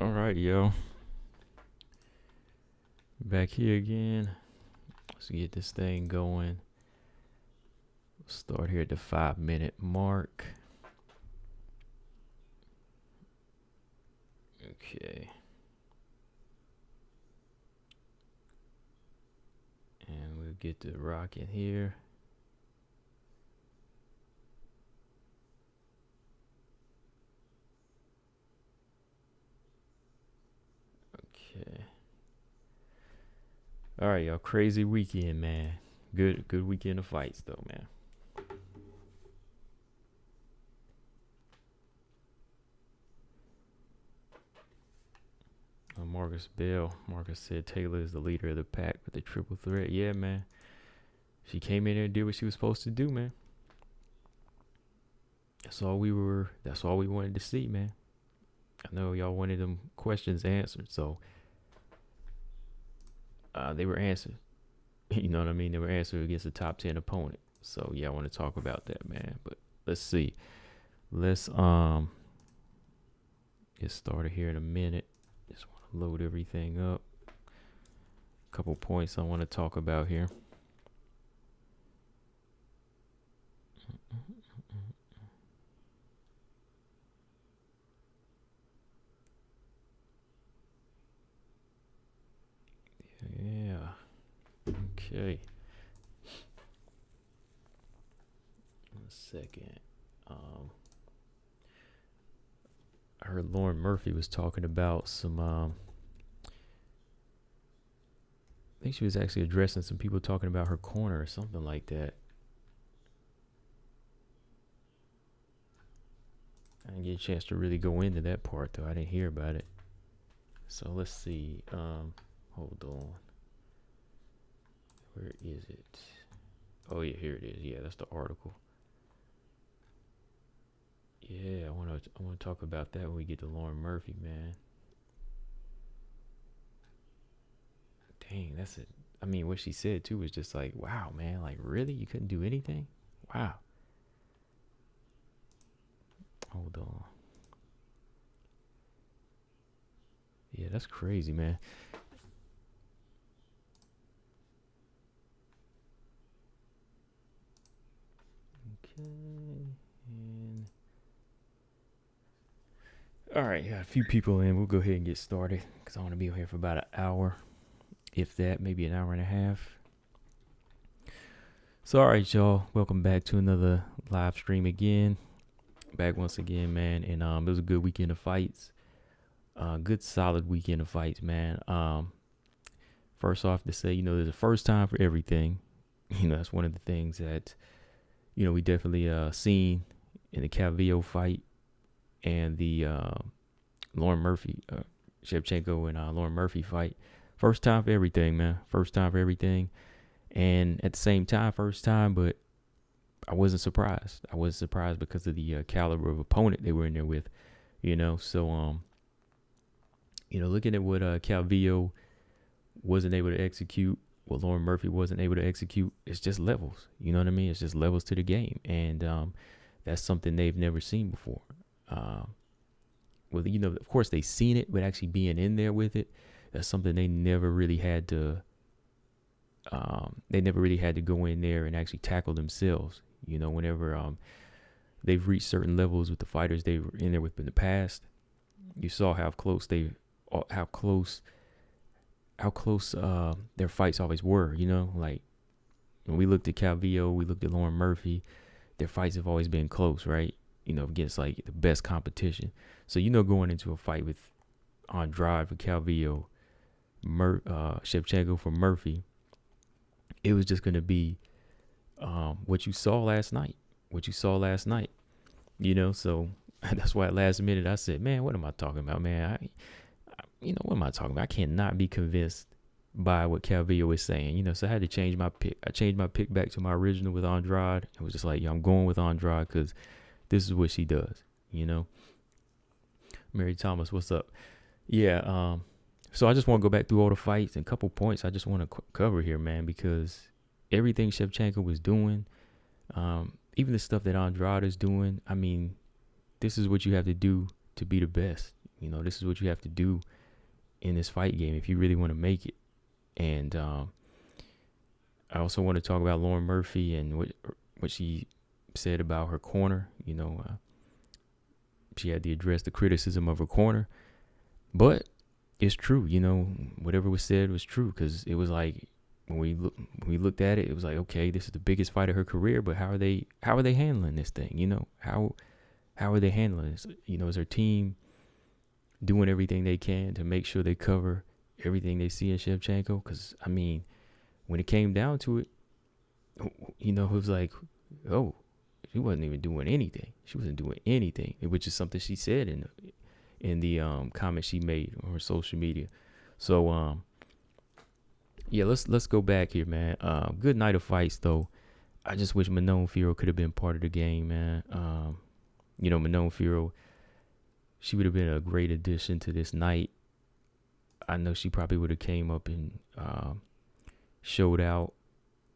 All right, yo. Back here again. Let's get this thing going. Start here at the 5-minute mark. Okay. And we'll get to rocking here. Okay. All right, y'all. Crazy weekend, man. Good weekend of fights, though, man. Marcus Bell. Marcus said Taylor is the leader of the pack with the triple threat. Yeah, man. She came in there and did what she was supposed to do, man. That's all we wanted to see, man. I know y'all wanted them questions answered, so they were answered. You know what I mean? They were answered against a top 10 opponent. So yeah, I want to talk about that, man. But let's see. Let's get started here in a minute. Just want to load everything up. A couple points I want to talk about here. Yeah. Okay. 1 second. I heard Lauren Murphy was talking about some I think she was actually addressing some people talking about her corner or something like that. I didn't get a chance to really go into that part though. I didn't hear about it. So let's see. Hold on. Where is it? Oh yeah, here it is. Yeah, that's the article. Yeah, I want to talk about that when we get to Lauren Murphy, man. Dang, that's it. I mean, what she said too was just like, wow, man, like really, you couldn't do anything? Wow. Hold on. Yeah, that's crazy, man. Okay. And all right, got a few people in. We'll go ahead and get started because I want to be here for about an hour, if that, maybe an hour and a half. So, all right, y'all, welcome back to another live stream again. Back once again, man, and it was a good weekend of fights. Good solid weekend of fights, man. First off, to say, there's a first time for everything. That's one of the things that we definitely seen in the Calvillo fight and the Lauren Murphy, Shevchenko and Lauren Murphy fight. First time for everything, man. First time for everything. And at the same time, first time, but I wasn't surprised. I wasn't surprised because of the caliber of opponent they were in there with, So, looking at what Calvillo wasn't able to execute, what Lauren Murphy wasn't able to execute, it's just levels. You know what I mean? It's just levels to the game. And that's something they've never seen before. Well, of course they've seen it, but actually being in there with it, that's something they never really had to go in there and actually tackle themselves. Whenever they've reached certain levels with the fighters they were in there with in the past, you saw how close their fights always were. Like when we looked at Calvillo, we looked at Lauren Murphy, their fights have always been close, right? Against like the best competition. So going into a fight with Andrade for Calvillo, Shevchenko for Murphy, it was just going to be what you saw last night. So that's why at last minute I said, man, what am I talking about, man? What am I talking about? I cannot be convinced by what Calvillo is saying, so I had to change my pick. I changed my pick back to my original with Andrade. It was just like, I'm going with Andrade because this is what she does, Mary Thomas, what's up? Yeah, so I just want to go back through all the fights and a couple points I just want to cover here, man, because everything Shevchenko was doing, even the stuff that Andrade is doing, I mean, this is what you have to do to be the best. This is what you have to do in this fight game if you really want to make it. And I also want to talk about Lauren Murphy and what she said about her corner. She had to address the criticism of her corner, but it's true. Whatever was said was true, because it was like when we looked at it, it was like, okay, this is the biggest fight of her career, but how are they handling this thing? How are they handling this? Is her team doing everything they can to make sure they cover everything they see in Shevchenko? Because when it came down to it, it was like, oh, she wasn't even doing anything. She wasn't doing anything, which is something she said in the comment she made on her social media. So yeah, let's go back here, man. Good night of fights, though. I just wish Modaferri could have been part of the game, man. Modaferri, she would have been a great addition to this night. I know she probably would have came up and showed out.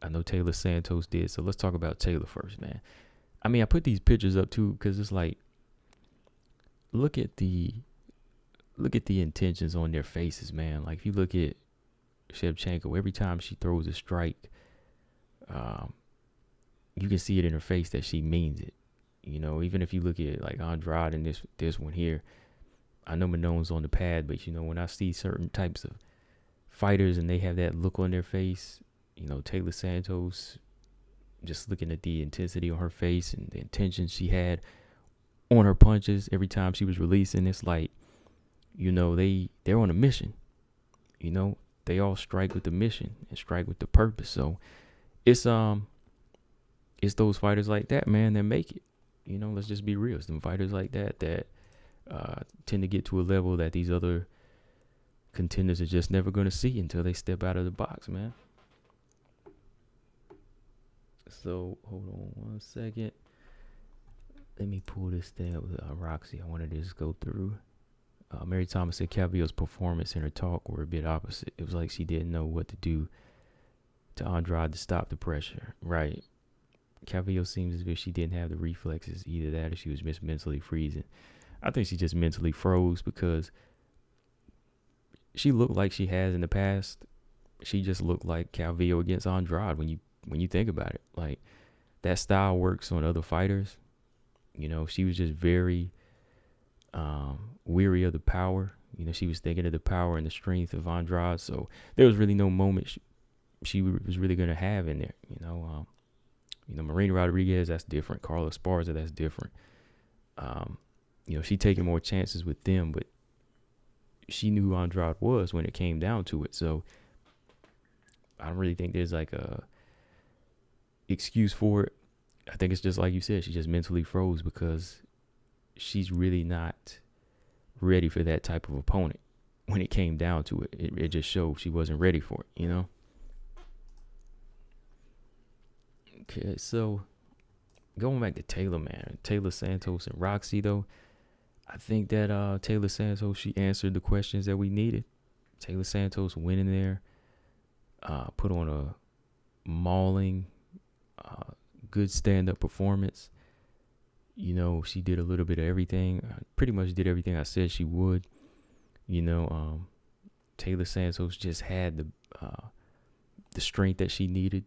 I know Taylor Santos did. So let's talk about Taylor first, man. I put these pictures up too because it's like, look at the intentions on their faces, man. Like, if you look at Shevchenko, every time she throws a strike, you can see it in her face that she means it. Even if you look at like Andrade and this one here, I know Manone's on the pad, but when I see certain types of fighters and they have that look on their face, Taylor Santos, just looking at the intensity on her face and the intention she had on her punches every time she was releasing, it's like, they're on a mission. They all strike with the mission and strike with the purpose. So it's those fighters like that, man, that make it. Let's just be real. It's them fighters like that tend to get to a level that these other contenders are just never going to see until they step out of the box, man. So hold on one second. Let me pull this thing up with Roxy. I wanted to just go through. Mary Thomas said Calvillo's performance and her talk were a bit opposite. It was like she didn't know what to do to Andrade to stop the pressure. Right. Calvillo seems as if she didn't have the reflexes, either that or she was just mentally freezing. I think she just mentally froze because she looked like she has in the past. She just looked like Calvillo against Andrade when you think about it. Like, that style works on other fighters. She was just very weary of the power. She was thinking of the power and the strength of Andrade. So there was really no moment she was really going to have in there. Marina Rodriguez, that's different. Carla Esparza, that's different. She taking more chances with them, but she knew who Andrade was when it came down to it. So I don't really think there's like a excuse for it. I think it's just like you said, she just mentally froze because she's really not ready for that type of opponent. When it came down to it, it just showed she wasn't ready for it, Okay, so going back to Taylor, man. Taylor Santos and Roxy, though. I think that Taylor Santos, she answered the questions that we needed. Taylor Santos went in there, put on a mauling, good stand-up performance. She did a little bit of everything. Pretty much did everything I said she would. Taylor Santos just had the strength that she needed.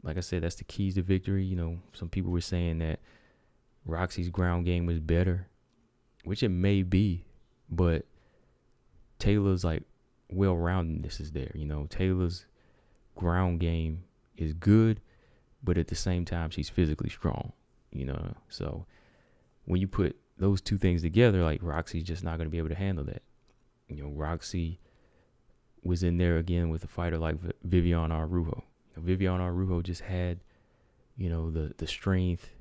Like I said, that's the keys to victory. Some people were saying that Roxy's ground game was better, which it may be, but Taylor's like well-roundedness is there. Taylor's ground game is good, but at the same time, she's physically strong. So when you put those two things together, like, Roxy's just not going to be able to handle that. Roxy was in there again with a fighter like Viviane Araújo. Viviane Araújo just had, the strength,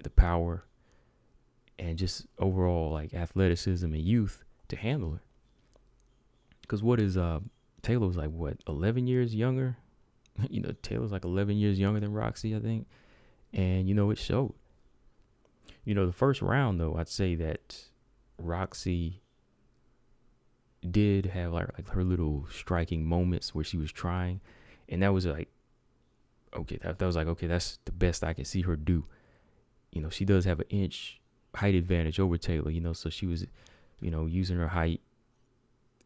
the power, and just overall like athleticism and youth to handle her. Because Taylor was like 11 years younger. Taylor's like 11 years younger than Roxy, I think, and it showed. The first round, though, I'd say that Roxy did have like her little striking moments where she was trying, and that was like, okay, that was like, okay, that's the best I can see her do. She does have an inch height advantage over Taylor, so she was using her height,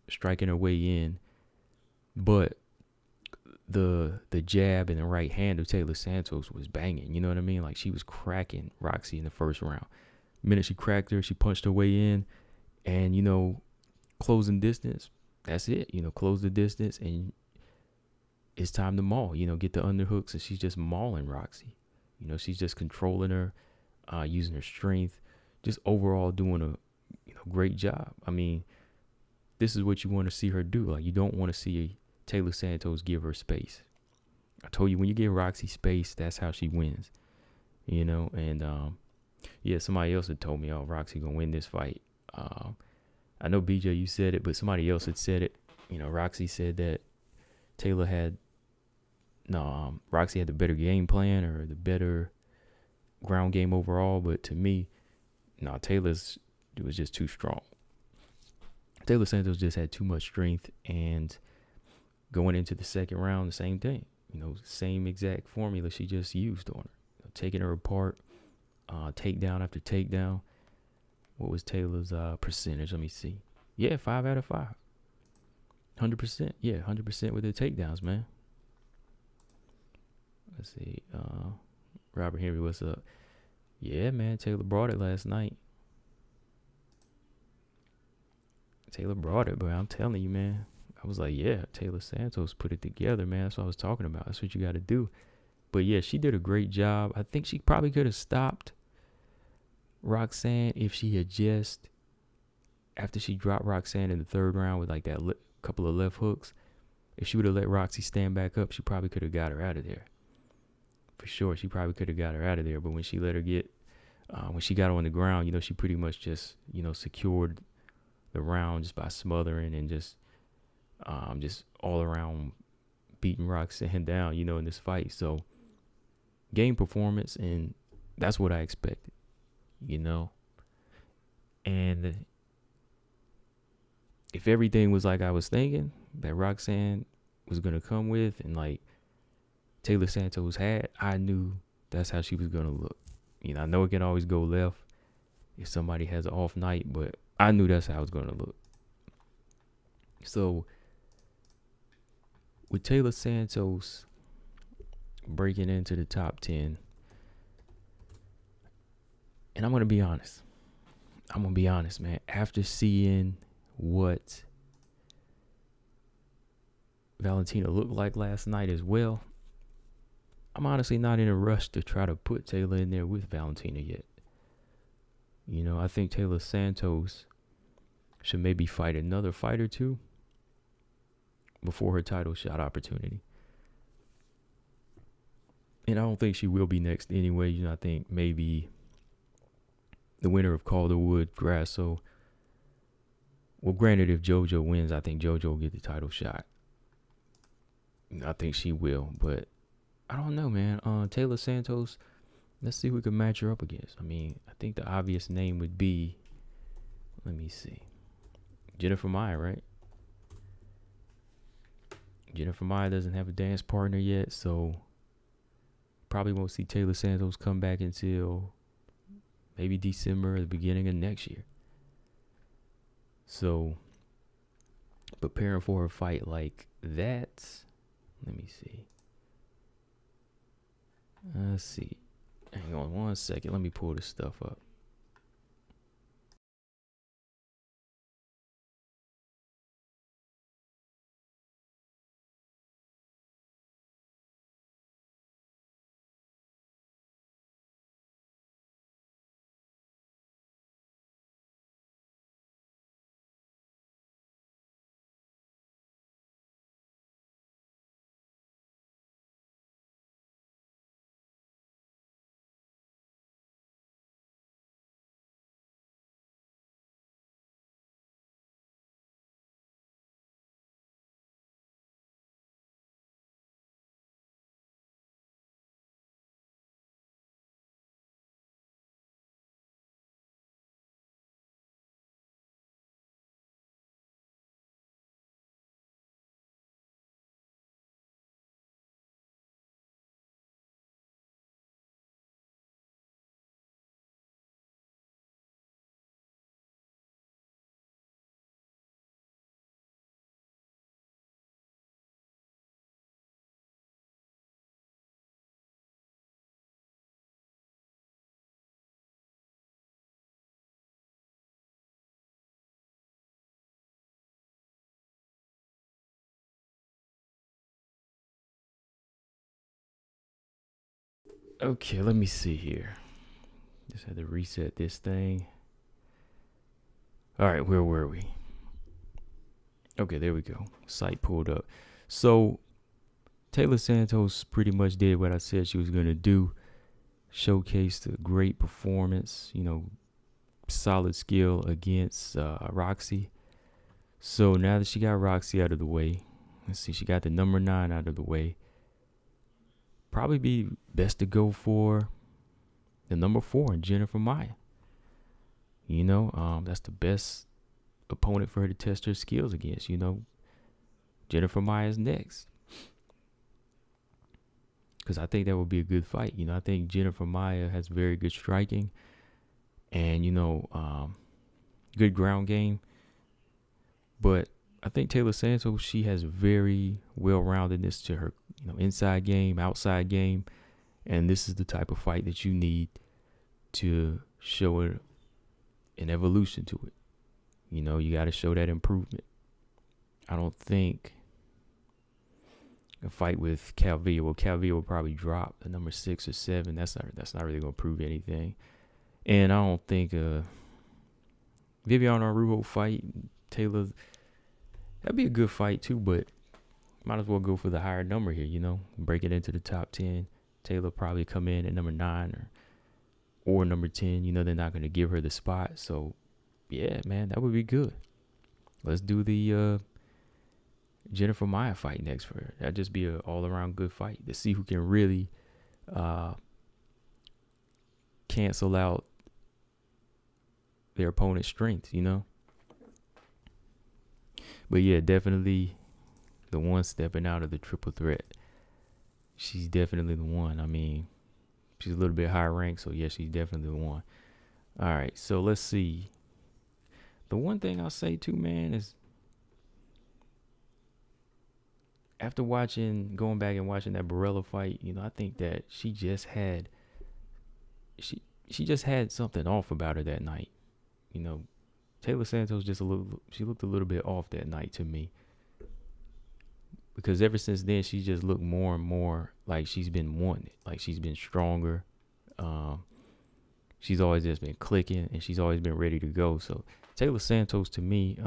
striking her way in. But the jab and the right hand of Taylor Santos was banging. You know what I mean? Like, she was cracking Roxy in the first round. The minute she cracked her, she punched her way in, and closing distance. That's it. Close the distance, and it's time to maul. Get the underhooks, and she's just mauling Roxy. She's just controlling her, using her strength, just overall doing a great job. I mean, this is what you want to see her do. Like, you don't want to see Taylor Santos give her space. I told you, when you give Roxy space, that's how she wins. And yeah, somebody else had told me, oh, Roxy gonna win this fight. I know BJ, you said it, but somebody else had said it. Roxy said that Roxy had the better game plan or the better ground game overall. But to me, Taylor's was just too strong. Taylor Santos just had too much strength, and going into the second round, the same thing. Same exact formula she just used on her. Taking her apart, takedown after takedown. What was Taylor's percentage? Let me see. Yeah, 5 out of 5. 100%. Yeah, 100% with the takedowns, man. Let's see. Robert Henry, what's up? Yeah, man, Taylor brought it last night. Taylor brought it, bro. I'm telling you, man. I was like, yeah, Taylor Santos put it together, man. That's what I was talking about. That's what you got to do. But yeah, she did a great job. I think she probably could have stopped Roxanne if she had just, after she dropped Roxanne in the third round with like that couple of left hooks, if she would have let Roxy stand back up, she probably could have got her out of there. For sure, she probably could have got her out of there. But when she let her get, when she got on the ground, she pretty much just, secured the round just by smothering and just all around beating Roxanne down, in this fight. So, game performance, and that's what I expected, And if everything was like I was thinking that Roxanne was going to come with, and like Taylor Santos had, I knew that's how she was going to look. I know it can always go left if somebody has an off night, but I knew that's how it was going to look. So, with Taylor Santos breaking into the top 10, and I'm going to be honest, man. After seeing what Valentina looked like last night as well, I'm honestly not in a rush to try to put Taylor in there with Valentina yet. I think Taylor Santos should maybe fight another fight or two before her title shot opportunity. And I don't think she will be next anyway. I think maybe the winner of Calderwood, Grasso. Well, granted, if JoJo wins, I think JoJo will get the title shot. I think she will, but I don't know, man. Taylor Santos, let's see who we can match her up against. I mean, I think the obvious name would be, let me see, Jennifer Maia, right? Jennifer Maia doesn't have a dance partner yet, so probably won't see Taylor Santos come back until maybe December or the beginning of next year. So, preparing for a fight like that, let me see. Let's see. Hang on 1 second. Let me pull this stuff up. Okay, let me see here. Just had to reset this thing. All right, where were we? Okay, there we go. Site pulled up. So Taylor Santos pretty much did what I said she was going to do. Showcased a great performance, solid skill against Roxy. So now that she got Roxy out of the way, let's see, she got the number 9 out of the way. Probably be best to go for the number 4, Jennifer Maia. That's the best opponent for her to test her skills against. Jennifer Maia is next. Because I think that would be a good fight. I think Jennifer Maia has very good striking and, good ground game. But I think Taylor Santos, she has very well-roundedness to her, inside game, outside game. And this is the type of fight that you need to show an evolution to it. You got to show that improvement. I don't think a fight with Calvillo. Well, Calvillo will probably drop the number 6 or 7. That's not really gonna prove anything. And I don't think Viviane Araújo fight Taylor, that'd be a good fight too. But might as well go for the higher number here. Break it into the top 10. Taylor probably come in at number 9 or number 10. They're not gonna give her the spot. So yeah, man, that would be good. Let's do the Jennifer Maia fight next for her. That'd just be an all-around good fight to see who can really cancel out their opponent's strength, But yeah, definitely the one stepping out of the triple threat. She's definitely the one. I mean, she's a little bit higher ranked, so yeah, she's definitely the one. All right, so let's see. The one thing I'll say too, man, is after going back and watching that Barella fight, I think that she just had something off about her that night. Taylor Santos she looked a little bit off that night to me. Because ever since then, she just looked more and more like she's been wanting it. Like she's been stronger. She's always just been clicking and she's always been ready to go. So Taylor Santos to me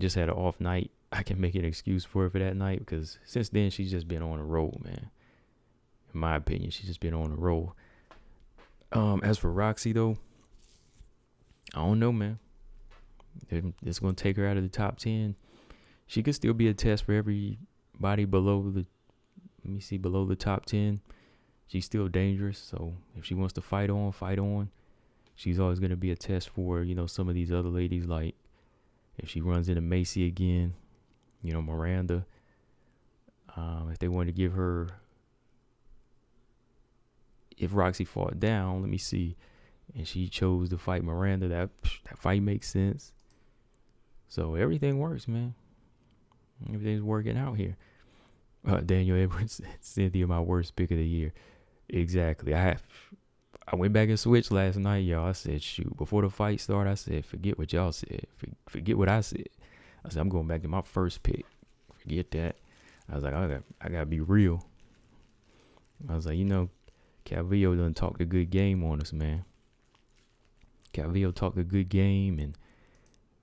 just had an off night. I can make an excuse for her for that night because since then she's just been on a roll, man. In my opinion, she's just been on a roll. As for Roxy though, I don't know, man. It's gonna take her out of the top 10. She could still be a test for everybody below the top 10. She's still dangerous. So if she wants to fight on. She's always gonna be a test for some of these other ladies. Like if she runs into Macy again. Miranda, if they wanted to give her, if Roxy fought down, let me see, and she chose to fight Miranda, that fight makes sense. So everything works, man. Everything's working out here. Daniel Edwards, Cynthia, my worst pick of the year. Exactly. I went back and switched last night, y'all. I said, shoot, before the fight started, I said, forget what y'all said. Forget what I said. I said, I'm going back to my first pick. Forget that. I was like, I gotta be real. I was like, Calvillo done talked a good game on us, man. Calvillo talked a good game and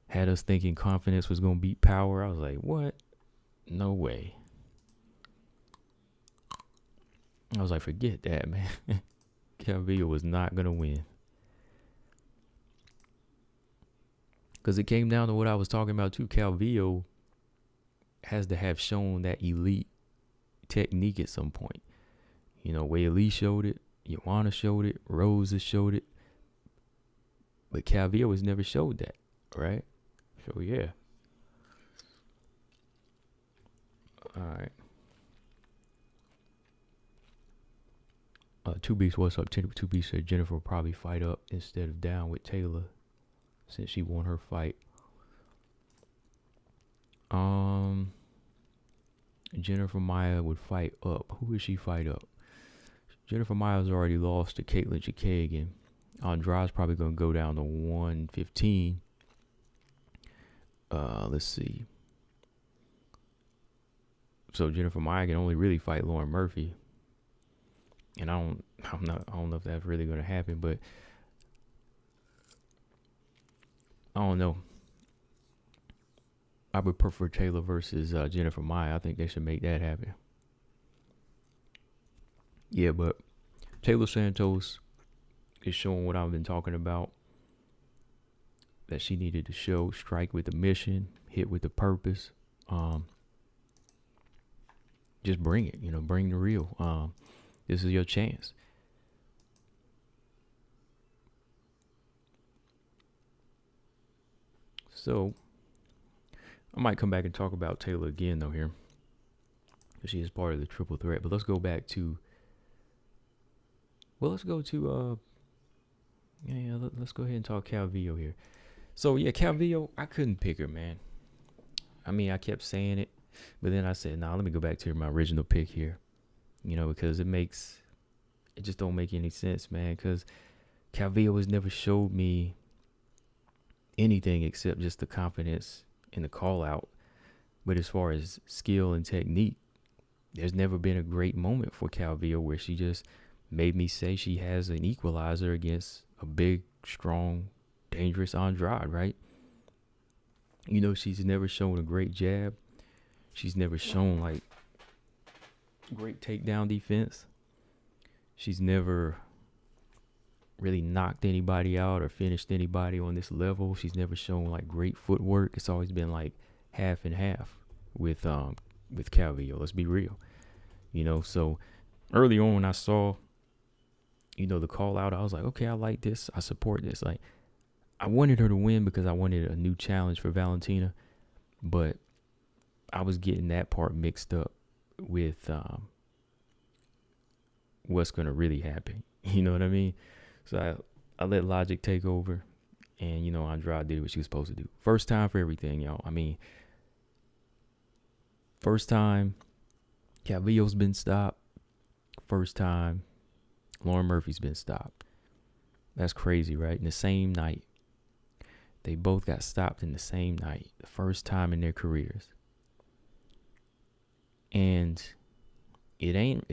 had us thinking confidence was gonna beat power. I was like, what? No way. I was like, forget that, man. Calvillo was not gonna win. Because it came down to what I was talking about too. Calvillo has to have shown that elite technique at some point. Weili showed it, Joanna showed it, Rose has showed it. But Calvillo has never showed that, right? So, yeah. All right. Two Beats, what's up? Two Beats said Jennifer will probably fight up instead of down with Taylor since she won her fight. Jennifer Maia would fight up. Who would she fight up? Jennifer Maia's already lost to Caitlin Chikagan. Andrade's probably going to go down to 115. Let's see. So Jennifer Maia can only really fight Lauren Murphy. And I don't know if that's really gonna happen, but I don't know. I would prefer Taylor versus Jennifer Maia. I think they should make that happen. Yeah, but Taylor Santos is showing what I've been talking about. That she needed to show, strike with a mission, hit with a purpose. Just bring it, bring the real. This is your chance. So I might come back and talk about Taylor again though here. She is part of the triple threat. But let's go back to let's go to let's go ahead and talk Calvillo here. So yeah, Calvillo, I couldn't pick her, man. I mean, I kept saying it, but then I said, nah, let me go back to my original pick here. Because it just don't make any sense, man. Because Calvillo has never showed me anything except just the confidence in the call out. But as far as skill and technique, there's never been a great moment for Calvillo where she just made me say she has an equalizer against a big, strong, dangerous Andrade, right? She's never shown a great jab. She's never shown like great takedown defense. She's never really knocked anybody out or finished anybody on this level. She's never shown like great footwork. It's always been like half and half with Calvillo. Let's be real. So early on when I saw, the call out, I was like, okay, I like this. I support this. Like, I wanted her to win because I wanted a new challenge for Valentina, but I was getting that part mixed up with what's going to really happen. You know what I mean? So I let logic take over, and, Andrade did what she was supposed to do. First time for everything, y'all. I mean, first time Calvillo's been stopped. First time Lauren Murphy's been stopped. That's crazy, right? In the same night. They both got stopped in the same night. The first time in their careers. And it ain't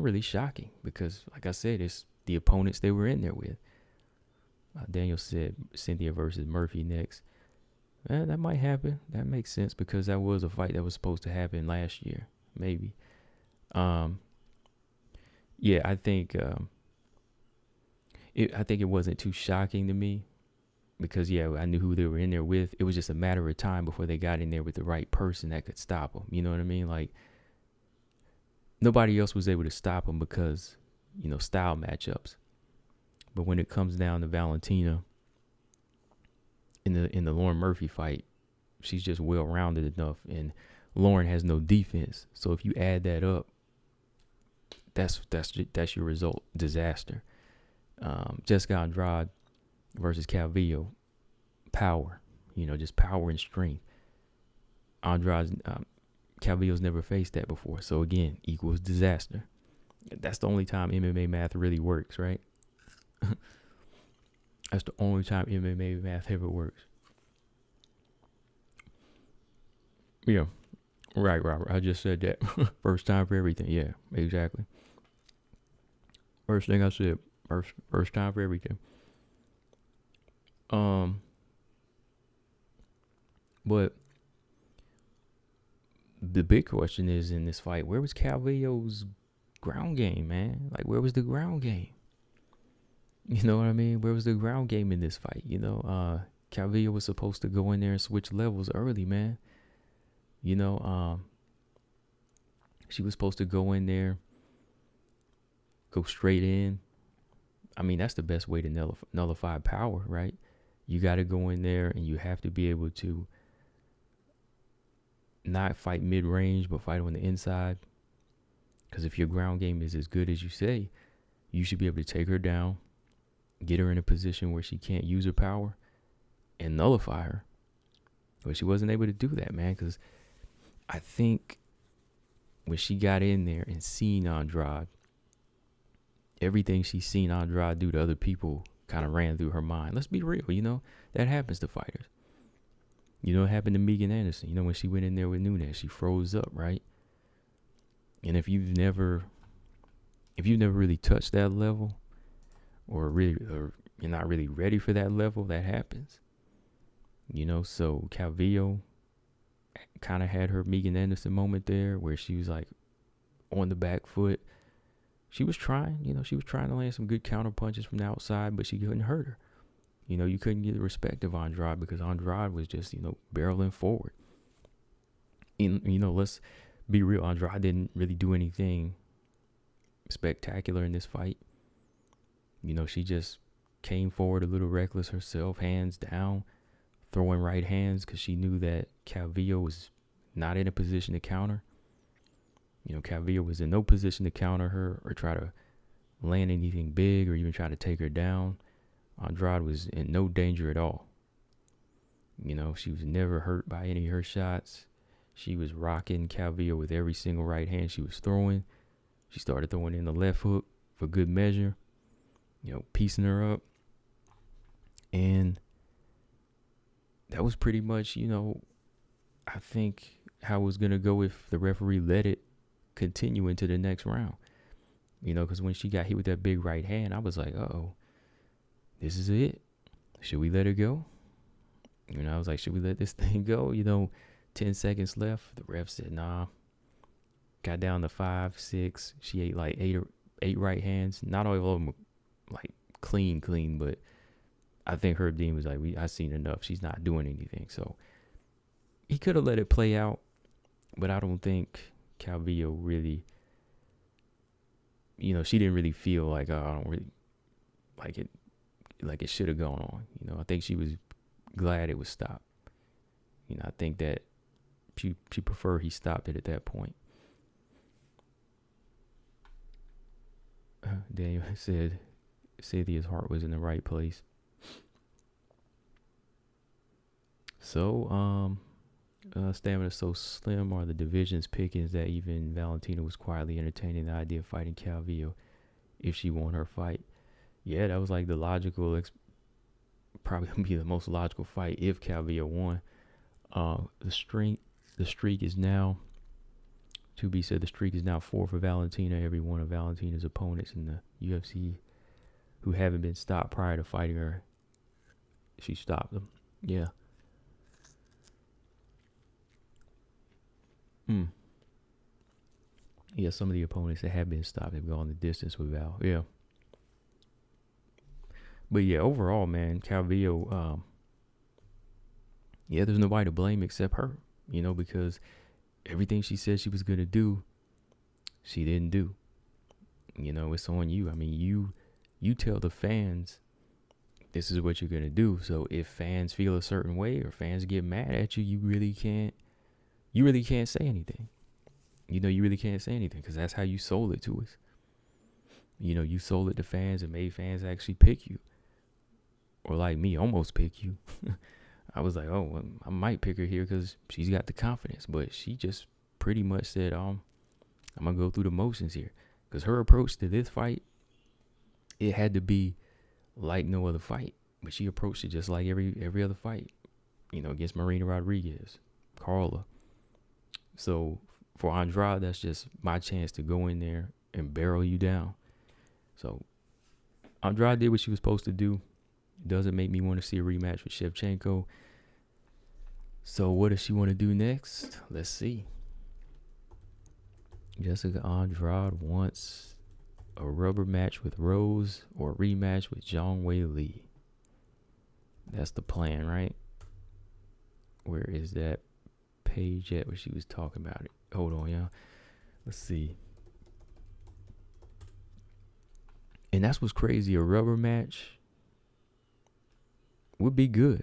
really shocking because, like I said, it's the opponents they were in there with. Daniel said Cynthia versus Murphy next. That might happen. That makes sense because that was a fight that was supposed to happen last year, maybe. Yeah, I think it wasn't too shocking to me because, yeah, I knew who they were in there with. It was just a matter of time before they got in there with the right person that could stop them. You know what I mean? Like, nobody else was able to stop them because, style matchups. But when it comes down to Valentina in the Lauren Murphy fight, she's just well-rounded enough, and Lauren has no defense. So if you add that up, that's your result. Disaster. Jessica Andrade versus Calvillo, power. Just power and strength. Calvillo's never faced that before. So again, equals disaster. That's the only time MMA math really works, right? That's the only time MMA math ever works. Yeah. Right, Robert. I just said that. First time for everything. Yeah, exactly. First thing I said. First time for everything. But the big question is in this fight, where was Calvillo's ground game, man? Like, where was the ground game? You know what I mean? Where was the ground game in this fight? Calvillo was supposed to go in there and switch levels early, man. She was supposed to go in there, go straight in. I mean, that's the best way to nullify power, right? You got to go in there and you have to be able to not fight mid-range, but fight on the inside. Because if your ground game is as good as you say, you should be able to take her down, get her in a position where she can't use her power, and nullify her. But she wasn't able to do that, man, because I think when she got in there and seen Andrade, everything she's seen Andrade do to other people kind of ran through her mind. Let's be real, that happens to fighters. It happened to Megan Anderson. When she went in there with Nunes, she froze up, right? And if you've never if you've never really touched that level, or you're not really ready for that level, that happens. So Calvillo kind of had her Megan Anderson moment there where she was like on the back foot. She was trying to land some good counter punches from the outside, but she couldn't hurt her. You couldn't get the respect of Andrade because Andrade was just, barreling forward. Let's be real. Andrade didn't really do anything spectacular in this fight. She just came forward a little reckless herself, hands down, throwing right hands because she knew that Calvillo was not in a position to counter. Calvillo was in no position to counter her or try to land anything big or even try to take her down. Andrade was in no danger at all. She was never hurt by any of her shots. She was rocking Calvillo with every single right hand she was throwing. She started throwing in the left hook for good measure, piecing her up. And that was pretty much, I think how it was going to go if the referee let it continue into the next round. Because when she got hit with that big right hand, I was like, uh-oh, this is it. Should we let her go? I was like, should we let this thing go? 10 seconds left. The ref said, nah. Got down to 5, 6. She ate like eight right hands. Not all of them like clean, but I think Herb Dean was like, I seen enough. She's not doing anything. So he could have let it play out, but I don't think Calvillo really, she didn't really feel like, I don't really like it should have gone on. I think she was glad it was stopped. I think that she preferred he stopped it at that point. Daniel said Cynthia's heart was in the right place. So, stamina so slim are the division's pickings that even Valentina was quietly entertaining the idea of fighting Calvillo if she won her fight. Yeah, that was like the logical, probably be the most logical fight if Calvillo won. The streak is now, to be said, the streak is now 4 for Valentina. Every one of Valentina's opponents in the UFC who haven't been stopped prior to fighting her, she stopped them. Yeah. Yeah, some of the opponents that have been stopped have gone the distance with Val. Yeah. But yeah, overall, man, Calvillo, there's nobody to blame except her, because everything she said she was going to do, she didn't do. It's on you. I mean, you tell the fans this is what you're going to do. So if fans feel a certain way or fans get mad at you, you really can't say anything. You really can't say anything because that's how you sold it to us. You sold it to fans and made fans actually pick you. Or like me, almost pick you. I was like, oh, I might pick her here because she's got the confidence. But she just pretty much said, I'm going to go through the motions here. Because her approach to this fight, it had to be like no other fight. But she approached it just like every other fight. Against Marina Rodriguez, Carla. So for Andrade, that's just my chance to go in there and barrel you down. So Andrade did what she was supposed to do. Doesn't make me want to see a rematch with Shevchenko. So what does she want to do next? Let's see. Jessica Andrade wants a rubber match with Rose or a rematch with Zhang Wei Li. That's the plan, right? Where is that page at where she was talking about it? Hold on, y'all. Let's see. And that's what's crazy. A rubber match would be good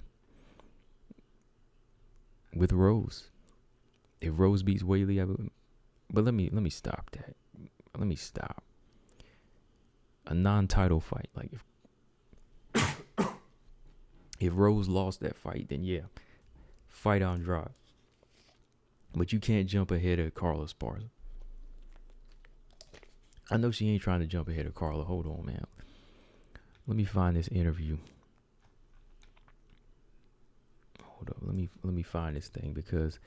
with Rose. If Rose beats Whaley, I would. But let me stop that. Let me stop. A non-title fight, like if Rose lost that fight, then yeah, fight Andrade. But you can't jump ahead of Carla Esparza. I know she ain't trying to jump ahead of Carla. Hold on, man. Let me find this interview. Hold up. Let me find this thing because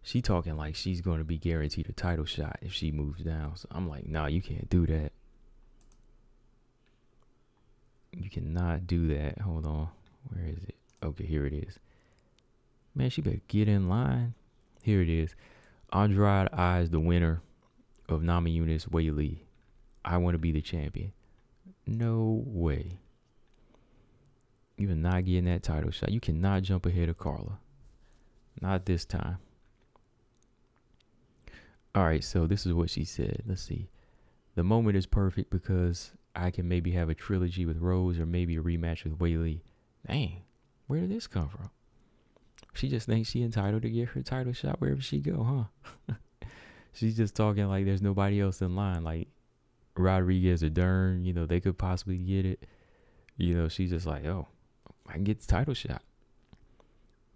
she talking like she's going to be guaranteed a title shot if she moves down. So I'm like, nah, you can't do that. You cannot do that. Hold on. Where is it? Okay, here it is. Man, she better get in line. Here it is. Andrade eyes the winner of Namajunas Weili. I want to be the champion. No way. You're not getting that title shot. You cannot jump ahead of Carla. Not this time. All right, so this is what she said. Let's see. The moment is perfect because I can maybe have a trilogy with Rose or maybe a rematch with Weili. Dang, where did this come from? She just thinks she entitled to get her title shot wherever she go, huh? She's just talking like there's nobody else in line. Like Rodriguez or Dern, they could possibly get it. She's just like, oh, I can get the title shot.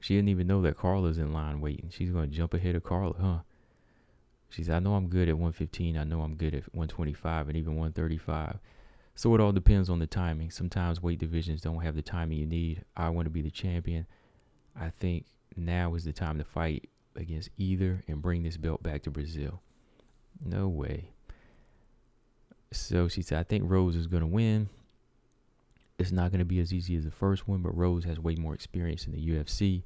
She didn't even know that Carla's in line waiting. She's going to jump ahead of Carla, huh? She said, I know I'm good at 115. I know I'm good at 125 and even 135. So it all depends on the timing. Sometimes weight divisions don't have the timing you need. I want to be the champion. I think now is the time to fight against either and bring this belt back to Brazil. No way. So she said, I think Rose is going to win. It's not going to be as easy as the first one, but Rose has way more experience in the UFC,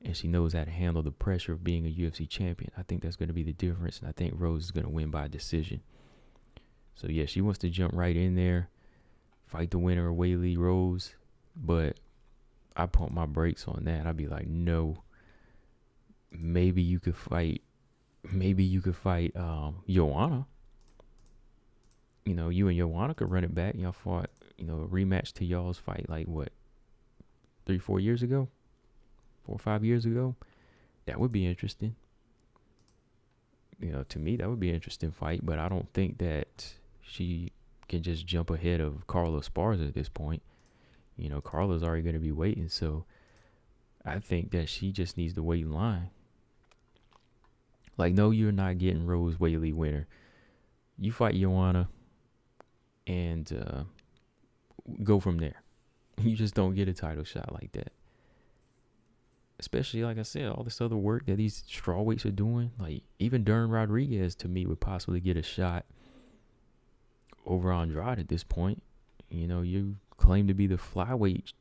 and she knows how to handle the pressure of being a UFC champion. I think that's going to be the difference, and I think Rose is going to win by decision. So, yeah, she wants to jump right in there, fight the winner of Weili Rose, but I pump my brakes on that. I'd be like, no. Maybe you could fight Joanna. You and Joanna could run it back. Y'all fought, a rematch to y'all's fight like what, 3-4 years ago? 4 or 5 years ago? That would be interesting. To me, that would be an interesting fight, but I don't think that she can just jump ahead of Carla Esparza at this point. Carla's already going to be waiting, so I think that she just needs to wait in line. Like, no, you're not getting Rose Weili winner. You fight Joanna and go from there. You just don't get a title shot like that. Especially, like I said, all this other work that these strawweights are doing. Like, even Dern Rodriguez, to me, would possibly get a shot over Andrade at this point. You claim to be the flyweight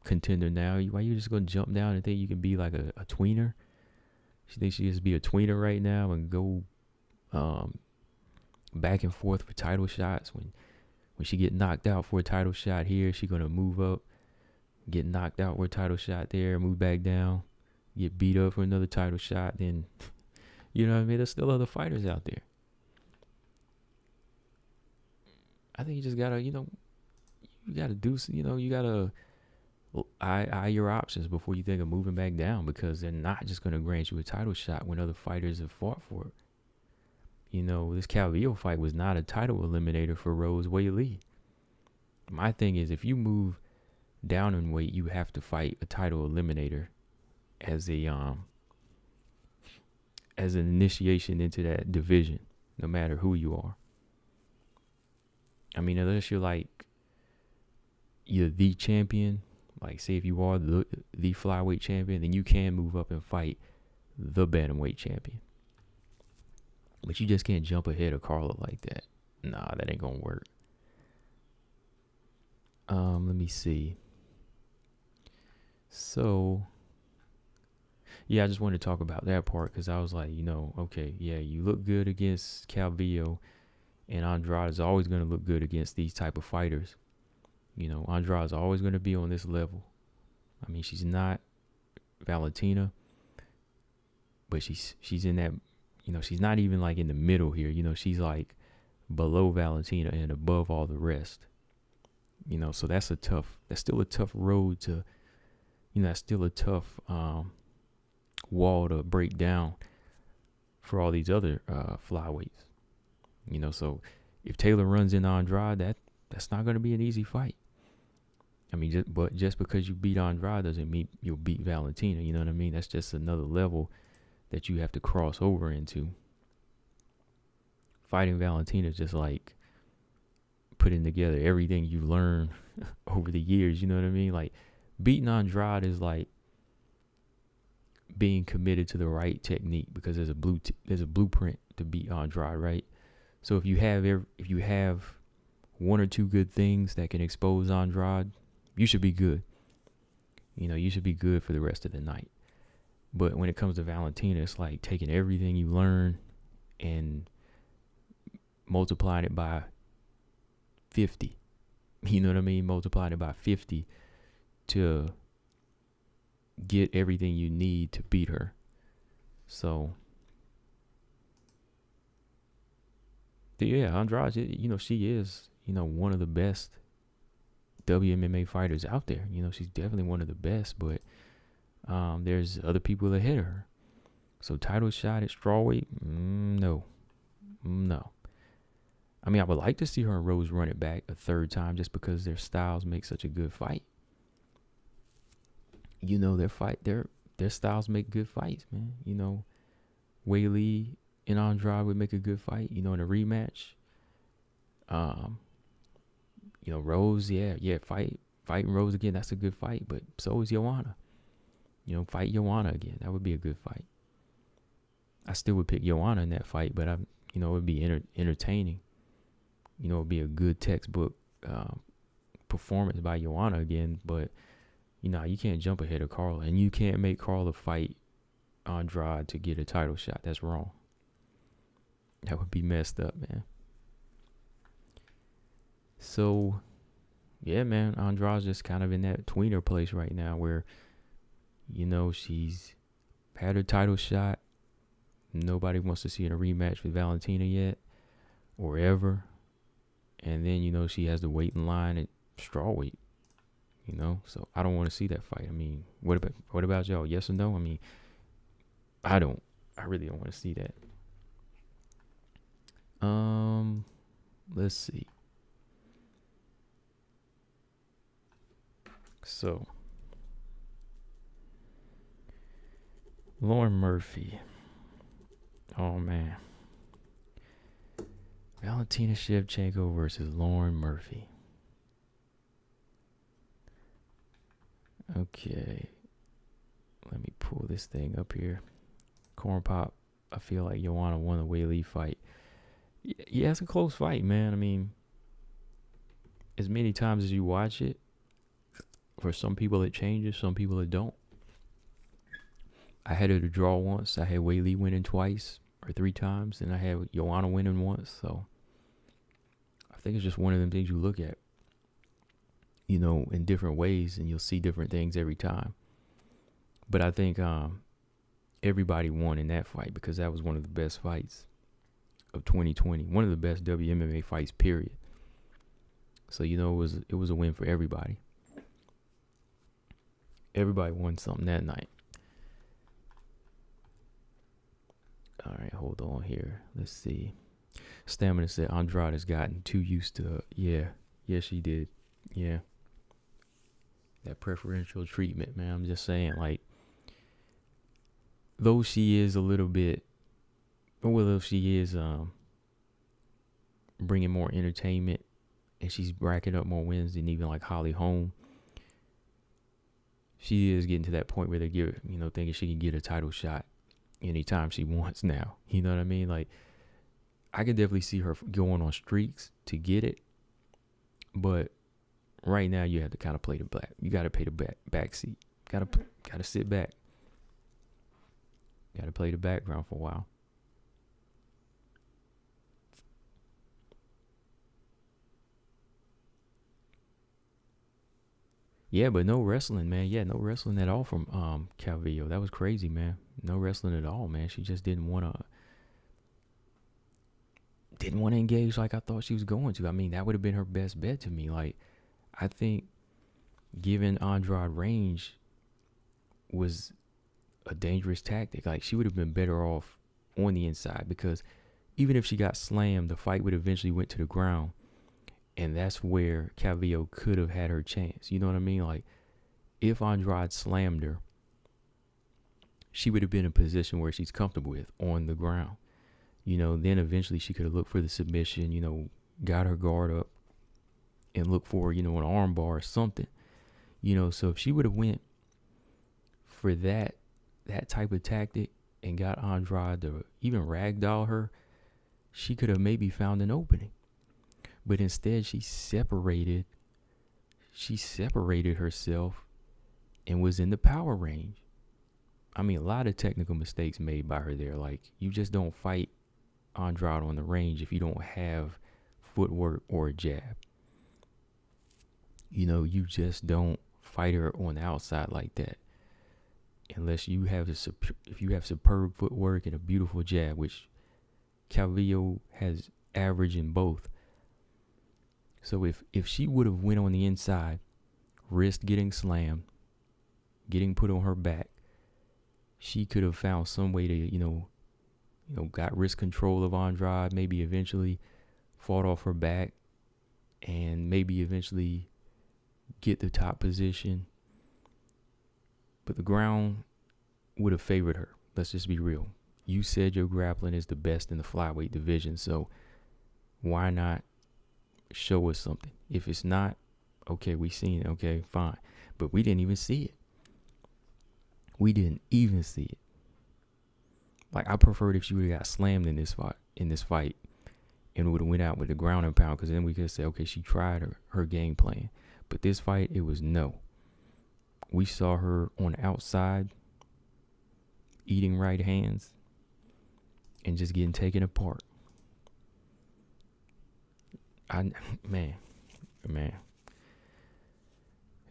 contender now. Why you just going to jump down and think you can be like a tweener? She thinks she can just be a tweener right now and go back and forth for title shots. When she get knocked out for a title shot here, she going to move up, get knocked out for a title shot there, move back down, get beat up for another title shot. Then, you know what I mean? There's still other fighters out there. I think you just got to, you got to do, you got to eye your options before you think of moving back down, because they're not just going to grant you a title shot when other fighters have fought for it. This Calvillo fight was not a title eliminator for Rose Weili. My thing is, if you move down in weight, you have to fight a title eliminator as an initiation into that division, no matter who you are. I mean, unless you're the champion, like say if you are the flyweight champion, then you can move up and fight the bantamweight champion. But you just can't jump ahead of Carla like that. Nah, that ain't gonna work. Let me see. So, yeah, I just wanted to talk about that part because I was like, okay, yeah, you look good against Calvillo, and Andrade is always going to look good against these type of fighters. Andrade is always going to be on this level. I mean, she's not Valentina, but she's in that, she's not even like in the middle here. She's like below Valentina and above all the rest. So that's still a tough road to, that's still a tough wall to break down for all these other flyweights. So if Taylor runs in Andrade, that's not going to be an easy fight. I mean, just because you beat Andrade doesn't mean you'll beat Valentina. You know what I mean? That's just another level that you have to cross over into. Fighting Valentina is just like putting together everything you learned over the years. You know what I mean? Like, beating Andrade is like being committed to the right technique, because there's a blueprint to beat Andrade, right? So if you have one or two good things that can expose Andrade, you should be good. You should be good for the rest of the night. But when it comes to Valentina, it's like taking everything you learn and multiplying it by 50. You know what I mean? Multiplying it by 50 to get everything you need to beat her. So, yeah, Andrade, she is, one of the best WMMA fighters out there. She's definitely one of the best, but there's other people ahead of her. So title shot at strawweight, no. I mean, I would like to see her and Rose run it back a third time just because their styles make such a good fight. Their styles make good fights, man. Weili and Andrade would make a good fight, in a rematch. Rose, fighting Rose again, that's a good fight, but so is Joanna. Fight Joanna again, that would be a good fight. I still would pick Joanna in that fight, but it would be entertaining. It would be a good textbook performance by Joanna again, but you can't jump ahead of Carla, and you can't make Carla fight Andrade to get a title shot. That's wrong. That would be messed up, man. So, yeah, man, Andrade's just kind of in that tweener place right now where, she's had her title shot. Nobody wants to see in a rematch with Valentina yet or ever. And then, she has to wait in line at strawweight, So I don't want to see that fight. I mean, what about y'all? Yes or no? I mean, I really don't want to see that. Let's see. So, Lauren Murphy. Oh, man. Valentina Shevchenko versus Lauren Murphy. Okay. Let me pull this thing up here. Corn Pop. I feel like Joanna won the Weili fight. Yeah, it's a close fight, man. I mean, as many times as you watch it, for some people it changes, some people it don't. I had it to draw once. I had Weili winning twice or 3 times, and I had Joanna winning once. So I think it's just one of them things you look at, in different ways, and you'll see different things every time. But I think everybody won in that fight because that was one of the best fights of 2020. One of the best WMMA fights, period. So, it was a win for everybody. Everybody won something that night. All right, hold on here. Let's see. Stamina said Andrade has gotten too used to. Yeah, she did. Yeah. That preferential treatment, man. I'm just saying, like, though she is a little bit, though she is bringing more entertainment and she's racking up more wins than even like Holly Holm, she is getting to that point where they thinking she can get a title shot anytime she wants now. You know what I mean? Like, I could definitely see her going on streaks to get it, but right now you have to kind of play the back. You got to play the back seat. Got to sit back. Got to play the background for a while. Yeah, but no wrestling, man. Yeah, no wrestling at all from Calvillo. That was crazy, man. No wrestling at all, man. She just didn't want to engage like I thought she was going to. I mean, that would have been her best bet to me. Like, I think giving Andrade range was a dangerous tactic. Like, she would have been better off on the inside, because even if she got slammed, the fight would eventually went to the ground. And that's where Calvillo could have had her chance. You know what I mean? Like, if Andrade slammed her, she would have been in a position where she's comfortable with on the ground. Then eventually she could have looked for the submission, got her guard up and looked for, an arm bar or something. So if she would have went for that type of tactic and got Andrade to even ragdoll her, she could have maybe found an opening. But instead, she separated herself and was in the power range. I mean, a lot of technical mistakes made by her there. Like, you just don't fight Andrade on the range if you don't have footwork or a jab. You know, you just don't fight her on the outside like that, unless you have if you have superb footwork and a beautiful jab, which Calvillo has average in both. So if she would have went on the inside, wrist getting slammed, getting put on her back, she could have found some way to got wrist control of Andrade, maybe eventually fought off her back, and maybe eventually get the top position. But the ground would have favored her. Let's just be real. You said your grappling is the best in the flyweight division, so why not show us something? If it's not, okay, we seen it, okay, fine. But we didn't even see it. We didn't even see it. Like, I preferred if she would have got slammed in this fight and would have went out with the ground and pound, because then we could say, okay, she tried her game plan. But this fight, it was no. We saw her on the outside eating right hands and just getting taken apart. Man.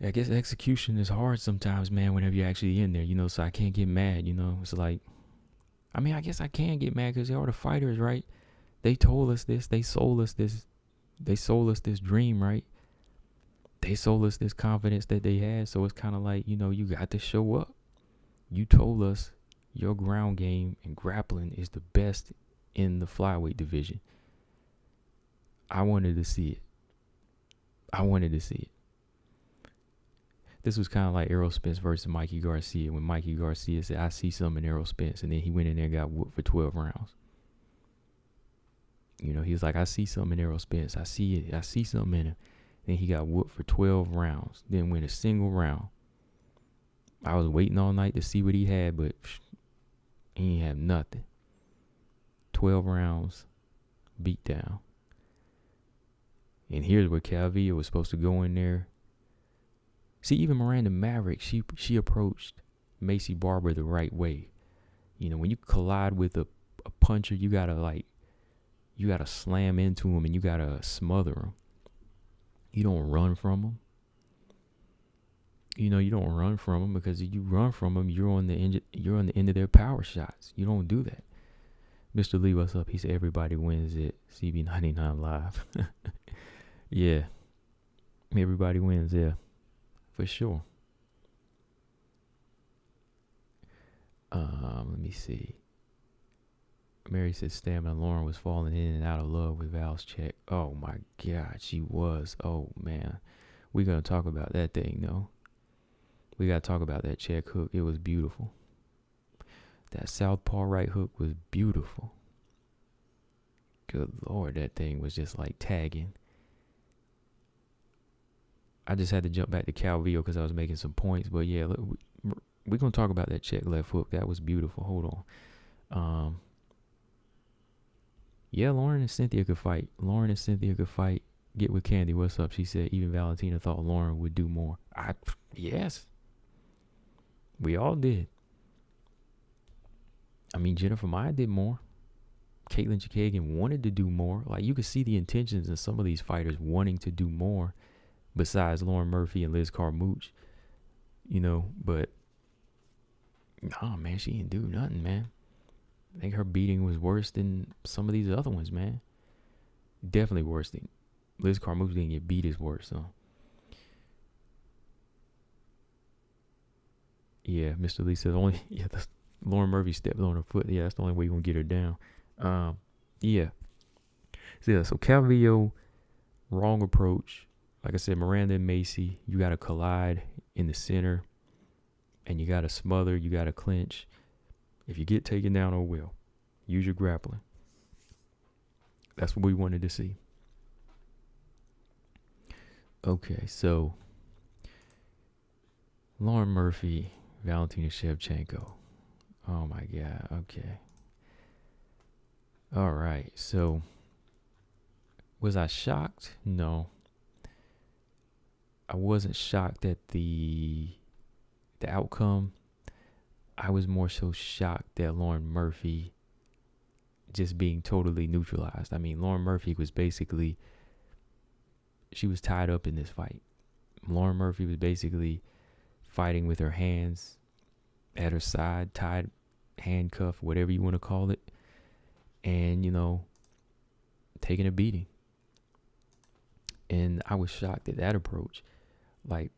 I guess execution is hard sometimes, man, whenever you're actually in there, so I can't get mad, It's like, I guess I can get mad because they are the fighters, right? They told us this. They sold us this. They sold us this dream, right? They sold us this confidence that they had. So it's kind of like, you got to show up. You told us your ground game and grappling is the best in the flyweight division. I wanted to see it. This was kind of like Errol Spence versus Mikey Garcia, when Mikey Garcia said, I see something in Errol Spence. And then he went in there and got whooped for 12 rounds. He was like, I see something in Errol Spence. I see it. I see something in him. Then he got whooped for 12 rounds. Didn't win a single round. I was waiting all night to see what he had, but he ain't have nothing. 12 rounds, beat down. And here's where Calvillo was supposed to go in there. See, even Miranda Maverick, she approached Macy Barber the right way. When you collide with a puncher, you gotta slam into him and you gotta smother him. You don't run from him. You don't run from them, because if you run from them, you're on the end of their power shots. You don't do that. Mr. Lee, what's up? He said everybody wins at CB99 Live. Yeah. Everybody wins, yeah. For sure. Let me see. Mary said Stamina Lauren was falling in and out of love with Val's check. Oh my God, she was. Oh man. We're going to talk about that thing though. We got to talk about that check hook. It was beautiful. That southpaw right hook was beautiful. Good Lord, that thing was just like tagging. I just had to jump back to Calvillo because I was making some points. But yeah, look, we're going to talk about that check left hook. That was beautiful. Hold on. Yeah, Lauren and Cynthia could fight. Get with Candy. What's up? She said even Valentina thought Lauren would do more. Yes. We all did. Jennifer Maya did more. Caitlin Chikagan wanted to do more. Like, you could see the intentions in some of these fighters wanting to do more besides Lauren Murphy and Liz Carmouche. But nah, man, she didn't do nothing, man. I think her beating was worse than some of these other ones, man. Definitely worse than Liz Carmouche didn't get beat as worse, so. Yeah, Mr. Lee says Lauren Murphy stepped on her foot. Yeah, that's the only way you're going to get her down. Yeah. So Calvillo, wrong approach. Like I said, Miranda and Macy, you got to collide in the center. And you got to smother. You got to clinch. If you get taken down, oh well. Use your grappling. That's what we wanted to see. Okay, so Lauren Murphy, Valentina Shevchenko. Oh my God. Okay. All right. So Was I shocked? No. I wasn't shocked at the outcome. I was more so shocked at Lauren Murphy just being totally neutralized. I mean, Lauren Murphy was basically, she was tied up in this fight. Lauren Murphy was basically fighting with her hands at her side, tied, handcuffed, whatever you want to call it, and, you know, taking a beating. And I was shocked at that approach. Like,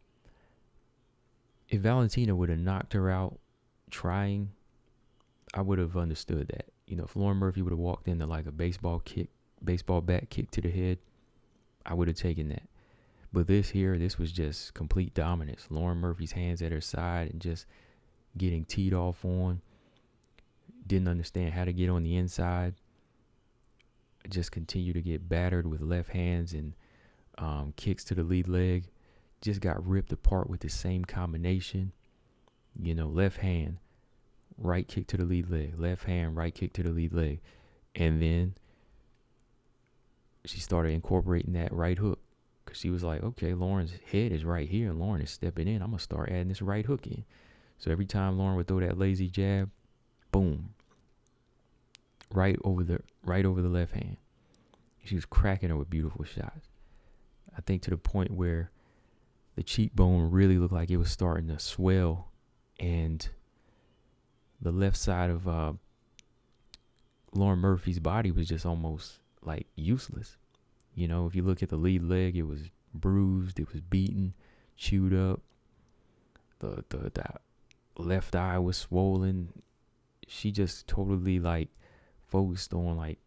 if Valentina would have knocked her out trying, I would have understood that. You know, if Lauren Murphy would have walked into like a baseball bat kick to the head, I would have taken that. But this was just complete dominance. Lauren Murphy's hands at her side and just getting teed off on. Didn't understand how to get on the inside. Just continue to get battered with left hands and kicks to the lead leg. Just got ripped apart with the same combination. You know, left hand, right kick to the lead leg. Left hand, right kick to the lead leg. And then she started incorporating that right hook. Because she was like, okay, Lauren's head is right here and Lauren is stepping in. I'm going to start adding this right hook in. So every time Lauren would throw that lazy jab, boom, right over the left hand. She was cracking her with beautiful shots. I think to the point where the cheekbone really looked like it was starting to swell, and the left side of Lauren Murphy's body was just almost like useless. You know, if you look at the lead leg, it was bruised, it was beaten, chewed up. The left eye was swollen. She just totally like focused on like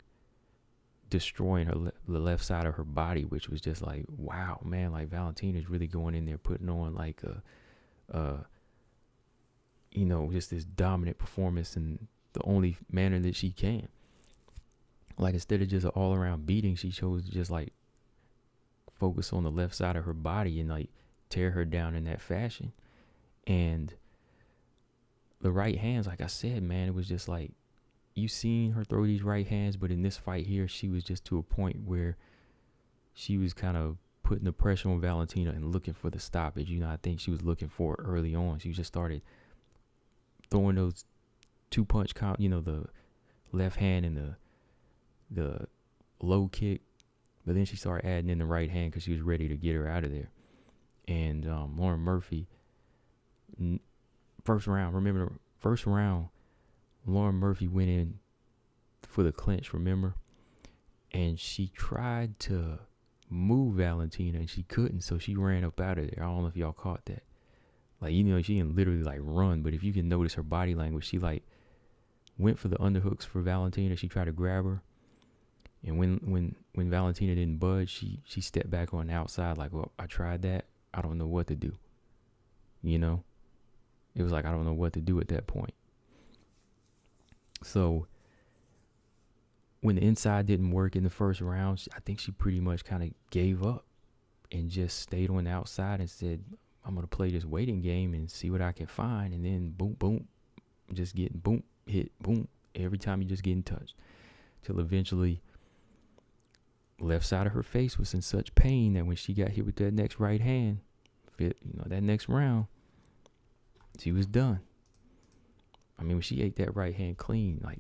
destroying the left side of her body, which was just like, wow, man, like Valentina's really going in there putting on like you know, just this dominant performance in the only manner that she can. Like, instead of just an all-around beating, she chose to just like focus on the left side of her body and like tear her down in that fashion. And the right hands, like I said, man, it was just like, you seen her throw these right hands, but in this fight here, she was just to a point where she was kind of putting the pressure on Valentina and looking for the stoppage. You know, I think she was looking for it early on. She just started throwing those two-punch, you know, the left hand and the low kick. But then she started adding in the right hand because she was ready to get her out of there. And Lauren Murphy, first round, Lauren Murphy went in for the clinch, remember? And she tried to move Valentina and she couldn't, so she ran up out of there. I don't know if y'all caught that. Like, you know, she didn't literally like run, but if you can notice her body language, she like went for the underhooks for Valentina. She tried to grab her. And when Valentina didn't budge, she stepped back on the outside like, well, I tried that. I don't know what to do. You know? It was like, I don't know what to do at that point. So when the inside didn't work in the first round, I think she pretty much kind of gave up and just stayed on the outside and said, I'm going to play this waiting game and see what I can find. And then boom, boom, just getting boom, hit, boom, every time you just getting touched. Till eventually left side of her face was in such pain that when she got hit with that next right hand, that next round, she was done. I mean, when she ate that right hand clean, like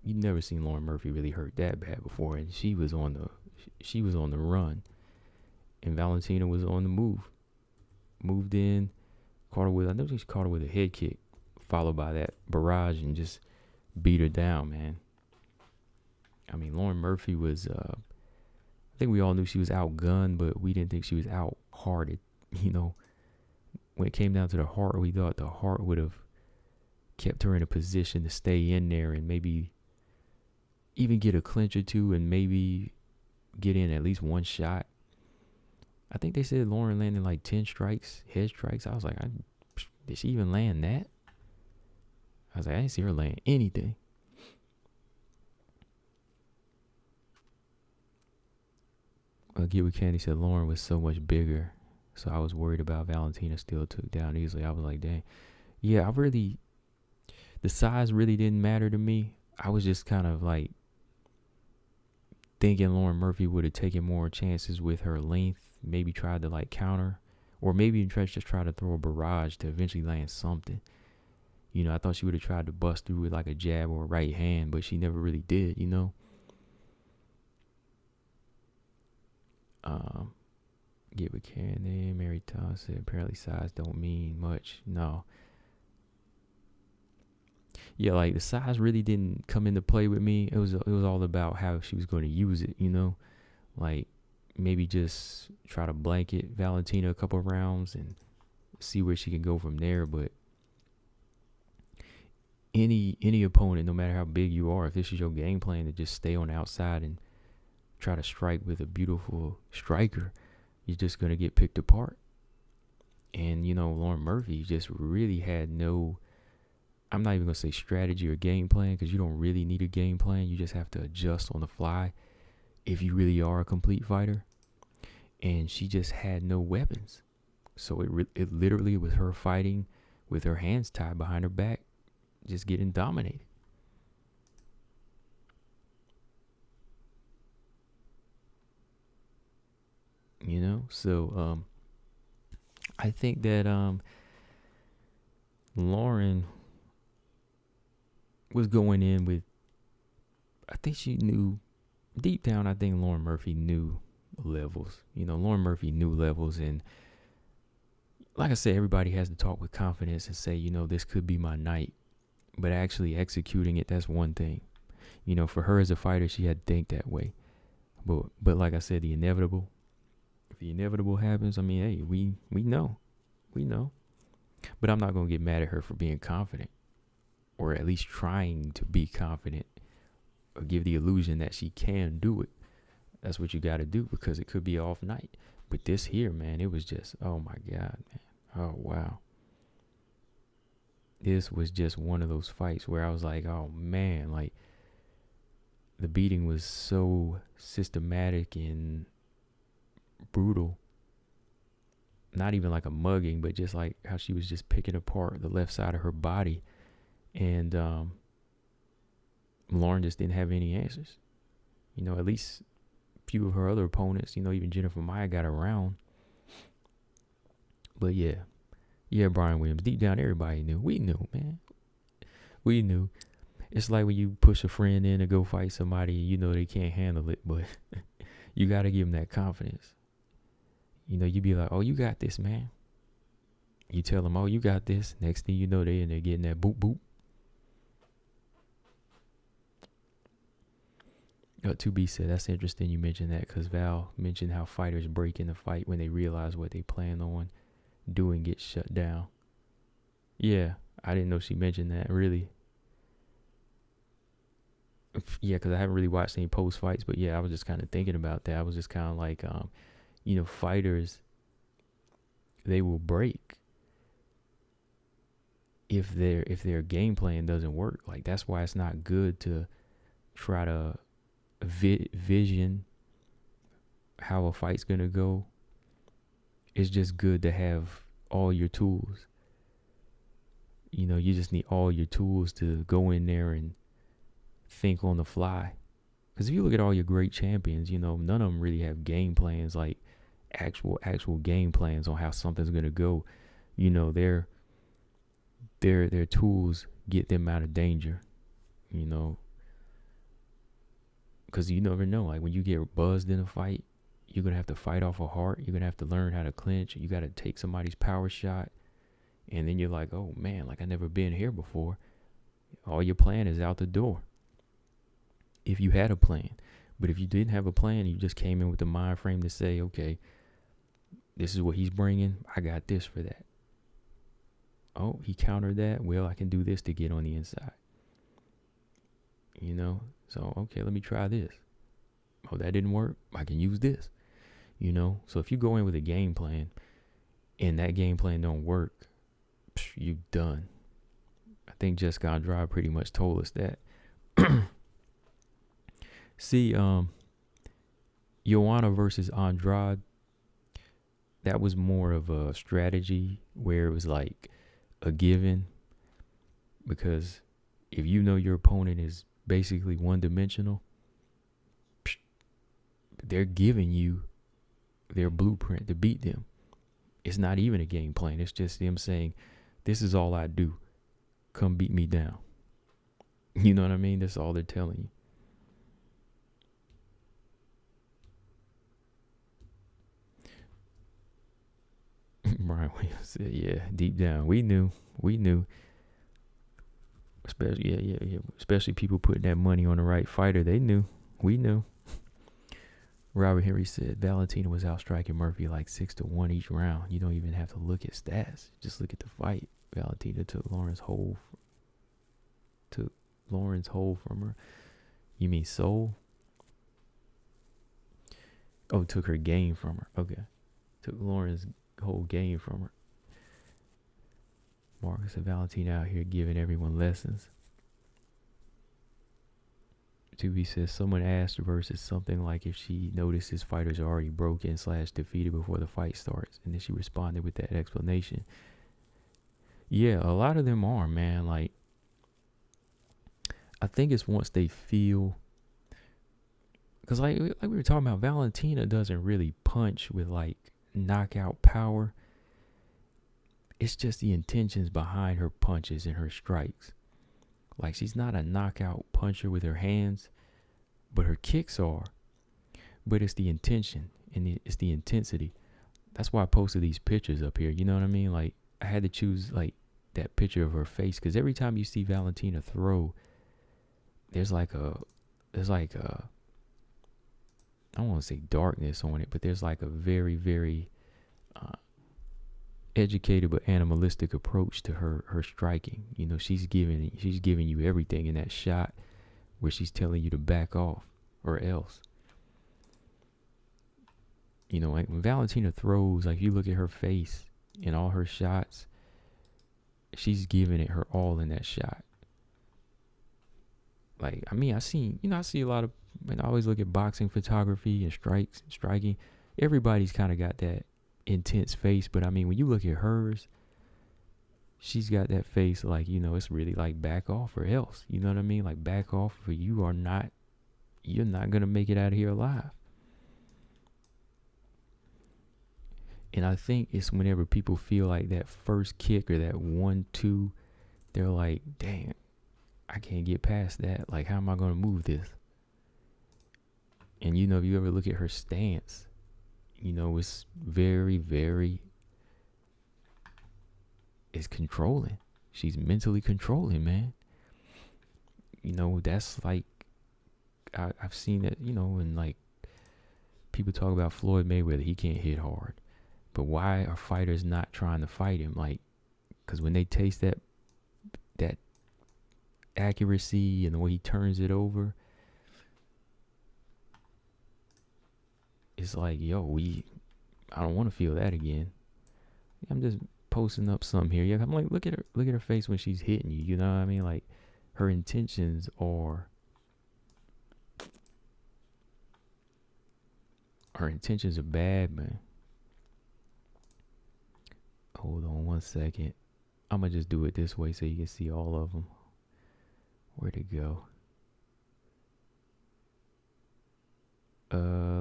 you never seen Lauren Murphy really hurt that bad before, and she was on the run, and Valentina was on the move. Moved in, I know she caught her with a head kick, followed by that barrage, and just beat her down, man. I mean, Lauren Murphy was, I think we all knew she was outgunned, but we didn't think she was out-hearted. You know, when it came down to the heart, we thought the heart would have kept her in a position to stay in there and maybe even get a clinch or two and maybe get in at least one shot. I think they said Lauren landed like 10 strikes, head strikes. I was like, did she even land that? I was like, I didn't see her land anything. I get what Candy said. Lauren was so much bigger, so I was worried about Valentina still took down easily. I was like, dang. Yeah, the size really didn't matter to me. I was just kind of like thinking Lauren Murphy would have taken more chances with her length, maybe tried to like counter, or maybe just try to throw a barrage to eventually land something. I thought she would have tried to bust through with like a jab or a right hand, but she never really did, Give a can. Mary Todd said apparently size don't mean much. No. Yeah, like the size really didn't come into play with me. It was all about how she was going to use it, like maybe just try to blanket Valentina a couple of rounds and see where she can go from there. But any opponent, no matter how big you are, if this is your game plan to just stay on the outside and try to strike with a beautiful striker, you're just going to get picked apart. And, Lauren Murphy just really had no, I'm not even going to say strategy or game plan, because you don't really need a game plan. You just have to adjust on the fly if you really are a complete fighter. And she just had no weapons. So it literally was her fighting with her hands tied behind her back, just getting dominated. So I think that Lauren was going in with, I think she knew deep down, I think Lauren Murphy knew levels. Lauren Murphy knew levels, and like I said, everybody has to talk with confidence and say, this could be my night. But actually executing it, that's one thing. For her as a fighter, she had to think that way. But like I said, the inevitable. If the inevitable happens, hey, we know. We know. But I'm not going to get mad at her for being confident, or at least trying to be confident, or give the illusion that she can do it. That's what you got to do, because it could be an off night. But this here, man, it was just, oh my God, man. Oh, wow. This was just one of those fights where I was like, oh man, like the beating was so systematic and brutal. Not even like a mugging, but just like how she was just picking apart the left side of her body. And Lauren just didn't have any answers. At least a few of her other opponents, even Jennifer Maia got around. But yeah, Brian Williams, deep down, everybody knew. We knew, man. We knew. It's like when you push a friend in to go fight somebody and they can't handle it, but you got to give them that confidence. You be like, oh, you got this, man. You tell them, oh, you got this. Next thing you know, they're getting that boop, boop. 2B said, that's interesting you mentioned that, because Val mentioned how fighters break in the fight when they realize what they plan on doing gets shut down. Yeah, I didn't know she mentioned that, really. Yeah, because I haven't really watched any post fights, but yeah, I was just kind of thinking about that. I was just kind of like, fighters, they will break if their game plan doesn't work. Like, that's why it's not good to try to vision how a fight's gonna go. It's just good to have all your tools. You just need all your tools to go in there and think on the fly. Because if you look at all your great champions, none of them really have game plans, like actual game plans on how something's gonna go. Their tools get them out of danger. Because you never know. Like, when you get buzzed in a fight, you're going to have to fight off a heart. You're going to have to learn how to clinch. You got to take somebody's power shot. And then you're like, oh, man, like I never been here before. All your plan is out the door. If you had a plan. But if you didn't have a plan, you just came in with the mind frame to say, okay, this is what he's bringing. I got this for that. Oh, he countered that. Well, I can do this to get on the inside. So, okay, let me try this. Oh, that didn't work. I can use this. So if you go in with a game plan and that game plan don't work, you done. I think Jessica Andrade pretty much told us that. See, Joanna versus Andrade, that was more of a strategy where it was like a given, because if your opponent is basically one-dimensional, They're giving you their blueprint to beat them. It's not even a game plan. It's just them saying, this is all I do. Come beat me down. You know what I mean? That's all they're telling you. Brian Williams said, yeah, deep down. We knew. Especially, yeah. Especially people putting that money on the right fighter. They knew. We knew. Robert Henry said Valentina was outstriking Murphy like 6-1 each round. You don't even have to look at stats. Just look at the fight. Valentina took Lauren's hold from her. You mean soul? Oh, took her game from her. Okay. Took Lauren's whole game from her. Marcus said Valentina out here giving everyone lessons. 2B says someone asked versus something like if she notices fighters are already broken / defeated before the fight starts, and then she responded with that explanation. Yeah, a lot of them are, man. Like, I think it's once they feel, because like we were talking about, Valentina doesn't really punch with like knockout power. It's just the intentions behind her punches and her strikes. Like, she's not a knockout puncher with her hands, but her kicks are. But it's the intention and it's the intensity. That's why I posted these pictures up here. You know what I mean? Like, I had to choose like that picture of her face, because every time you see Valentina throw, there's like a I don't want to say darkness on it, but there's like a very, very educated but animalistic approach to her striking. You know, she's giving you everything in that shot where she's telling you to back off or else. You know, like when Valentina throws, like you look at her face in all her shots, she's giving it her all in that shot. Like, I mean, I see a lot of, I always look at boxing photography and striking. Everybody's kind of got that intense face, but I mean, when you look at hers, she's got that face like, you know, it's really like back off or else. You know what I mean? Like, back off, or you're not gonna make it out of here alive. And I think it's whenever people feel like that first kick or that 1-2, they're like, dang, I can't get past that. Like, how am I gonna move this? And you know, if you ever look at her stance, you know, it's very, very, it's controlling. She's mentally controlling, man. You know, that's like, I've seen it, you know, and like people talk about Floyd Mayweather, he can't hit hard. But why are fighters not trying to fight him? Like, because when they taste that accuracy and the way he turns it over, it's like, yo, I don't want to feel that again. I'm just posting up some here. Yeah, I'm like, look at her face when she's hitting you. You know what I mean? Like, her intentions are bad, man. Hold on one second. I'm gonna just do it this way so you can see all of them. Where'd it go?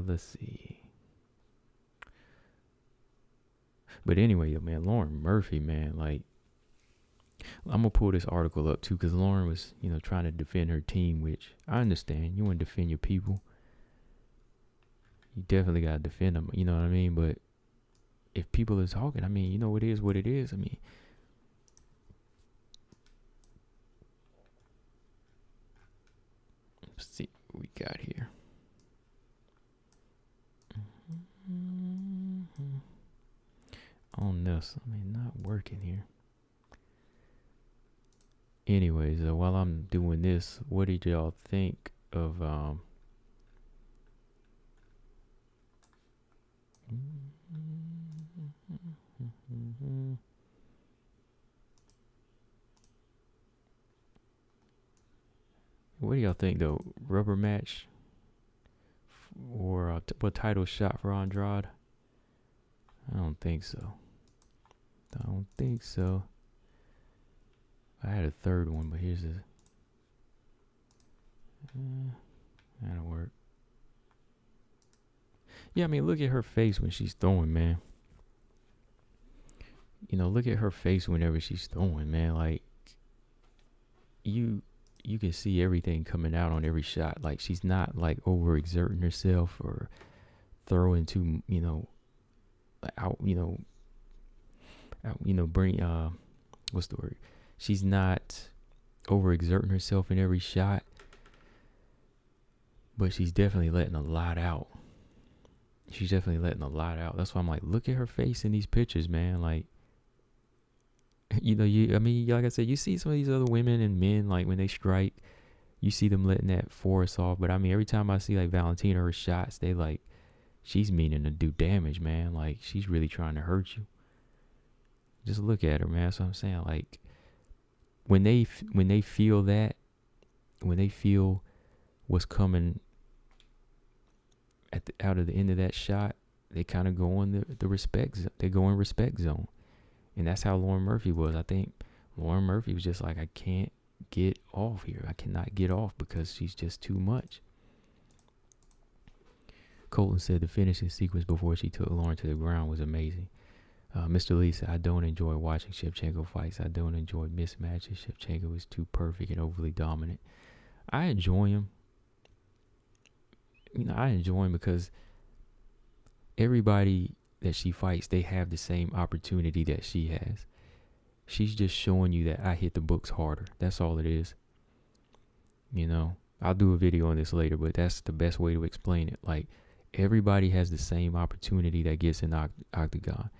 Let's see. But anyway, man, Lauren Murphy, man, like, I'm gonna pull this article up too, because Lauren was, you know, trying to defend her team, which I understand. You want to defend your people. You definitely gotta defend them. You know what I mean? But if people are talking, I mean, you know, it is what it is. I mean, let's see what we got here. On this, I mean, not working here. Anyways, while I'm doing this, what did y'all think of what do y'all think though? Rubber match or what title shot for Andrade? I don't think so. I had a third one, but here's that'll work. Yeah, I mean, look at her face when she's throwing, man. Look at her face whenever she's throwing, man. Like, you can see everything coming out on every shot. Like, she's not like overexerting herself or throwing too, out, bring what's the word? She's not overexerting herself in every shot, but she's definitely letting a lot out. That's why I'm like, look at her face in these pictures, man. Like, like I said, you see some of these other women and men, like when they strike, you see them letting that force off. But I mean, every time I see like Valentina, her shots, they like, she's meaning to do damage, man. Like, she's really trying to hurt you. Just look at her, man. That's what I'm saying. Like, when they feel that, when they feel what's coming out of the end of that shot, they kind of go in the respect. They go in respect zone, and that's how Lauren Murphy was. I think Lauren Murphy was just like, I can't get off here. I cannot get off because she's just too much. Colton said the finishing sequence before she took Lauren to the ground was amazing. Mr. Lee said, I don't enjoy watching Shevchenko fights. I don't enjoy mismatches. Shevchenko is too perfect and overly dominant. I enjoy him. I enjoy him because everybody that she fights, they have the same opportunity that she has. She's just showing you that I hit the books harder. That's all it is. I'll do a video on this later, but that's the best way to explain it. Like, everybody has the same opportunity that gets in the octagon.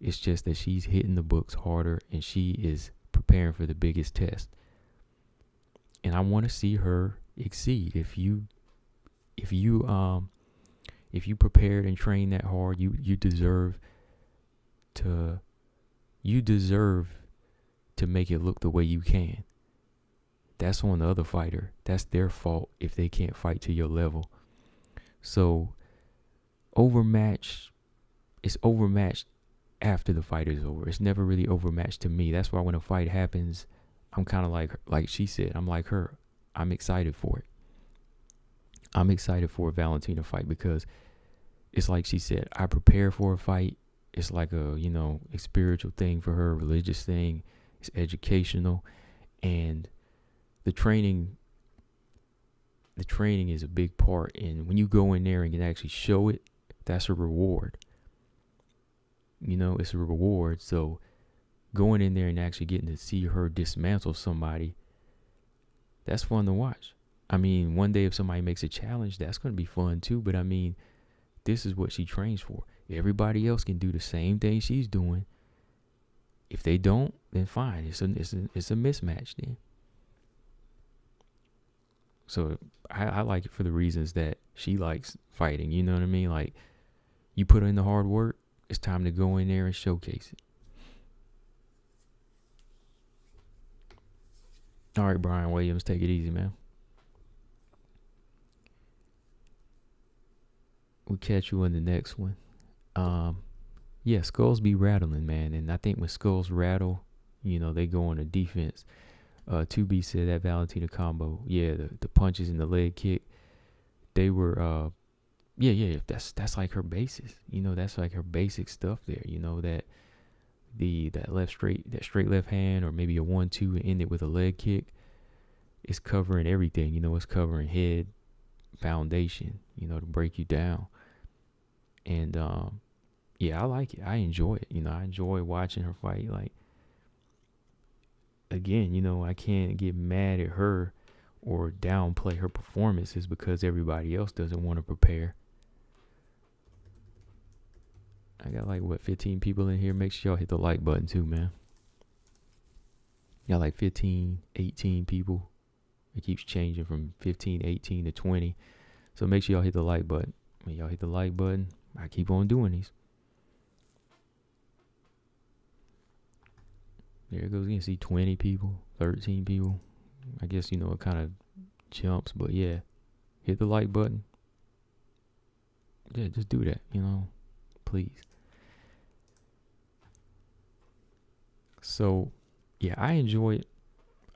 It's just that she's hitting the books harder and she is preparing for the biggest test. And I want to see her exceed. If you prepared and trained that hard, you deserve to make it look the way you can. That's on the other fighter. That's their fault if they can't fight to your level. So it's overmatched after the fight is over. It's never really overmatched to me. That's why when a fight happens, I'm kind of like she said, I'm like her. I'm excited for it. I'm excited for a Valentina fight because it's like she said, I prepare for a fight. It's like a, a spiritual thing for her, a religious thing. It's educational. And the training is a big part. And when you go in there and can actually show it, that's a reward. It's a reward. So going in there and actually getting to see her dismantle somebody, that's fun to watch. I mean, one day if somebody makes a challenge, that's going to be fun too. But I mean, this is what she trains for. Everybody else can do the same thing she's doing. If they don't, then fine. It's a mismatch then. So I like it for the reasons that she likes fighting. You know what I mean? Like, you put in the hard work, it's time to go in there and showcase it. All right, Brian Williams, take it easy, man. We'll catch you in the next one. Yeah, skulls be rattling, man. And I think when skulls rattle, they go on a defense. 2B said that Valentina combo, yeah, the punches and the leg kick, they were, that's like her basis. That's like her basic stuff there. That that straight left hand, or maybe a 1-2 and end it with a leg kick. It's covering everything. It's covering head, foundation, to break you down. And yeah, I like it. I enjoy it. I enjoy watching her fight. Like, again, I can't get mad at her or downplay her performances because everybody else doesn't want to prepare. I got 15 people in here. Make sure y'all hit the like button too, man. Got 15, 18 people. It keeps changing from 15, 18 to 20. So make sure y'all hit the like button. When y'all hit the like button, I keep on doing these. There it goes again. See 20 people, 13 people. I guess, it kind of jumps. But yeah, hit the like button. Yeah, just do that, please. So, yeah, I enjoy it.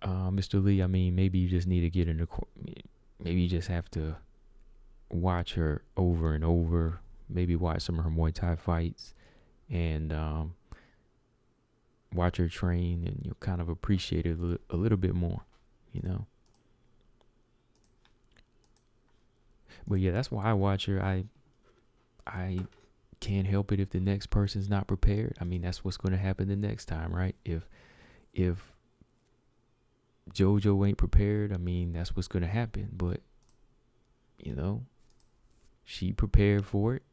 Mr. Lee, I mean, maybe you just need to get in the court. Maybe you just have to watch her over and over. maybe watch some of her Muay Thai fights and watch her train, and you'll kind of appreciate it a little bit more, you know. But yeah, that's why I watch her. I can't help it if the next person's not prepared. I mean, that's what's going to happen the next time, right? If JoJo ain't prepared, I mean, that's what's going to happen. But, you know, she prepared for it.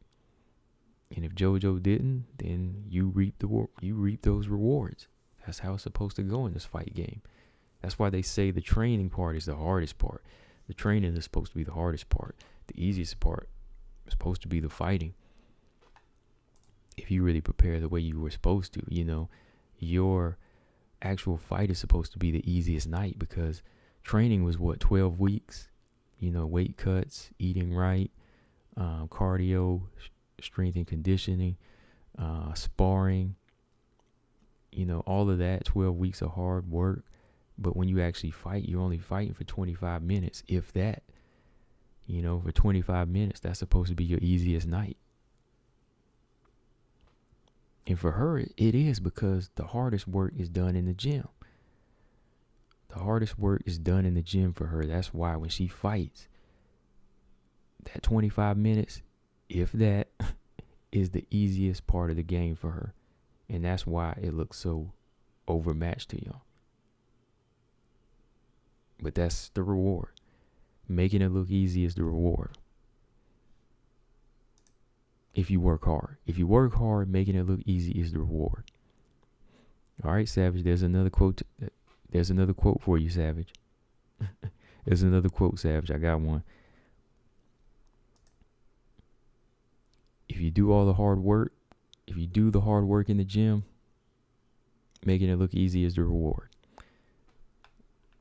And if JoJo didn't, then you reap those rewards. That's how it's supposed to go in this fight game. That's why they say the training part is the hardest part. The training is supposed to be the hardest part. The easiest part is supposed to be the fighting. If you really prepare the way you were supposed to, you know, your actual fight is supposed to be the easiest night, because training was 12 weeks, you know, weight cuts, eating right, cardio, strength and conditioning, sparring, you know, all of that. 12 weeks of hard work. But when you actually fight, you're only fighting for 25 minutes, if that. You know, for 25 minutes, that's supposed to be your easiest night. And for her, it is, because the hardest work is done in the gym. The hardest work is done in the gym for her. That's why when she fights, that 25 minutes, if that, is the easiest part of the game for her. And that's why it looks so overmatched to y'all. But that's the reward. Making it look easy is the reward. If you work hard. If you work hard, making it look easy is the reward. All right, Savage, there's another quote. There's another quote for you, Savage. There's another quote, Savage. I got one. If you do all the hard work, if you do the hard work in the gym, making it look easy is the reward.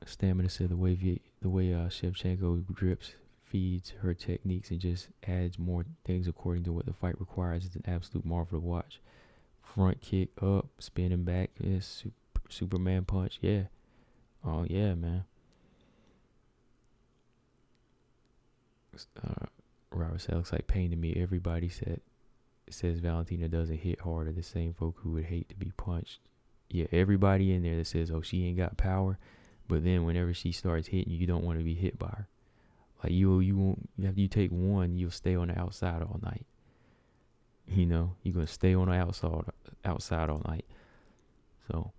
Stamina said the way Shevchenko drips, feeds her techniques, and just adds more things according to what the fight requires is an absolute marvel to watch. Front kick up, spinning back, yes, Superman punch, yeah. Oh yeah, man. Robert said, looks like pain to me. Everybody says Valentina doesn't hit harder. The same folk who would hate to be punched. Yeah, everybody in there that says, oh, she ain't got power. But then whenever she starts hitting you, don't want to be hit by her. Like you won't, after you take one, you'll stay on the outside all night. You know, you're going to stay on the outside all night. So,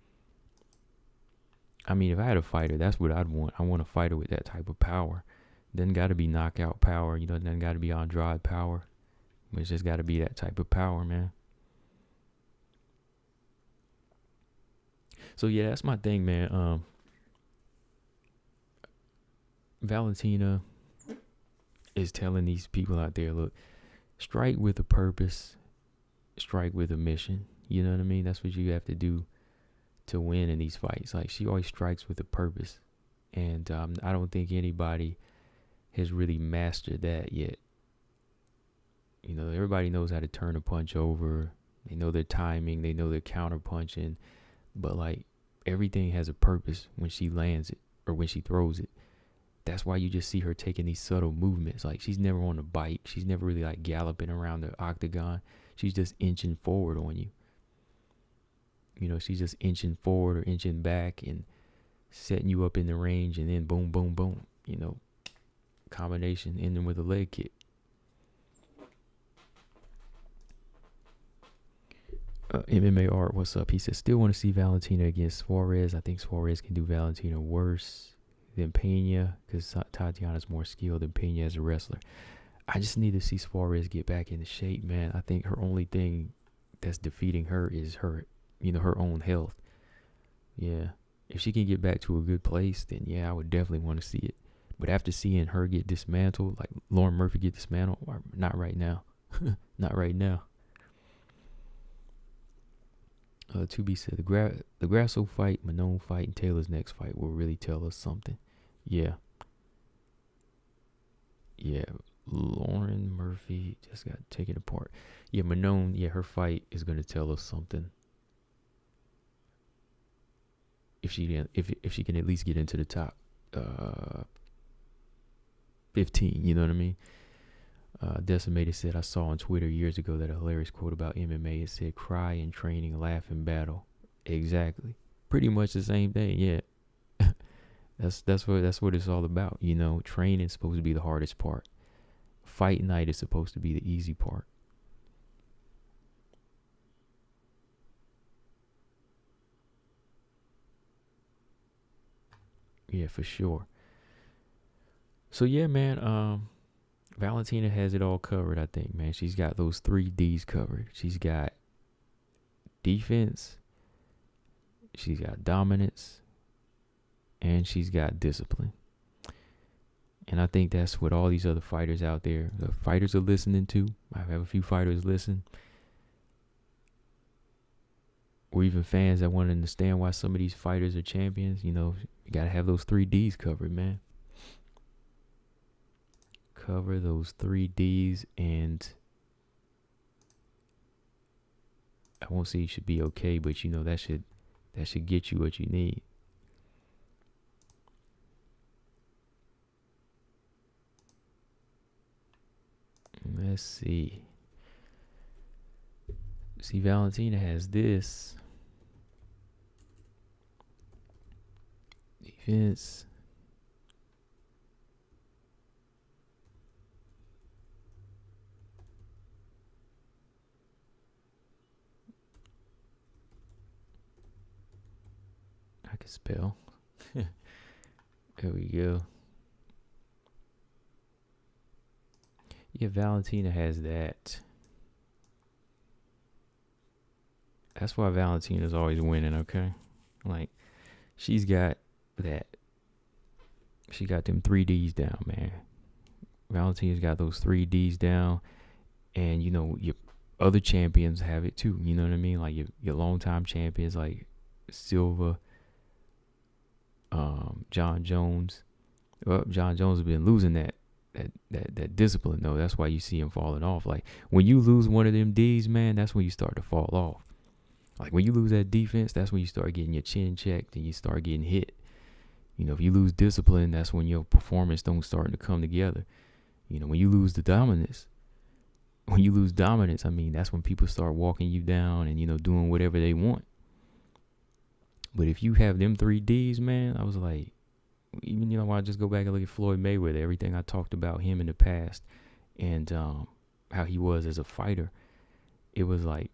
I mean, if I had a fighter, that's what I'd want. I want a fighter with that type of power. Doesn't got to be knockout power. You know, doesn't got to be Andrade power. It's just got to be that type of power, man. So, yeah, that's my thing, man. Valentina is telling these people out there, look, strike with a purpose, strike with a mission. You know what I mean? That's what you have to do to win in these fights. Like, she always strikes with a purpose. And I don't think anybody has really mastered that yet. You know, everybody knows how to turn a punch over. They know their timing. They know their counter punching. But, like, everything has a purpose when she lands it or when she throws it. That's why you just see her taking these subtle movements. Like, she's never on a bike. She's never really, like, galloping around the octagon. She's just inching forward on you. You know, she's just inching forward or inching back and setting you up in the range, and then boom, boom, boom. You know, combination ending with a leg kick. MMA Art, what's up? He says, still want to see Valentina against Suarez. I think Suarez can do Valentina worse than Pena, because Tatiana's more skilled than Pena as a wrestler. I just need to see Suarez get back into shape, man. I think her only thing that's defeating her is her, you know, her own health. Yeah. If she can get back to a good place, then yeah, I would definitely want to see it. But after seeing her get dismantled, like Lauren Murphy get dismantled, not right now. Not right now. To be said, the Grasso fight, Manon fight, and Taylor's next fight will really tell us something. Yeah. Yeah. Lauren Murphy just got taken apart. Yeah, Manon, yeah, her fight is going to tell us something. If she can at least get into the top 15, you know what I mean? Decimated said, I saw on Twitter years ago that a hilarious quote about MMA. It said, cry in training, laugh in battle. Exactly. Pretty much the same thing, yeah. That's what it's all about. You know, training is supposed to be the hardest part. Fight night is supposed to be the easy part. Yeah, for sure. So yeah, man, Valentina has it all covered, I think, man. She's got those 3 Ds covered. She's got defense, she's got dominance, and she's got discipline. And I think that's what all these other fighters out there, the fighters are listening to. I have a few fighters listen. Or even fans that want to understand why some of these fighters are champions. You know, you got to have those 3 Ds covered, man. Cover those 3 Ds, and I won't say you should be okay, but you know, that should get you what you need. Let's see. See, Valentina has this. Defense. I can spell. There we go. Yeah, Valentina has that. That's why Valentina's always winning, okay? Like, she's got that. She got them 3 Ds down, man. Valentina's got those 3 Ds down. And, you know, your other champions have it too. You know what I mean? Like, your longtime champions, like Silva, John Jones. Well, John Jones has been losing that discipline, though. That's why you see him falling off. Like, when you lose one of them Ds, man, that's when you start to fall off. Like, when you lose that defense, that's when you start getting your chin checked and you start getting hit. You know, if you lose discipline, that's when your performance don't start to come together. You know, when you lose dominance, I mean, that's when people start walking you down and, you know, doing whatever they want. But if you have them 3 Ds, man, I was like, even, you know, I just go back and look at Floyd Mayweather, everything I talked about him in the past and how he was as a fighter, it was like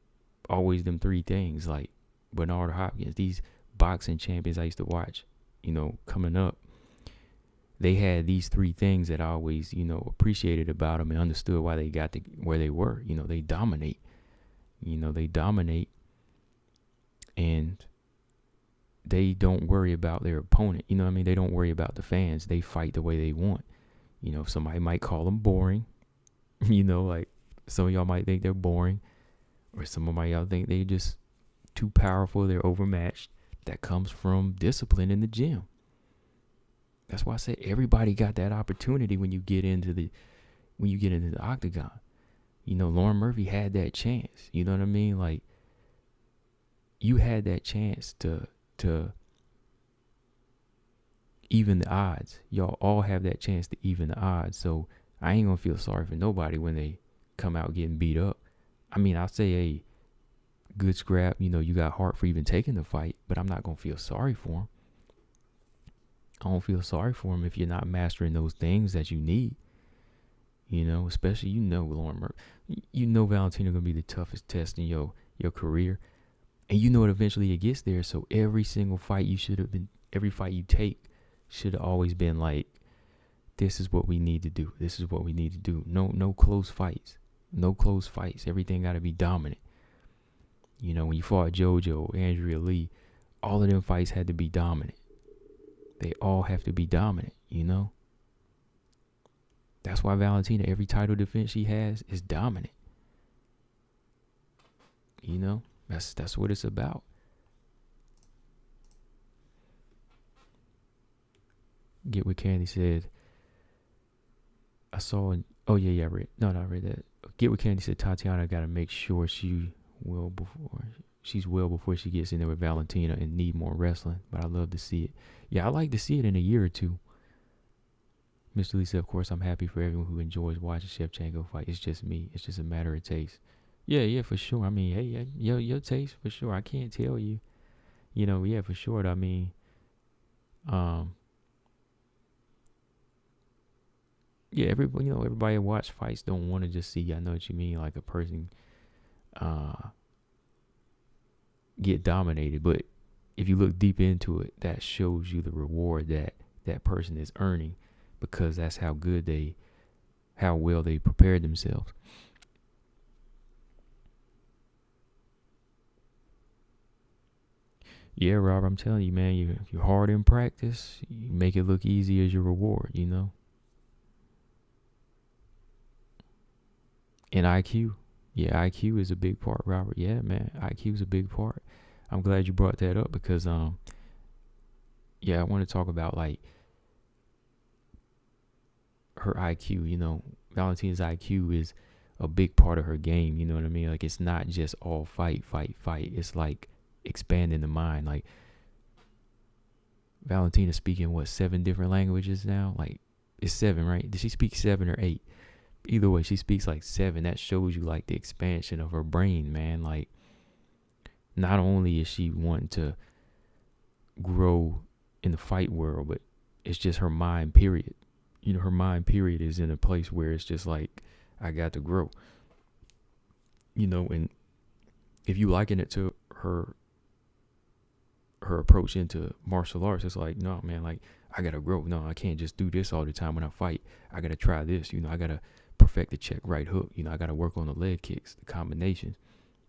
always them 3 things. Like Bernard Hopkins, these boxing champions I used to watch, you know, coming up, they had these 3 things that I always, you know, appreciated about them and understood why they got to where they were. You know, they dominate. And they don't worry about their opponent. You know what I mean? They don't worry about the fans. They fight the way they want. You know, somebody might call them boring. You know, like some of y'all might think they're boring. Or some of y'all think they just too powerful. They're overmatched. That comes from discipline in the gym. That's why I said everybody got that opportunity when you get into the octagon. You know, Lauren Murphy had that chance. You know what I mean? Like, you had that chance to even the odds. Y'all all have that chance to even the odds. So I ain't gonna feel sorry for nobody when they come out getting beat up. I mean, I'll say, hey, good scrap. You know, you got heart for even taking the fight, but I'm not gonna feel sorry for him. I don't feel sorry for him if you're not mastering those things that you need. You know, especially, you know, Lauren Murphy. You know Valentina gonna be the toughest test in your career. And you know it eventually it gets there. So every single fight every fight you take should have always been like, this is what we need to do. This is what we need to do. No close fights. No close fights. Everything got to be dominant. You know, when you fought JoJo, Andrea Lee, all of them fights had to be dominant. They all have to be dominant, you know? That's why Valentina, every title defense she has is dominant. You know? That's what it's about. Get what Candy said. I saw. I read. No, I read that. Get what Candy said. Tatiana got to make sure she's well before she gets in there with Valentina and need more wrestling. But I love to see it. Yeah, I like to see it in a year or two. Mr. Lisa, of course, I'm happy for everyone who enjoys watching Shevchenko fight. It's just me. It's just a matter of taste. Yeah, for sure. I mean, hey, your taste for sure. I can't tell you. Yeah, for sure. I mean, um, yeah, everybody that watch fights don't want to just see. I know what you mean, like a person, get dominated. But if you look deep into it, that shows you the reward that person is earning, because that's how well they prepared themselves. Yeah, Rob, I'm telling you, man, you're hard in practice, you make it look easy as your reward, And IQ. Yeah, IQ is a big part, Robert. Yeah, man, IQ is a big part. I'm glad you brought that up because, yeah, I want to talk about like her IQ. Valentina's IQ is a big part of her game. You know what I mean? Like, it's not just all fight. It's like expanding the mind. Like, Valentina speaking 7 different languages now? Like, it's 7, right? Did she speak 7 or 8? Either way, she speaks like 7. That shows you like the expansion of her brain, man. Like, not only is she wanting to grow in the fight world, but it's just her mind, period. Her mind, period, is in a place where it's just like, I got to grow. And if you liken it to her approach into martial arts, it's like, no, man, like, I gotta grow. No, I can't just do this all the time when I fight. I gotta try this. I gotta perfect the check right hook. I gotta work on the leg kicks, the combinations.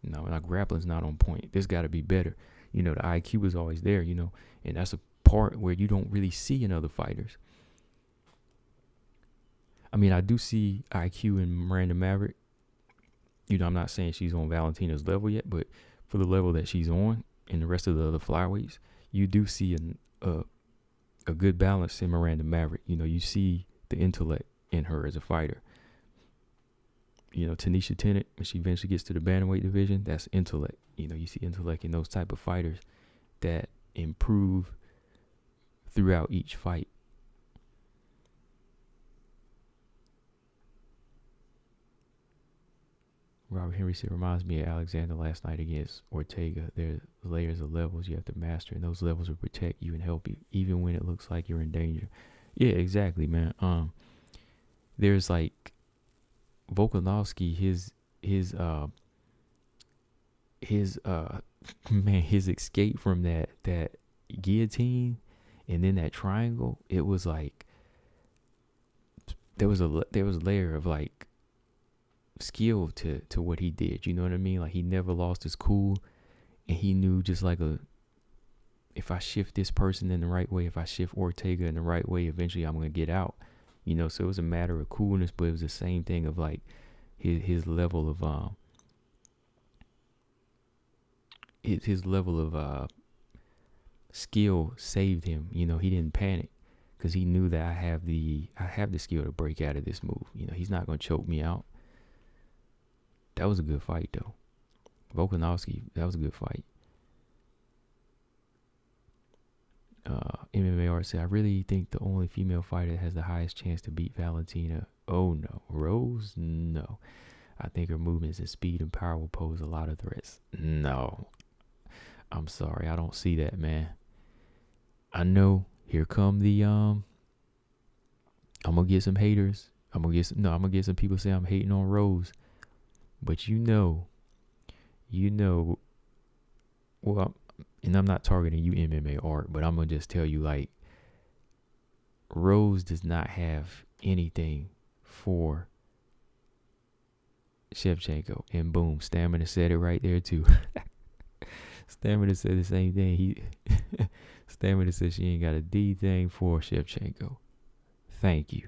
My grappling's not on point. This gotta be better. The IQ is always there. And that's a part where you don't really see in other fighters. I mean, I do see IQ in Miranda Maverick. I'm not saying she's on Valentina's level yet, but for the level that she's on and the rest of the other flyweights, you do see a good balance in Miranda Maverick. You see the intellect in her as a fighter. Tanisha Tennant, when she eventually gets to the bantamweight division, that's intellect. You see intellect in those type of fighters that improve throughout each fight. Robert Henry said, reminds me of Alexander last night against Ortega. There's layers of levels you have to master, and those levels will protect you and help you, even when it looks like you're in danger. Yeah, exactly, man. There's like Volkanovski, his escape from that guillotine and then that triangle. It was like there was a layer of like skill to what he did. You know what I mean? Like, he never lost his cool, and he knew just like if I shift this person in the right way, if I shift Ortega in the right way, eventually I'm gonna get out. So it was a matter of coolness, but it was the same thing of like his level of his level of skill saved him. He didn't panic because he knew that I have the skill to break out of this move. He's not gonna choke me out. That was a good fight, though. Volkanovski, that was a good fight. MMA Art said, I really think the only female fighter that has the highest chance to beat Valentina. Oh, no. Rose? No. I think her movements and speed and power will pose a lot of threats. No. I'm sorry. I don't see that, man. I know. Here come the, I'm going to get some haters. I'm going to get some people saying I'm hating on Rose. But well, and I'm not targeting you, MMA Art, but I'm going to just tell you, like, Rose does not have anything for Shevchenko. And boom, Stamina said it right there, too. Stamina said the same thing. Stamina said she ain't got a D thing for Shevchenko. Thank you.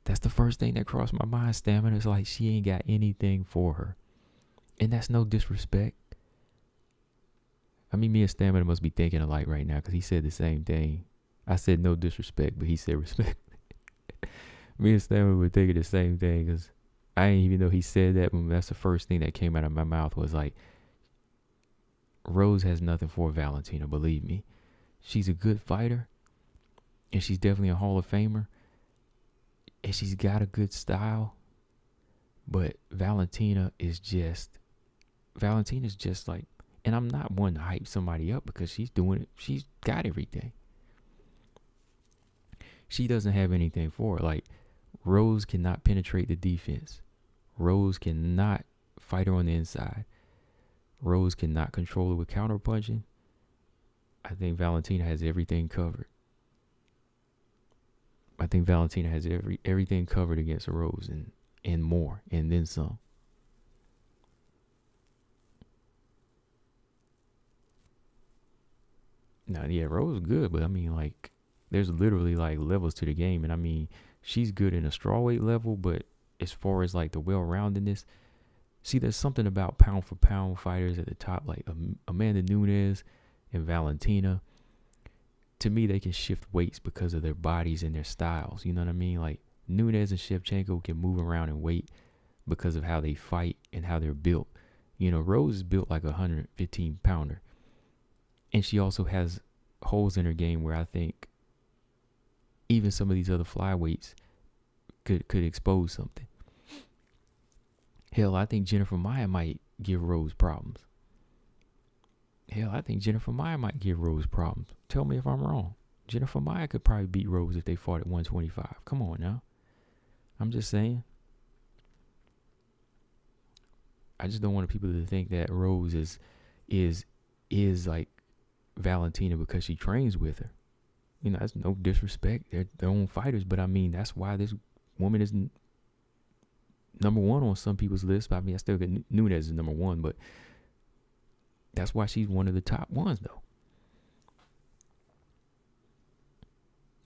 That's the first thing that crossed my mind. Stamina is like, she ain't got anything for her. And that's no disrespect. I mean, me and Stamina must be thinking alike right now because he said the same thing. I said no disrespect, but he said respect. Me and Stamina were thinking the same thing because I didn't even know he said that. But that's the first thing that came out of my mouth was like, Rose has nothing for Valentina, believe me. She's a good fighter, and she's definitely a Hall of Famer. and she's got a good style, but Valentina's just like, and I'm not one to hype somebody up because she's doing it. She's got everything. She doesn't have anything for her. Like, Rose cannot penetrate the defense. Rose cannot fight her on the inside. Rose cannot control her with counter punching. I think Valentina has everything covered. I think Valentina has everything covered against Rose and more, and then some. Now, yeah, Rose is good, but I mean, like, there's literally like levels to the game, and I mean, she's good in a strawweight level, but as far as like the well-roundedness, see, there's something about pound for pound fighters at the top, like Amanda Nunes and Valentina. To me, they can shift weights because of their bodies and their styles. You know what I mean? Like, Nunes and Shevchenko can move around in weight because of how they fight and how they're built. You know, Rose is built like a 115-pounder. And she also has holes in her game where I think even some of these other flyweights could expose something. Hell, I think Jennifer Maia might give Rose problems. Hell, I think Jennifer Maia might give Rose problems. Tell me if I'm wrong. Jennifer Maia could probably beat Rose if they fought at 125. Come on now. I'm just saying. I just don't want people to think that Rose is like Valentina because she trains with her. You know, that's no disrespect. They're their own fighters, but I mean, that's why this woman is number one on some people's list. I mean, I still get Nunes as number one, but that's why she's one of the top ones, though.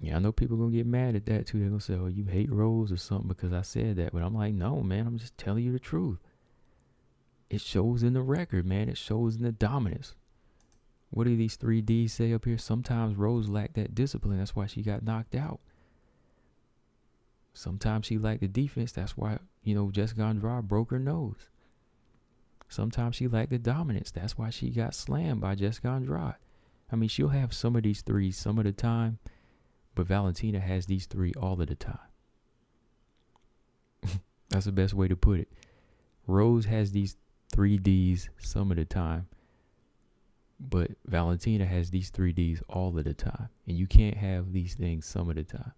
Yeah, I know people gonna get mad at that too. They're gonna say, "Oh, you hate Rose or something because I said that." But I'm like, no, man. I'm just telling you the truth. It shows in the record, man. It shows in the dominance. What do these 3Ds say up here? Sometimes Rose lacked that discipline. That's why she got knocked out. Sometimes she lacked the defense. That's why, you know, Jessica Andrade broke her nose. Sometimes she lacked the dominance. That's why she got slammed by Jessica Andrade. I mean, she'll have some of these threes some of the time, but Valentina has these three all of the time. That's the best way to put it. Rose has these 3Ds some of the time, but Valentina has these 3Ds all of the time. And you can't have these things some of the time.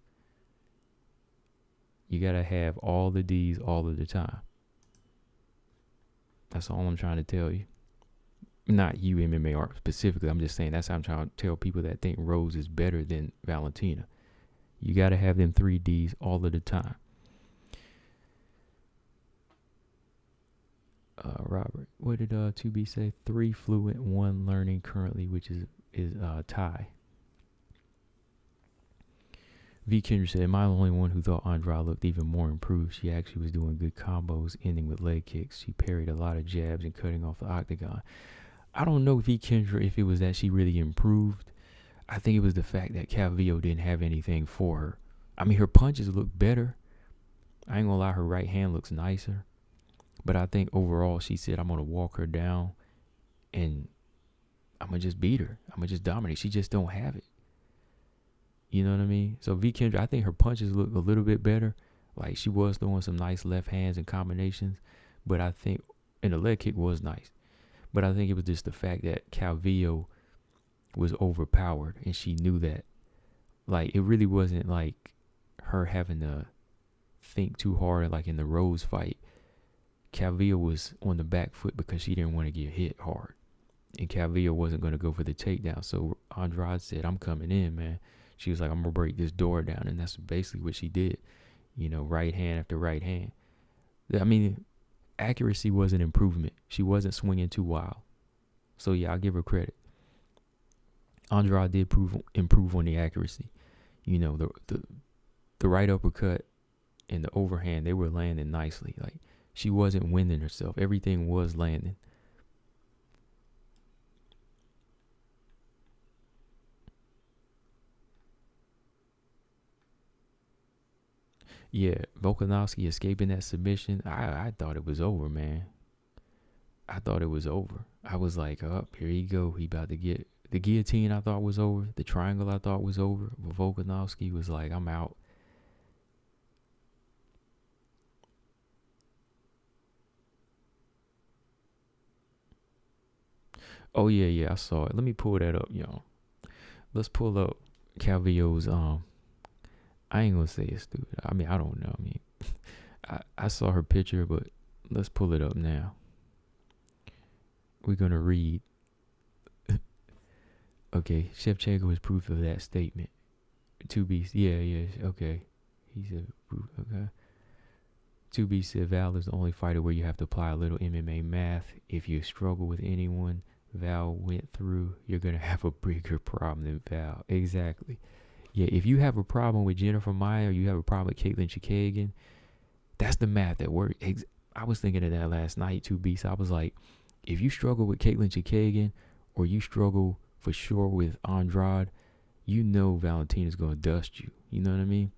You got to have all the Ds all of the time. That's all I'm trying to tell you. Not you, MMA art specifically. I'm just saying that's how I'm trying to tell people that think Rose is better than Valentina. You got to have them 3Ds all of the time. Robert, what did 2B say? 3 fluent, 1 learning currently, which is Thai. V. Kendra said, am I the only one who thought Andrade looked even more improved? She actually was doing good combos, ending with leg kicks. She parried a lot of jabs and cutting off the octagon. I don't know, V. Kendra, if it was that she really improved. I think it was the fact that Calvillo didn't have anything for her. I mean, her punches look better. I ain't gonna lie, her right hand looks nicer. But I think overall, she said, I'm going to walk her down and I'm going to just beat her. I'm going to just dominate. She just don't have it. You know what I mean? So V. Kendra, I think her punches look a little bit better. Like, she was throwing some nice left hands and combinations. But I think, and the leg kick was nice. But I think it was just the fact that Calvillo was overpowered. And she knew that. Like, it really wasn't like her having to think too hard like in the Rose fight. Calvillo was on the back foot because she didn't want to get hit hard. And Calvillo wasn't going to go for the takedown. So Andrade said, I'm coming in, man. She was like, I'm going to break this door down. And that's basically what she did. You know, right hand after right hand. I mean, accuracy was an improvement. She wasn't swinging too wild. So, yeah, I'll give her credit. Andrade did improve on the accuracy. You know, the right uppercut and the overhand, they were landing nicely. Like, she wasn't winding herself. Everything was landing. Yeah, Volkanovski escaping that submission. I thought it was over, man. I thought it was over. I was like, oh, here you go. He about to get the guillotine. I thought was over. The triangle I thought was over. But Volkanovski was like, I'm out. Oh yeah, I saw it. Let me pull that up, y'all. Let's pull up Calvillo's. I ain't gonna say it's stupid. I mean, I don't know. I mean, I saw her picture, but let's pull it up now. We're gonna read. Okay, Shevchenko is proof of that statement. Okay. He said, okay. 2B said Val is the only fighter where you have to apply a little MMA math. If you struggle with anyone Val went through, you're going to have a bigger problem than Val. Exactly. Yeah, if you have a problem with Jennifer Maia or you have a problem with Caitlin Chikagan, that's the math that works. I was thinking of that last night, 2B. So I was like, if you struggle with Caitlin Chikagan or you struggle for sure with Andrade, you know Valentina's going to dust you. You know what I mean?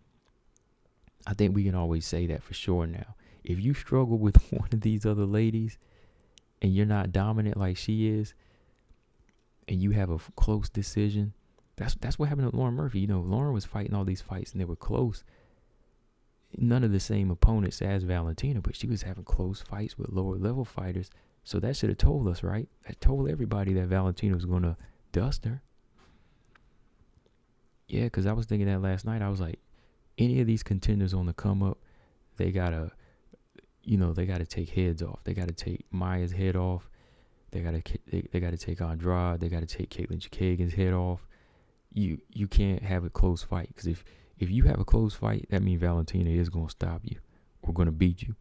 I think we can always say that for sure now. If you struggle with one of these other ladies and you're not dominant like she is, and you have a close decision, that's what happened to Lauren Murphy. You know, Lauren was fighting all these fights and they were close. None of the same opponents as Valentina, but she was having close fights with lower level fighters. So that should have told us, right? That told everybody that Valentina was going to dust her. Yeah, because I was thinking that last night. I was like, any of these contenders on the come up, they gotta take heads off. They gotta take Maya's head off. They gotta take Andrade. They gotta take Caitlin Chikagan's head off. You can't have a close fight, because if you have a close fight, that means Valentina is gonna stop you or gonna beat you.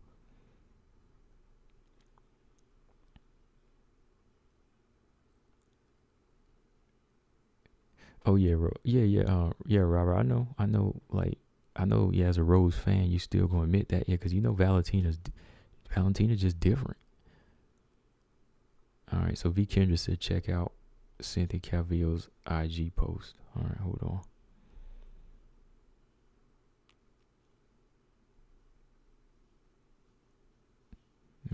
Oh yeah, Robert. I know. Like, I know. Yeah, as a Rose fan, you still gonna admit that, yeah, because you know Valentina's just different. All right, so V Kendra said check out Cynthia Calvillo's IG post. All right, hold on.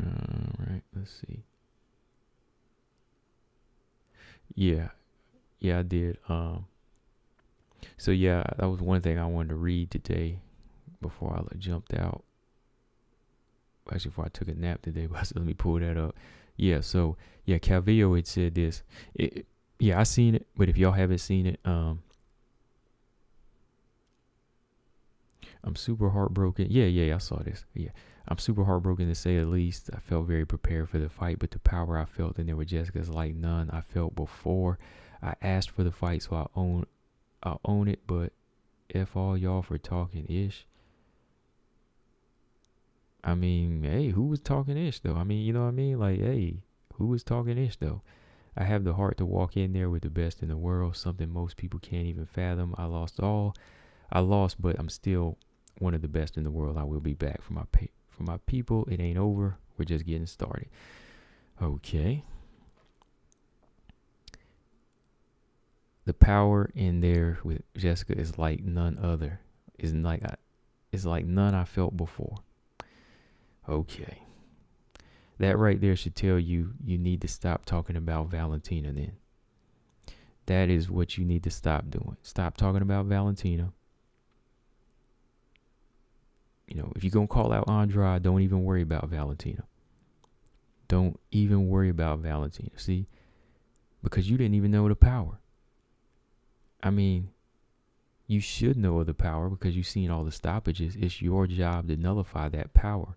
All right, let's see. Yeah, I did. So yeah, that was one thing I wanted to read today before I jumped out. Actually, before I took a nap today, but let me pull that up. Yeah, so yeah, Calvillo had said this. I seen it, but if y'all haven't seen it, I'm super heartbroken. Yeah, I saw this. Yeah, I'm super heartbroken to say the least. I felt very prepared for the fight, but the power I felt in there with Jessica is like none I felt before. I asked for the fight, so I'll own it, but F all y'all for talking ish. I mean, hey, who was talking ish though? I mean, you know what I mean? Like, hey, who was talking ish though? I have the heart to walk in there with the best in the world, something most people can't even fathom. I lost, but I'm still one of the best in the world. I will be back for my people. It ain't over. We're just getting started. Okay. The power in there with Jessica is like none other. It's like none I felt before. Okay. That right there should tell you need to stop talking about Valentina then. That is what you need to stop doing. Stop talking about Valentina. You know, if you're going to call out Andrade, don't even worry about Valentina. Don't even worry about Valentina. See? Because you didn't even know the power. I mean, you should know of the power because you've seen all the stoppages. It's your job to nullify that power.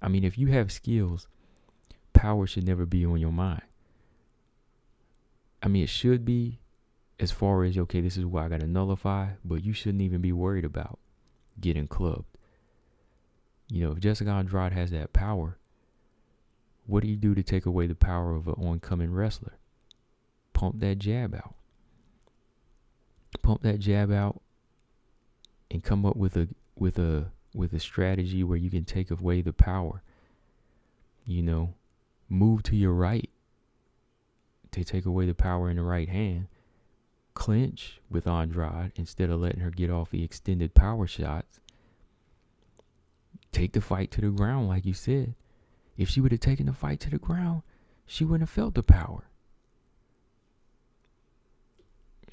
I mean, if you have skills, power should never be on your mind. I mean, it should be as far as, okay, this is what I got to nullify, but you shouldn't even be worried about getting clubbed. You know, if Jessica Andrade has that power, what do you do to take away the power of an oncoming wrestler? Pump that jab out. Pump that jab out and come up with a strategy where you can take away the power. You know, move to your right to take away the power in the right hand. Clinch with Andrade instead of letting her get off the extended power shots. Take the fight to the ground, like you said. If she would have taken the fight to the ground, she wouldn't have felt the power.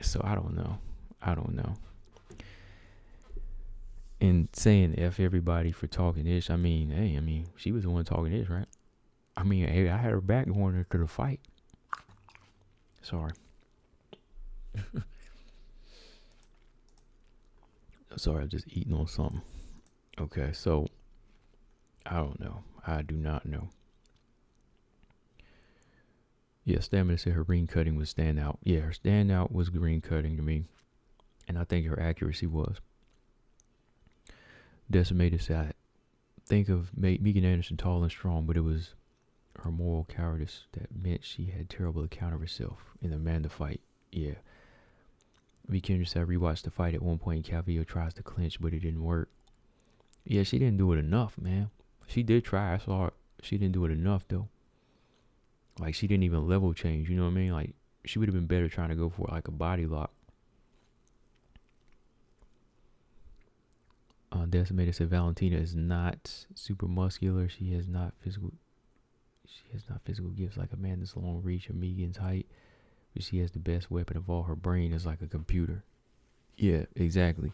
So I don't know. And saying F everybody for talking ish, I mean, she was the one talking ish, right? I mean, hey, I had her back going to the fight. Sorry. Sorry, I'm just eating on something. Okay, so I don't know. I do not know. Yeah, Stamina said her ring cutting was standout. Yeah, her standout was ring cutting to me. And I think her accuracy was. Decimated said, I think of Megan Anderson tall and strong, but it was her moral cowardice that meant she had terrible account of herself in the Amanda fight. Yeah. V. Kendra said, I rewatched the fight at one point. Calvillo tries to clinch, but it didn't work. Yeah, she didn't do it enough, man. She did try. I saw her. She didn't do it enough, though. Like, she didn't even level change. You know what I mean? Like, she would have been better trying to go for, like, a body lock. Decimated said, Valentina is not super muscular. She has not physical gifts like Amanda's long reach or Megan's height. But she has the best weapon of all. Her brain is like a computer. Yeah, exactly.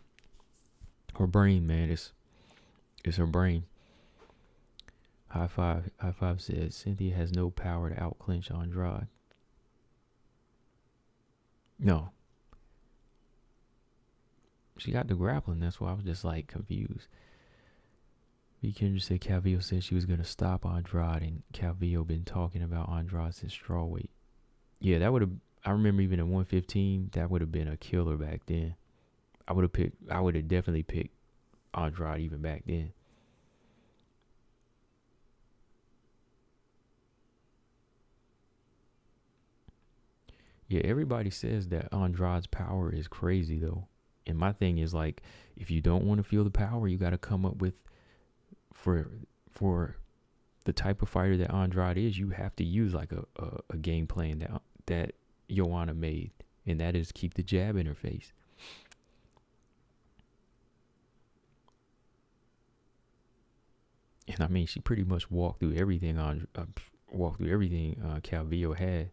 Her brain, man, it's her brain. High five says Cynthia has no power to outclinch Andrade. No. She got the grappling. That's why I was just like confused. V. Kendra said Calvillo said she was gonna stop Andrade, and Calvillo been talking about Andrade since strawweight. Yeah, that would have. I remember even at 115, that would have been a killer back then. I would have definitely picked Andrade even back then. Yeah, everybody says that Andrade's power is crazy though. And my thing is like, if you don't want to feel the power, you got to come up with for the type of fighter that Andrade is, you have to use like a game plan that Joanna made, and that is keep the jab in her face. And I mean, she pretty much walked through everything Calvillo had.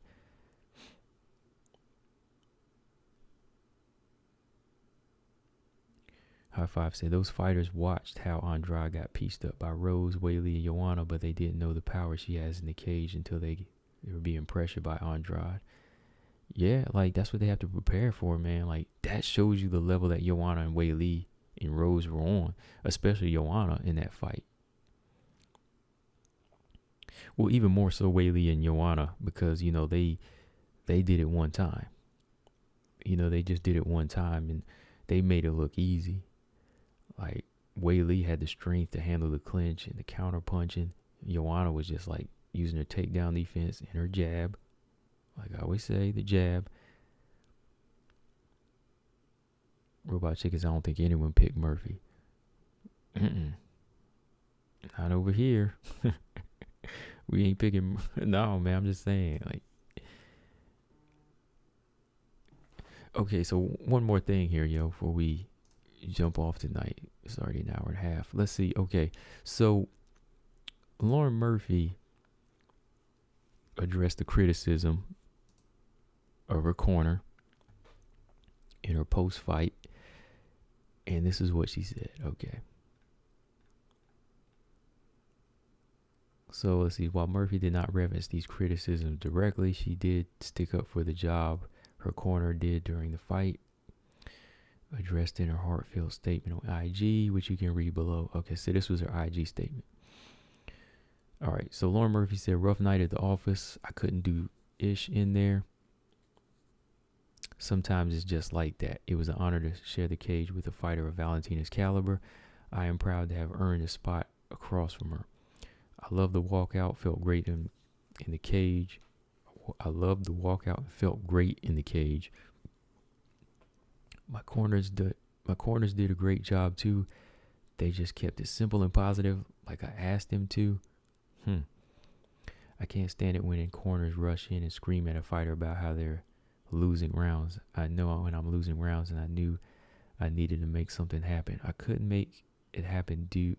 High five said those fighters watched how Andrade got pieced up by Rose, Whaley, and Joanna, but they didn't know the power she has in the cage until they were being pressured by Andrade. Yeah, like that's what they have to prepare for, man. Like that shows you the level that Joanna and Whaley and Rose were on, especially Joanna in that fight. Well, even more so Whaley and Joanna, because you know they did it one time. You know, they just did it one time and they made it look easy. Like Whaley had the strength to handle the clinch and the counter punching. Joanna was just like using her takedown defense and her jab. Like I always say, the jab. Robot Chickens, I don't think anyone picked Murphy. Not over here. We ain't picking. No, man, I'm just saying. Like, okay, so one more thing here, yo, before we jump off tonight. It's already an hour and a half. Let's see. Okay, so Lauren Murphy addressed the criticism of her corner in her post-fight, and this is what she said. Okay. So let's see. While Murphy did not reference these criticisms directly, she did stick up for the job her corner did during the fight, addressed in her heartfelt statement on IG, which you can read below. Okay, so this was her IG statement. All right, so Lauren Murphy said, rough night at the office. I couldn't do ish in there. Sometimes it's just like that. It was an honor to share the cage with a fighter of Valentina's caliber. I am proud to have earned a spot across from her. I love the walkout, felt great in the cage. I loved the walkout and felt great in the cage. My corners did a great job too. They just kept it simple and positive, like I asked them to. I can't stand it when corners rush in and scream at a fighter about how they're losing rounds. I know when I'm losing rounds, and I knew I needed to make something happen. I couldn't make it happen due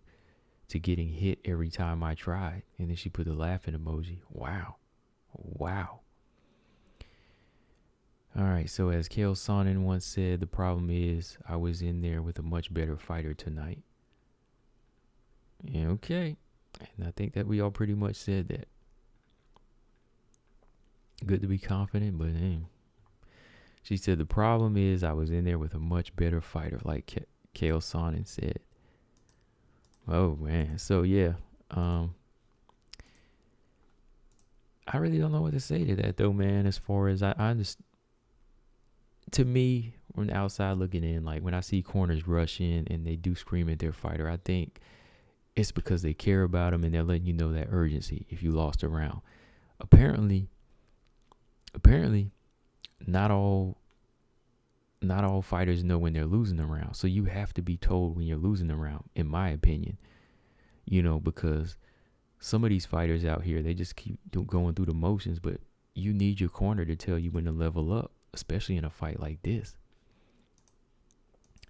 to getting hit every time I tried. And then she put the laughing emoji. Wow. All right, so as Kale Sonnen once said, the problem is I was in there with a much better fighter tonight. Yeah, okay. And I think that we all pretty much said that. Good to be confident, but hey. She said the problem is I was in there with a much better fighter, like Kale Sonnen said. Oh man, so yeah, I really don't know what to say to that though, man. As far as I understand, to me, from the outside looking in, like when I see corners rush in and they do scream at their fighter, I think it's because they care about them and they're letting you know that urgency if you lost a round. Apparently, not all fighters know when they're losing a round. So you have to be told when you're losing a round, in my opinion. Because some of these fighters out here, they just keep going through the motions, but you need your corner to tell you when to level up, especially in a fight like this.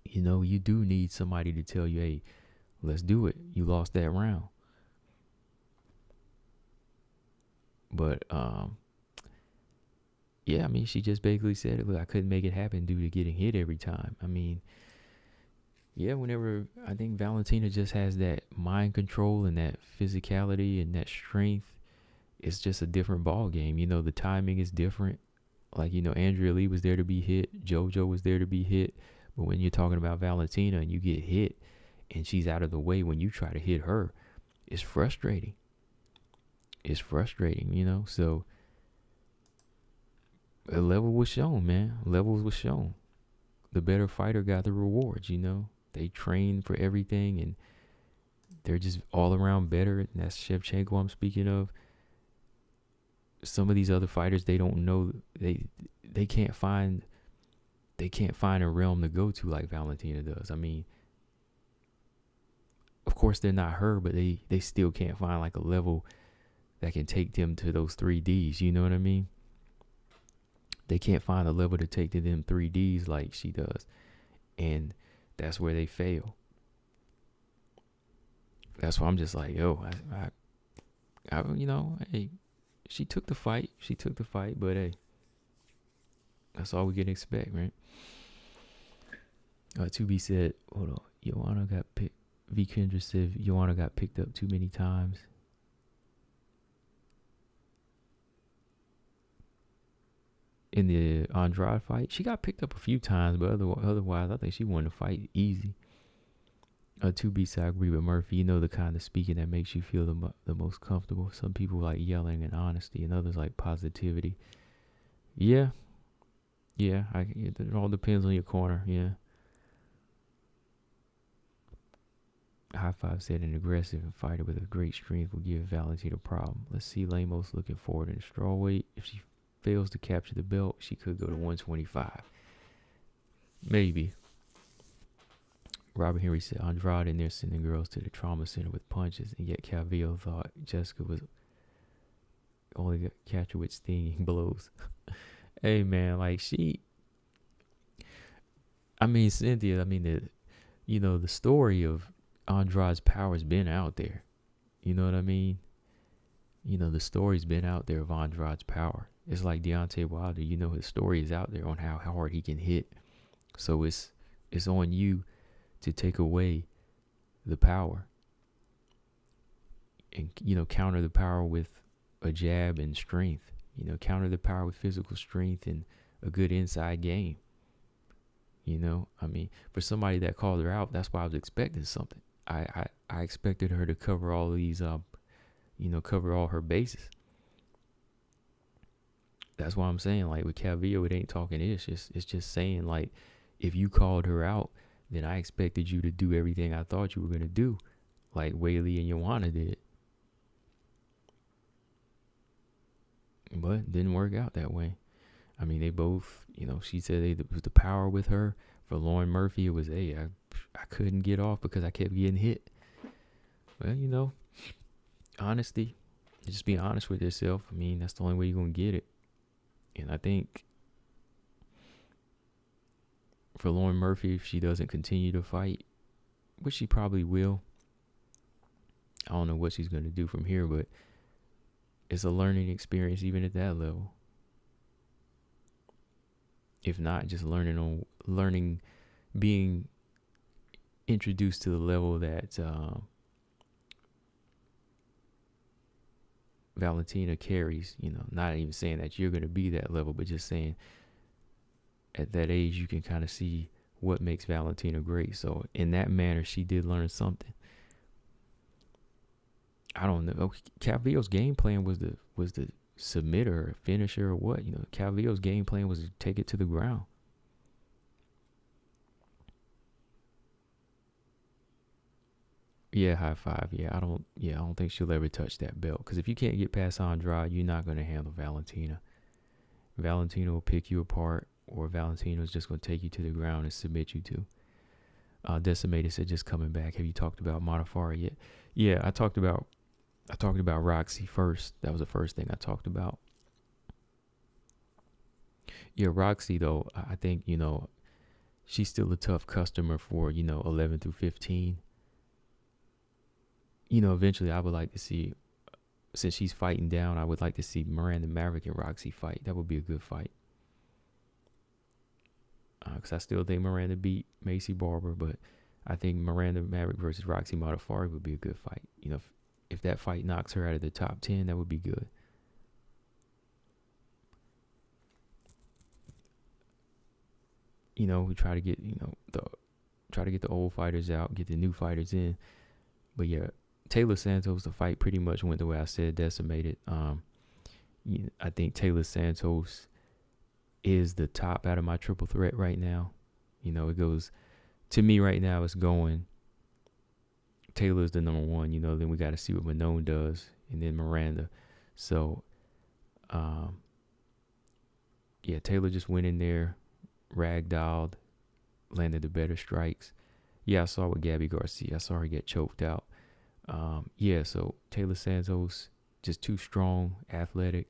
You do need somebody to tell you, hey, let's do it. You lost that round. But, yeah, I mean, she just basically said, look, I couldn't make it happen due to getting hit every time. I mean, yeah, whenever I think Valentina just has that mind control and that physicality and that strength, it's just a different ball game. The timing is different. Like, Andrea Lee was there to be hit. JoJo was there to be hit. But when you're talking about Valentina and you get hit and she's out of the way when you try to hit her, it's frustrating. So a level was shown, man. Levels was shown. The better fighter got the rewards, They train for everything and they're just all around better. And that's Shevchenko I'm speaking of. Some of these other fighters, they don't know, they can't find a realm to go to like Valentina does. I mean, of course they're not her, but they still can't find like a level that can take them to those 3Ds. You know what I mean? They can't find a level to take to them 3Ds like she does. And that's where they fail. That's why I'm just like, yo, I hey, she took the fight, but hey, that's all we can expect, right? To be said, hold on, Joanna got picked. V. Kendra said Joanna got picked up too many times. In the Andrade fight, she got picked up a few times, but otherwise, I think she won the fight easy. To be said, I agree with Murphy. The kind of speaking that makes you feel the most comfortable. Some people like yelling and honesty, and others like positivity. Yeah. It all depends on your corner. Yeah. High Five said an aggressive fighter with a great strength will give Valentina a problem. Let's see Lemos looking forward in the strawweight. If she fails to capture the belt, she could go to 125. Maybe. Robert Henry said Andrade in there sending girls to the trauma center with punches, and yet Calvillo thought Jessica was only got catch her with stinging blows. Hey man, like Cynthia, the story of Andrade's power's been out there. You know what I mean? The story's been out there of Andrade's power. It's like Deontay Wilder, his story is out there on how hard he can hit. So it's on you to take away the power and, counter the power with a jab and strength, counter the power with physical strength and a good inside game. For somebody that called her out, that's why I was expecting something. I expected her to cover all these, cover all her bases. That's why I'm saying, like, with Calvillo, it ain't talking ish. It's just saying, like, if you called her out, then I expected you to do everything I thought you were going to do, like Whaley and Joanna did. But it didn't work out that way. They both, she said it was the power with her. For Lauren Murphy, it was, hey, I couldn't get off because I kept getting hit. Well, honesty. Just be honest with yourself. That's the only way you're going to get it. And I think for Lauren Murphy, if she doesn't continue to fight, which she probably will, I don't know what she's going to do from here, but it's a learning experience even at that level. If not, just learning, being introduced to the level that Valentina carries, not even saying that you're going to be that level, but just saying at that age, you can kind of see what makes Valentina great. So in that manner, she did learn something. I don't know. Calvillo's game plan was the submitter or finisher or what? Calvillo's game plan was to take it to the ground. Yeah, high five. I don't think she'll ever touch that belt, because if you can't get past Andrade, you're not going to handle Valentina. Valentina will pick you apart, or Valentina is just going to take you to the ground and submit you to. Decimated said, just coming back. Have you talked about Modaferri yet? Yeah, I talked about Roxy first. That was the first thing I talked about. Yeah, Roxy though, I think she's still a tough customer for 11 through 15. Eventually I would like to see, since she's fighting down, I would like to see Miranda Maverick and Roxy fight. That would be a good fight. Because I still think Miranda beat Macy Barber, but I think Miranda Maverick versus Roxy Modaferri would be a good fight. If that fight knocks her out of the top 10, that would be good. We try to get the old fighters out, get the new fighters in. But yeah, Taylor Santos, the fight pretty much went the way I said, decimated. I think Taylor Santos is the top out of my triple threat right now. It goes, to me right now, it's going, Taylor's the number one, then we got to see what Manon does, and then Miranda. So, Taylor just went in there, ragdolled, landed the better strikes. Yeah, I saw with Gabby Garcia. I saw her get choked out. So Taylor Santos, just too strong, athletic.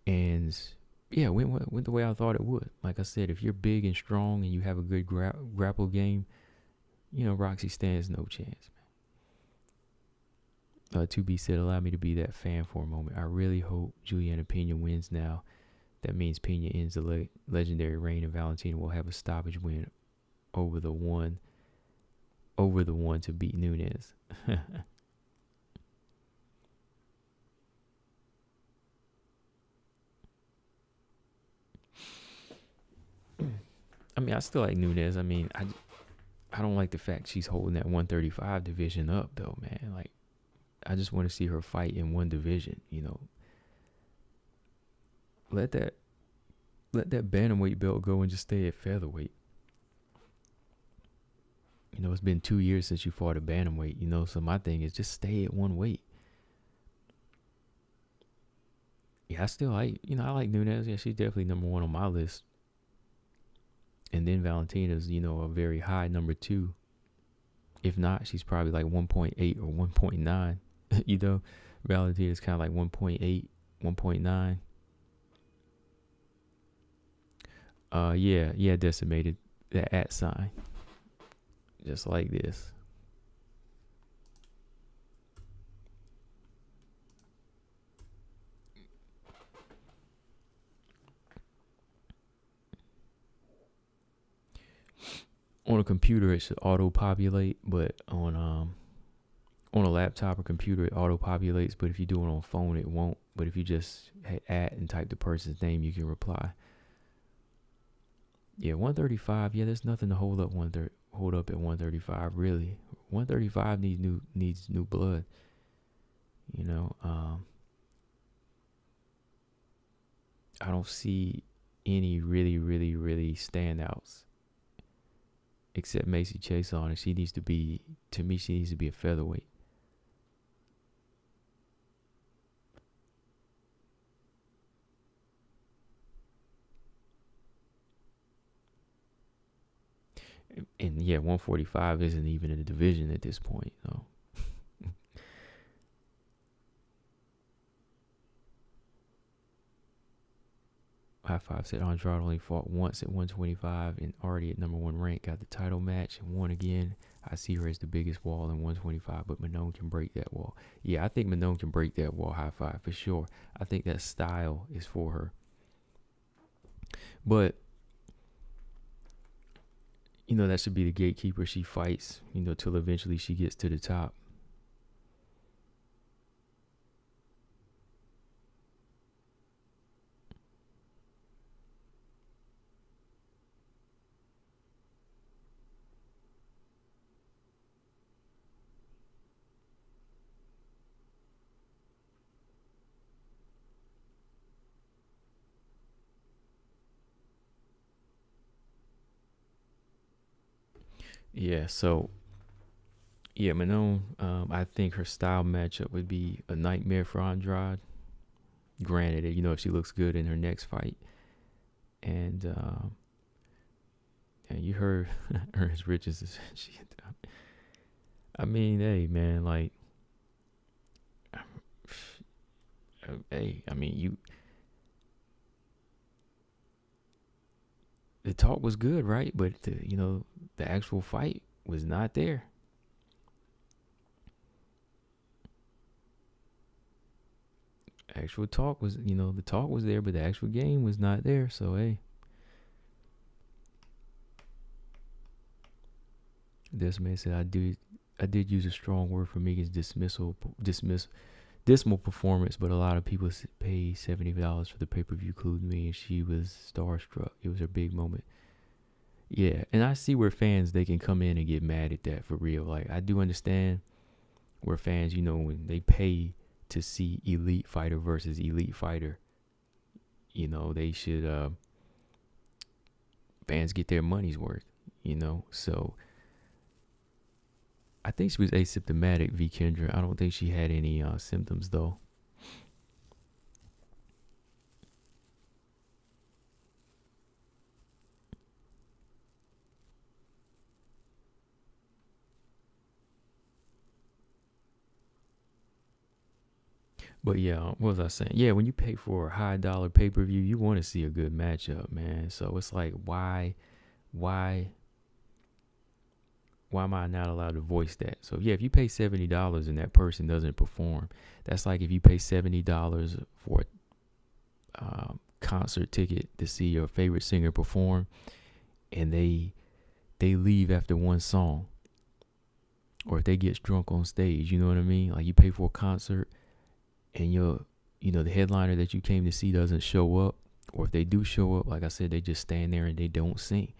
And went the way I thought it would. Like I said, if you're big and strong and you have a good grapple game, Roxy stands no chance, man. To be said, allow me to be that fan for a moment. I really hope Juliana Pena wins now. That means Pena ends the legendary reign, and Valentina will have a stoppage win over the one to beat Nunes. I mean, I still like Nunes. I mean, I don't like the fact she's holding that 135 division up, though, man. Like, I just want to see her fight in one division, Let that bantamweight belt go and just stay at featherweight. It's been 2 years since you fought a bantamweight, so my thing is just stay at one weight. Yeah, I still like, I like Nunes. Yeah, she's definitely number one on my list. And then Valentina's, a very high number 2. If not, she's probably like 1.8 or 1.9. Valentina's kind of like 1.8, 1.9. Decimated. That @ sign. Just like this. On a computer, it should auto-populate, but on a laptop or computer, it auto-populates. But if you do it on a phone, it won't. But if you just hit @ and type the person's name, you can reply. Yeah, 135. Yeah, there's nothing to hold up at 135, really. 135 needs new blood. I don't see any really, really, really standouts except Macy Chiasson, and she needs to be a featherweight. And 145 isn't even in the division at this point. So. High Five said Andrade only fought once at 125 and already at number 1 rank, got the title match and won again. I see her as the biggest wall in 125, but Manon can break that wall. Yeah, I think Manon can break that wall, High Five, for sure. I think that style is for her. But that should be the gatekeeper. She fights, till eventually she gets to the top. Yeah, so yeah, Manon, I think her style matchup would be a nightmare for Andrade. Granted, if she looks good in her next fight, and you heard Ernest Richards. I mean, hey man, like, hey, I mean, the talk was good, right? But the actual fight was not there. Actual talk was, the talk was there, but the actual game was not there. So hey, this man said I did use a strong word for Megan's dismal performance, but a lot of people pay $70 for the pay-per-view, including me, and she was starstruck. It was her big moment. Yeah, and I see where fans, they can come in and get mad at that for real. Like, I do understand where fans, when they pay to see elite fighter versus elite fighter, they should fans get their money's worth, So I think she was asymptomatic, V. Kendra. I don't think she had any symptoms though. But yeah, what was I saying? Yeah, when you pay for a high dollar pay per view, you want to see a good matchup, man. So it's like, why am I not allowed to voice that? So yeah, if you pay $70 and that person doesn't perform, that's like if you pay $70 for a concert ticket to see your favorite singer perform, and they leave after one song, or if they get drunk on stage. You know what I mean? Like, you pay for a concert and the headliner that you came to see doesn't show up, or if they do show up, like I said, they just stand there and they don't sing.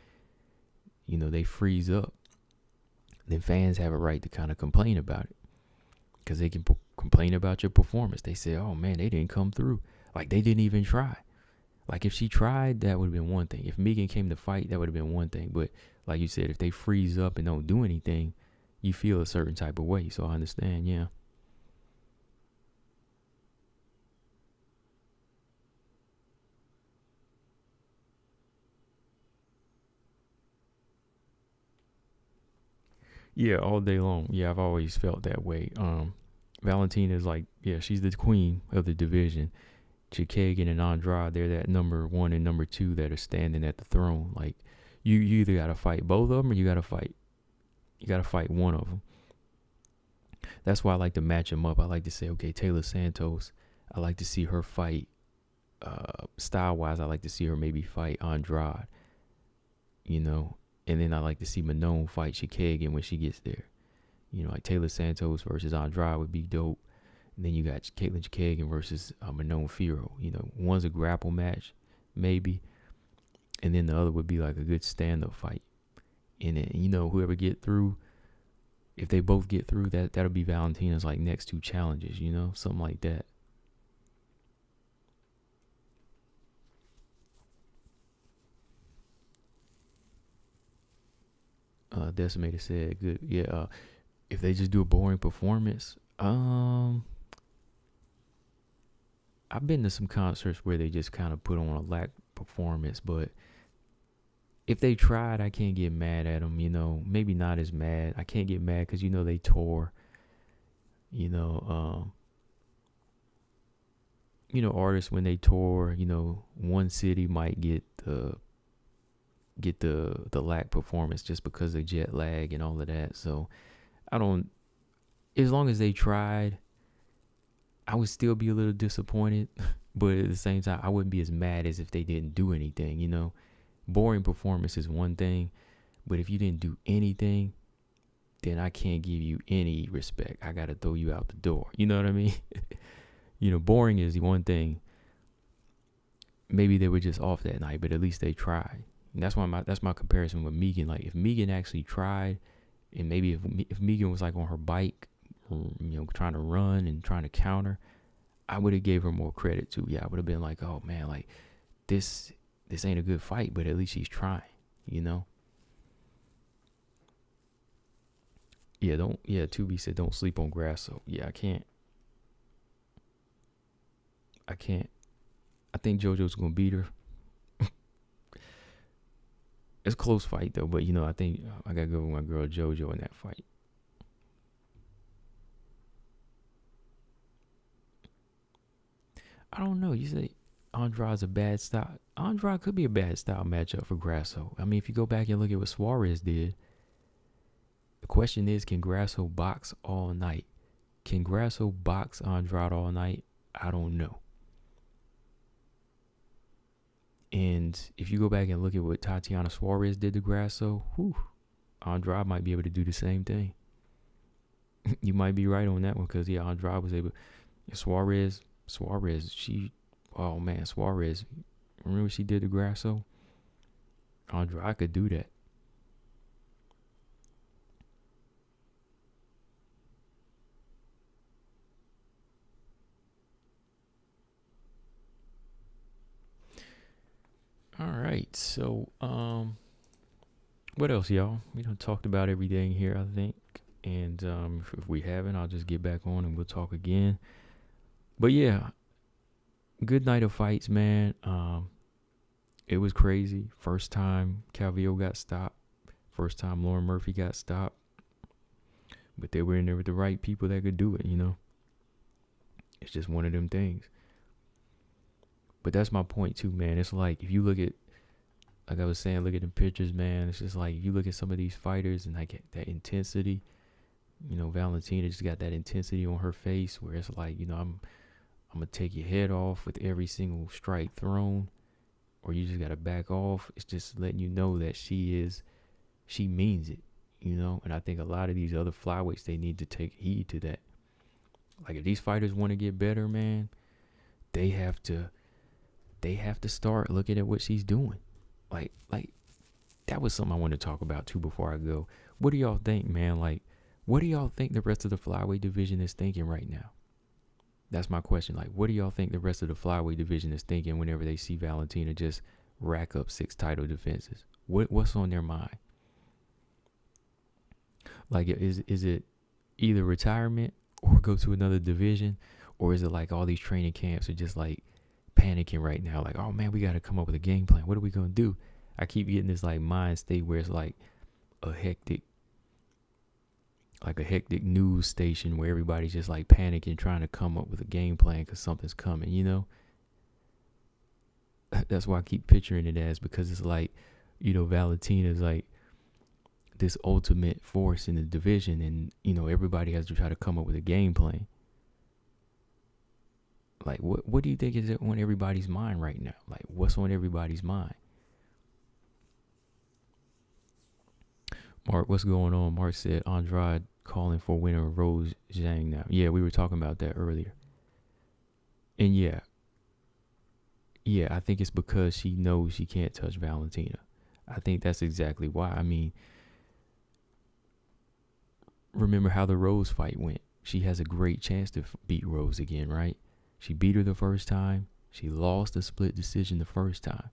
They freeze up. Then fans have a right to kind of complain about it, because they can complain about your performance. They say, oh man, they didn't come through. Like, they didn't even try. Like, if she tried, that would have been one thing. If Megan came to fight, that would have been one thing. But like you said, if they freeze up and don't do anything, you feel a certain type of way. So I understand, yeah. Yeah, all day long. Yeah, I've always felt that way. Valentina is like, yeah, she's the queen of the division. Chikagan and Andrade, they're that number one and number two that are standing at the throne. Like, you either gotta fight both of them, or you gotta fight one of them. That's why I like to match them up. I like to say, okay, Taylor Santos, I like to see her fight. Style wise, I like to see her maybe fight Andrade. And then I like to see Manon fight Chikagan when she gets there. Like Taylor Santos versus Andrade would be dope. And then you got Caitlin Chikagan versus Manon Firo. One's a grapple match, maybe. And then the other would be like a good stand-up fight. And then, whoever get through, if they both get through, that'll be Valentina's like next two challenges, something like that. Decimator said, good. Yeah, if they just do a boring performance, I've been to some concerts where they just kind of put on a lack performance, but if they tried, I can't get mad at them. Maybe not as mad. I can't get mad because they tour. Artists, when they tour, one city might get the lack performance just because of jet lag and all of that. So I don't. As long as they tried, I would still be a little disappointed, but at the same time, I wouldn't be as mad as if they didn't do anything. Boring performance is one thing, But if you didn't do anything, then I can't give you any respect. I got to throw you out the door. You know what I mean? Boring is the one thing. Maybe they were just off that night, but at least they tried. And that's my comparison with Megan. Like, if Megan actually tried, and maybe if Megan was like on her bike, trying to run and trying to counter, I would have gave her more credit too. Yeah, I would have been like, oh man, like this ain't a good fight, but at least she's trying, Yeah, Tubi said don't sleep on Grasso. Yeah, I can't. I think JoJo's gonna beat her. It's a close fight though, but I think I gotta go with my girl JoJo in that fight. I don't know. You say Andrade's a bad style. Andrade could be a bad style matchup for Grasso. I mean, if you go back and look at what Suarez did, the question is, can Grasso box all night? Can Grasso box Andrade all night? I don't know. And if you go back and look at what Tatiana Suarez did to Grasso, Andrade might be able to do the same thing. You might be right on that one because, Andrade was able. Suarez, Suarez. Remember what she did to Grasso? Andrade could do that. All right, so what else, y'all? We done talked about everything here, I think, and if we haven't, I'll just get back on and we'll talk again. But yeah, good night of fights, man. It was crazy. First time Calvillo got stopped. First time Lauren Murphy got stopped. But they were in there with the right people that could do it, It's just one of them things. But that's my point too, man. It's like, if you look at, like I was saying, look at the pictures, man. It's just like, if you look at some of these fighters and like that intensity, Valentina just got that intensity on her face where it's like, I'm going to take your head off with every single strike thrown, or you just got to back off. It's just letting you know that she means it, And I think a lot of these other flyweights, they need to take heed to that. Like, if these fighters want to get better, man, they have to start looking at what she's doing. Like that was something I wanted to talk about too before I go. What do y'all think, man? Like, what do y'all think the rest of the flyweight division is thinking right now? That's my question. Like, what do y'all think the rest of the flyweight division is thinking whenever they see Valentina just rack up 6 title defenses? What's on their mind? Like, is it either retirement or go to another division, or is it like all these training camps are just like panicking right now, like, oh man, we got to come up with a game plan. What are we gonna do? I keep getting this like mind state where it's like a hectic news station where everybody's just like panicking, trying to come up with a game plan because something's coming. That's why I keep picturing it as, because it's like, Valentina's like this ultimate force in the division, and everybody has to try to come up with a game plan. Like, what do you think is on everybody's mind right now? Like, what's on everybody's mind? Mark, what's going on? Mark said Andrade calling for winner Rose Zhang now. Yeah, we were talking about that earlier. And yeah, I think it's because she knows she can't touch Valentina. I think that's exactly why. I mean, remember how the Rose fight went. She has a great chance to beat Rose again, right? She beat her the first time. She lost a split decision the first time.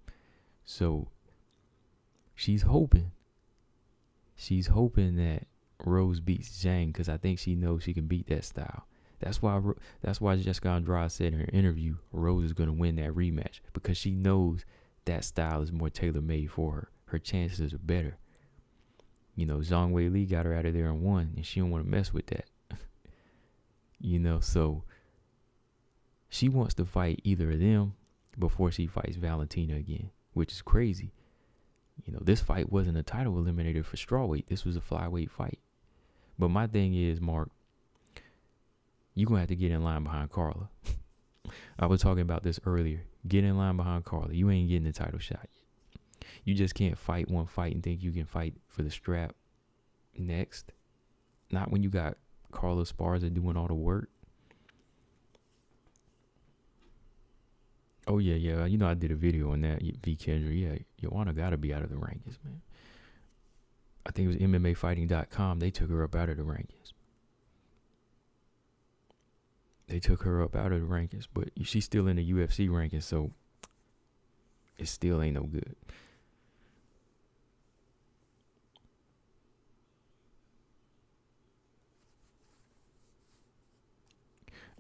So she's hoping that Rose beats Zhang, because I think she knows she can beat that style. That's why Jessica Andrade said in her interview, Rose is going to win that rematch, because she knows that style is more tailor-made for her. Her chances are better. Zhang Wei Li got her out of there and won, and she don't want to mess with that. So she wants to fight either of them before she fights Valentina again, which is crazy. This fight wasn't a title eliminator for strawweight. This was a flyweight fight. But my thing is, Mark, you're going to have to get in line behind Carla. I was talking about this earlier. Get in line behind Carla. You ain't getting the title shot yet. You just can't fight one fight and think you can fight for the strap next. Not when you got Carlos Esparza doing all the work. Oh, yeah. You know, I did a video on that, V. Kendra. Yeah, Joanna got to be out of the rankings, man. I think it was MMAfighting.com. They took her up out of the rankings. But she's still in the UFC rankings, so it still ain't no good.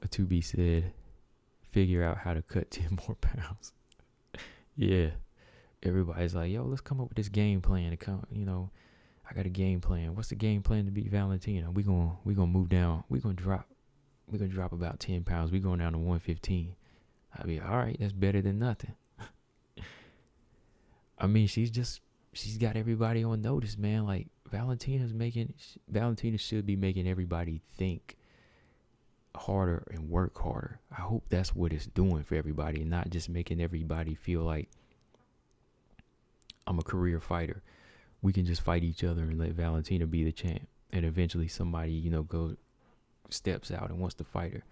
A 2B said, figure out how to cut 10 more pounds. Yeah. Everybody's like, yo, let's come up with this game plan to come, I got a game plan. What's the game plan to beat Valentina? We gonna move down. We gonna drop about 10 pounds. We going down to 115. I'd be all right. That's better than nothing. I mean, she's got everybody on notice, man. Like Valentina should be making everybody think harder and work harder. I hope that's what it's doing for everybody, and not just making everybody feel like I'm a career fighter. We can just fight each other and let Valentina be the champ, and eventually somebody, steps out and wants to fight her.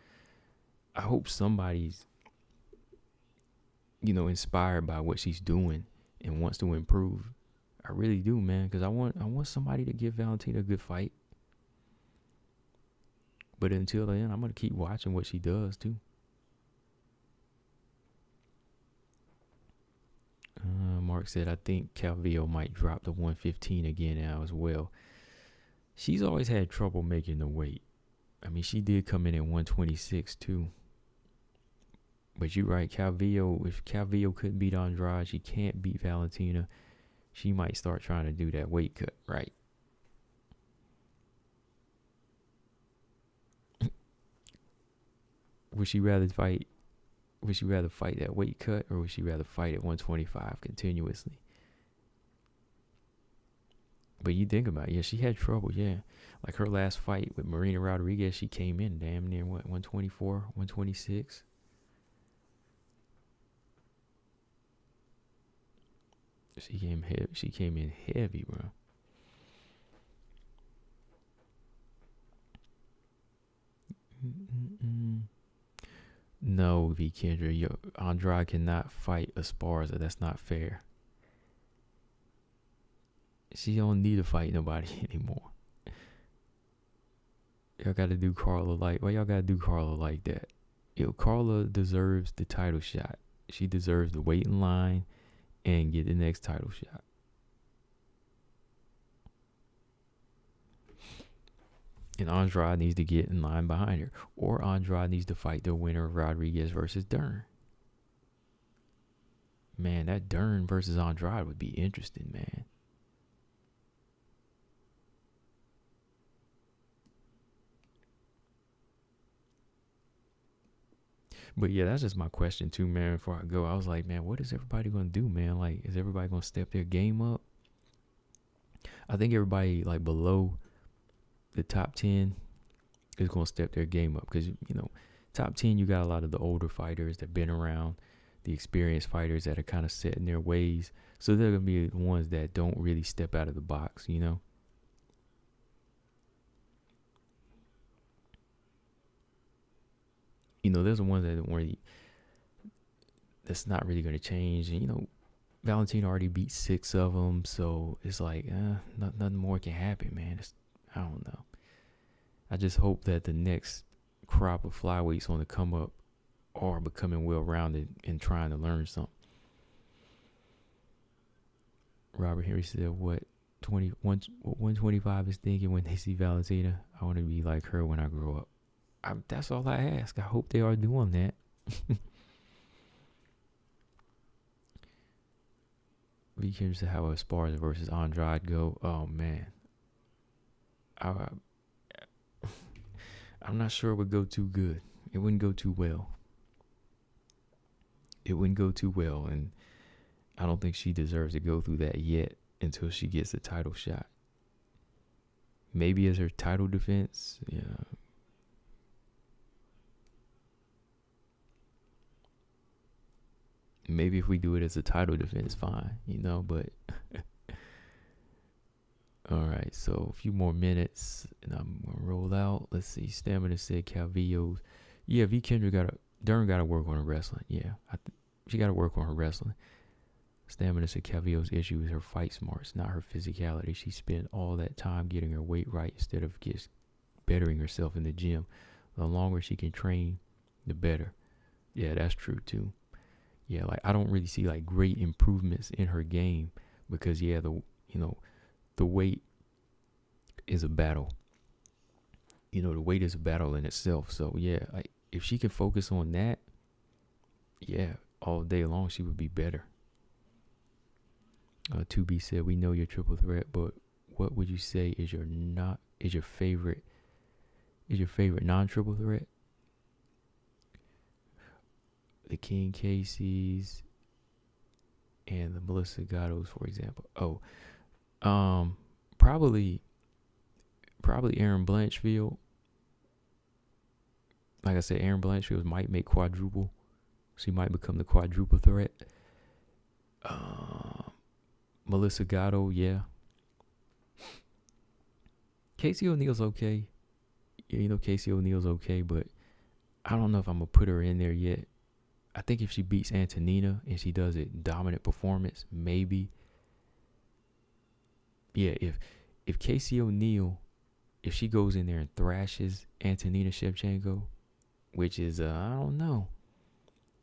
I hope somebody's, inspired by what she's doing and wants to improve. I really do, man, because I want somebody to give Valentina a good fight. But until then, I'm going to keep watching what she does, too. Mark said, I think Calvillo might drop to 115 again now as well. She's always had trouble making the weight. I mean, she did come in at 126, too. But you're right, Calvillo, if Calvillo couldn't beat Andrade, she can't beat Valentina. She might start trying to do that weight cut, right? Would she rather fight that weight cut, or would she rather fight at 125 continuously? But you think about it, yeah, she had trouble, yeah. Like her last fight with Marina Rodriguez, she came in damn near 124, 126. She came in heavy, bro. No, V. Kendra, Andrade cannot fight Esparza. That's not fair. She don't need to fight nobody anymore. Y'all got to do Carla like, why y'all got to do Carla like that? Carla deserves the title shot. She deserves to wait in line and get the next title shot. And Andrade needs to get in line behind her. Or Andrade needs to fight the winner of Rodriguez versus Dern. Man, that Dern versus Andrade would be interesting, man. But yeah, that's just my question too, man. Before I go, I was like, man, what is everybody going to do, man? Like, is everybody going to step their game up? I think everybody, like, below the top 10 is going to step their game up. Because, top 10, you got a lot of the older fighters that have been around, the experienced fighters that are kind of set in their ways. So they're going to be the ones that don't really step out of the box, There's the ones that don't really, that's not really going to change. And, Valentina already beat 6 of them. So it's like, nothing more can happen, man. I don't know. I just hope that the next crop of flyweights on the come up are becoming well-rounded and trying to learn something. Robert Henry said, what 125 is thinking when they see Valentina? I want to be like her when I grow up. That's all I ask. I hope they are doing that. Be curious to how Esparza versus Andrade go. Oh man, I'm not sure it would go too good. It wouldn't go too well. And I don't think she deserves to go through that yet until she gets a title shot. Maybe as her title defense, yeah. Maybe if we do it as a title defense, fine, but all right, so a few more minutes and I'm gonna roll out. Let's see. Stamina said Calvillo's. Yeah, V Kendra Dern gotta work on her wrestling. Yeah, she gotta work on her wrestling. Stamina said Calvillo's issue is her fight smarts, not her physicality. She spent all that time getting her weight right instead of just bettering herself in the gym. The longer she can train, the better. Yeah, that's true too. Yeah, like I don't really see like great improvements in her game because the weight is a battle. The weight is a battle in itself. So yeah, like if she can focus on that, yeah, all day long she would be better. 2B said, we know you're triple threat, but what would you say is your favorite non-triple threat? The King Casey's and the Melissa Gattos, for example. Probably Aaron Blanchfield. Like I said, Aaron Blanchfield might make quadruple. She might become the quadruple threat. Melissa Gatto, yeah. Casey O'Neal's okay. Yeah, Casey O'Neal's okay, but I don't know if I'm going to put her in there yet. I think if she beats Antonina and she does it dominant performance, maybe. Yeah, if Casey O'Neal, if she goes in there and thrashes Antonina Shevchenko, which is, I don't know.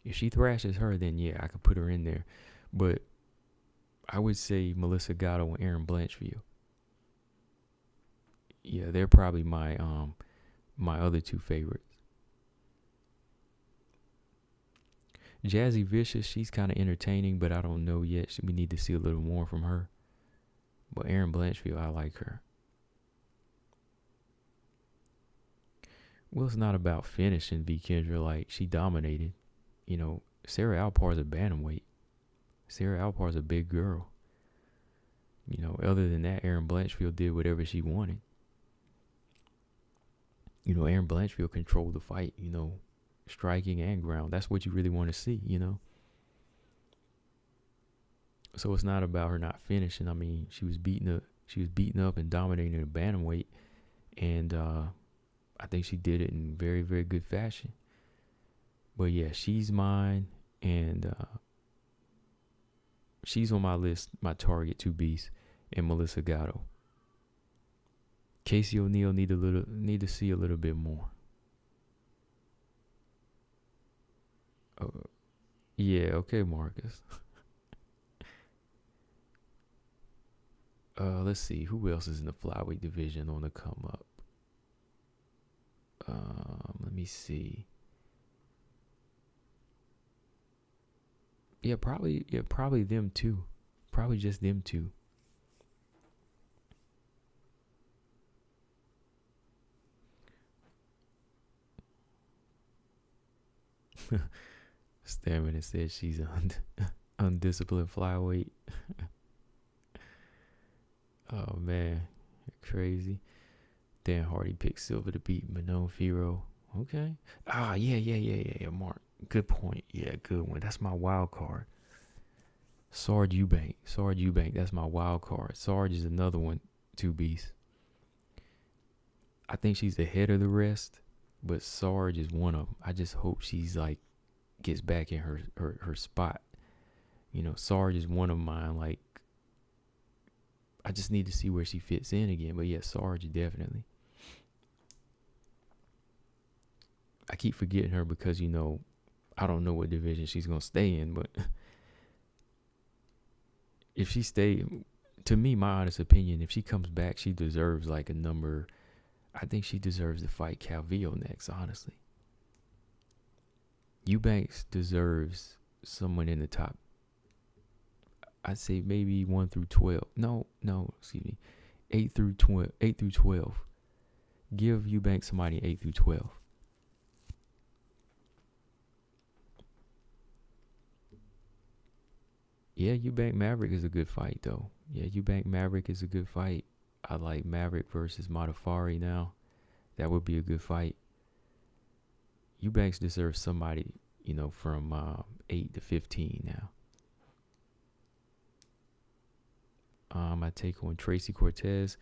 If she thrashes her, then yeah, I could put her in there. But I would say Melissa Gatto and Aaron Blanchfield. Yeah, they're probably my other two favorites. Jazzy Vicious, she's kind of entertaining, but I don't know yet. We need to see a little more from her. But Aaron Blanchfield, I like her. Well, it's not about finishing V Kendra. Like, she dominated. Sarah Alpar's a bantamweight. Sarah Alpar's a big girl. Other than that, Aaron Blanchfield did whatever she wanted. Aaron Blanchfield controlled the fight, striking and ground. That's what you really want to see, So it's not about her not finishing. I mean, she was beaten up and dominating a bantamweight, and I think she did it in very, very good fashion. But yeah, she's mine, and she's on my list, my target 2Bs, and Melissa Gatto. Casey O'Neal need to see a little bit more. Yeah, okay, Marcus. Let's see who else is in the flyweight division on the come up. Let me see. Yeah, probably them two. Probably just them two. Stamina says she's undisciplined flyweight. Oh man, crazy. Dan Hardy picked Silva to beat Manon Firo. Okay. Yeah, Mark. Good point. Yeah, good one. That's my wild card. Sarge Eubank. That's my wild card. Sarge is another one, 2Bs. I think she's ahead of the rest, but Sarge is one of them. I just hope she's like gets back in her spot. Sarge is one of mine. Like, I just need to see where she fits in again. But yeah, Sarge definitely. I keep forgetting her because, I don't know what division she's going to stay in. But if she to me, my honest opinion, if she comes back, she deserves like a number. I think she deserves to fight Calvillo next, honestly. Eubanks deserves someone in the top. I'd say maybe 1 through 12. No, excuse me. 8 through 12. Give Eubanks somebody 8 through 12. Yeah, Eubank Maverick is a good fight, though. Yeah, Eubank Maverick is a good fight. I like Maverick versus Modaferri now. That would be a good fight. Eubanks deserves somebody, from 8 to 15 now. My take on Tracy Cortez.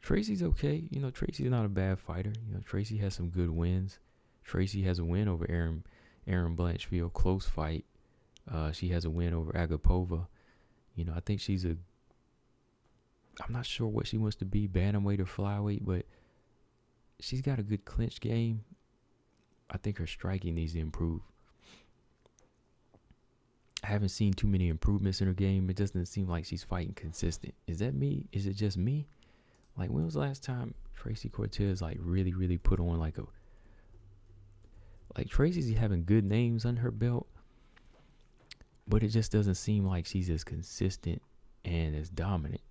Tracy's okay. Tracy's not a bad fighter. Tracy has some good wins. Tracy has a win over Erin Blanchfield, close fight. She has a win over Agapova. I think I'm not sure what she wants to be, bantamweight or flyweight, but she's got a good clinch game. I think her striking needs to improve. I haven't seen too many improvements in her game. It doesn't seem like she's fighting consistent. Is that me? Is it just me? Like, when was the last time Tracy Cortez really, really put on Tracy's having good names on her belt, but it just doesn't seem like she's as consistent and as dominant.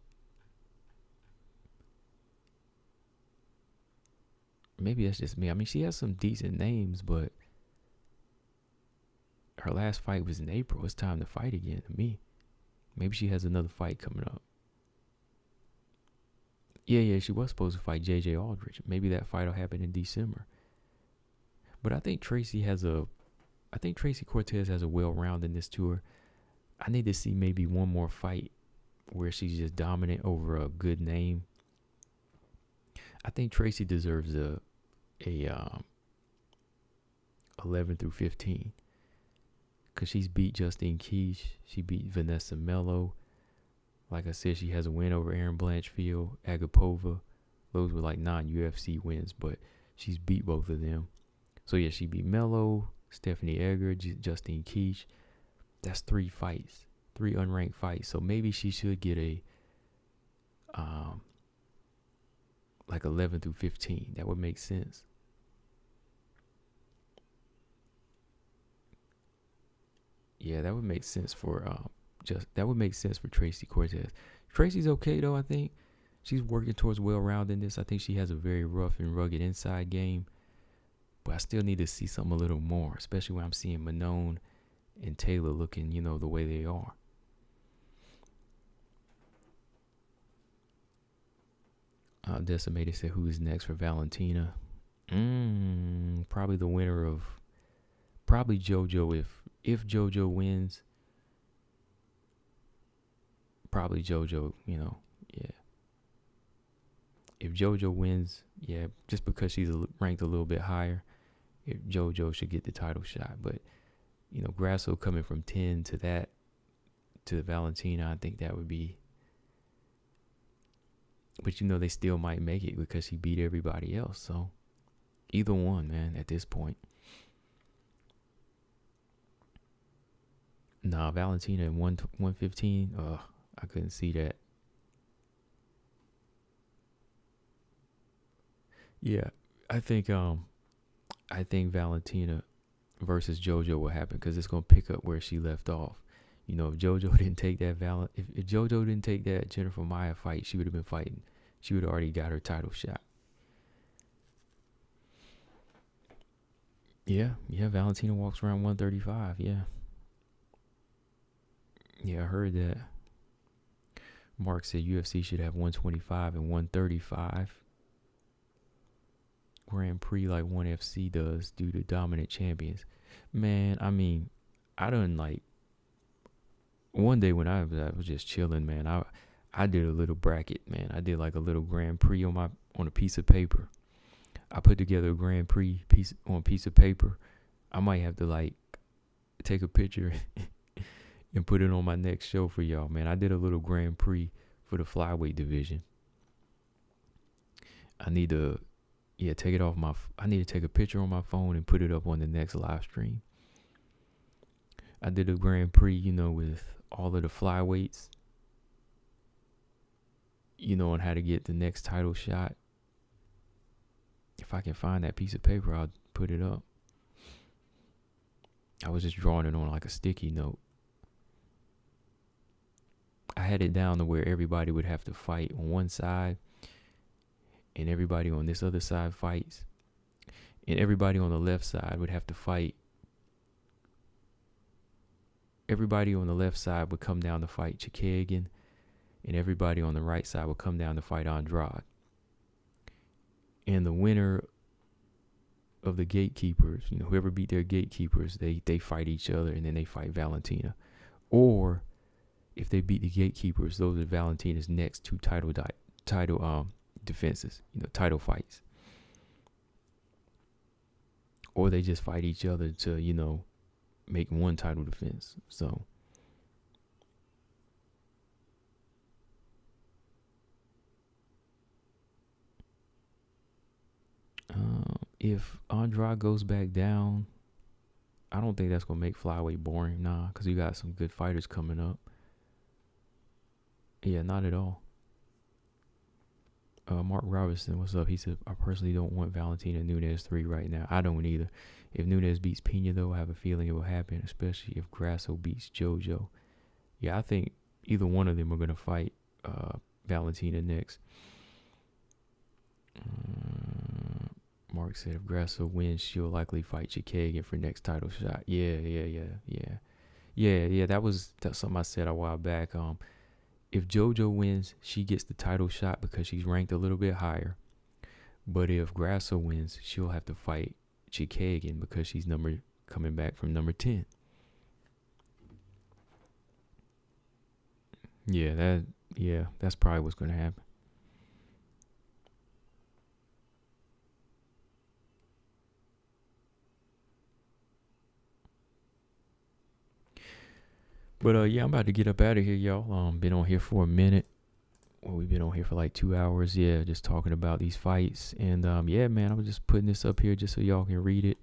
Maybe that's just me. I mean, she has some decent names, but her last fight was in April. It's time to fight again to me. Maybe she has another fight coming up. Yeah, she was supposed to fight JJ Aldrich. Maybe that fight will happen in December. But I think Tracy Cortez has a well-rounded in this tour. I need to see maybe one more fight where she's just dominant over a good name. I think Tracy deserves a 11 through 15. Because she's beat Justine Keech. She beat Vanessa Mello. Like I said, she has a win over Erin Blanchfield, Agapova. Those were non-UFC wins, but she's beat both of them. So, yeah, she beat Mello, Stephanie Egger, Justine Keech. That's 3 fights, 3 unranked fights. So maybe she should get a 11 through 15. That would make sense. Yeah, that would make sense for Tracy Cortez. Tracy's okay though. I think she's working towards well-roundedness. I think she has a very rough and rugged inside game, but I still need to see something a little more, especially when I'm seeing Manon and Taylor looking, the way they are. Decimated said, who is next for Valentina? Probably the winner of JoJo. If JoJo wins, probably JoJo, yeah. If JoJo wins, yeah, just because she's ranked a little bit higher, if JoJo should get the title shot. But, Grasso coming from 10 to Valentina, I think that would be. But, they still might make it because he beat everybody else. So, either one, man, at this point. Nah, Valentina in 115. I couldn't see that. Yeah, I think Valentina versus JoJo will happen because it's gonna pick up where she left off. If JoJo didn't take that if JoJo didn't take that Jennifer Maia fight, she would have been fighting. She would have already got her title shot. Yeah, Valentina walks around 135. Yeah, I heard that. Mark said UFC should have 125 and 135. Grand Prix like ONE FC does due to dominant champions. Man, I mean, I done one day when I was just chilling, man, I did a little bracket, man. I did a little Grand Prix on a piece of paper. I put together a Grand Prix on a piece of paper. I might have to take a picture and put it on my next show for y'all, man. I did a little Grand Prix for the flyweight division. I need to take a picture on my phone and put it up on the next live stream. I did a Grand Prix, with all of the flyweights, on how to get the next title shot. If I can find that piece of paper, I'll put it up. I was just drawing it on a sticky note. I had it down to where everybody would have to fight on one side and everybody on this other side fights. And everybody on the left side would have to fight. Everybody on the left side would come down to fight Chikagan, and everybody on the right side would come down to fight Andrade. And the winner of the gatekeepers, whoever beat their gatekeepers, they fight each other, and then they fight Valentina. Or if they beat the gatekeepers, those are Valentina's next two title defenses, title fights. Or they just fight each other to, make one title defense. So if Andrade goes back down, I don't think that's going to make flyweight boring, because you got some good fighters coming up. Yeah, not at all. Mark Robertson, what's up? He said, I personally don't want Valentina Nunes 3 right now. I don't either. If Nunes beats Pena, though, I have a feeling it will happen, especially if Grasso beats JoJo. Yeah, I think either one of them are going to fight Valentina next. Mark said if Grasso wins, she'll likely fight Chikagan for next title shot. Yeah. That's something I said a while back. If JoJo wins, she gets the title shot because she's ranked a little bit higher. But if Grasso wins, she'll have to fight Chikagan because she's coming back from number 10. That's probably what's going to happen. But I'm about to get up out of here, y'all. Been on here for a minute. Well, we've been on here for like 2 hours. Yeah, just talking about these fights. And man, I'm just putting this up here just so y'all can read it.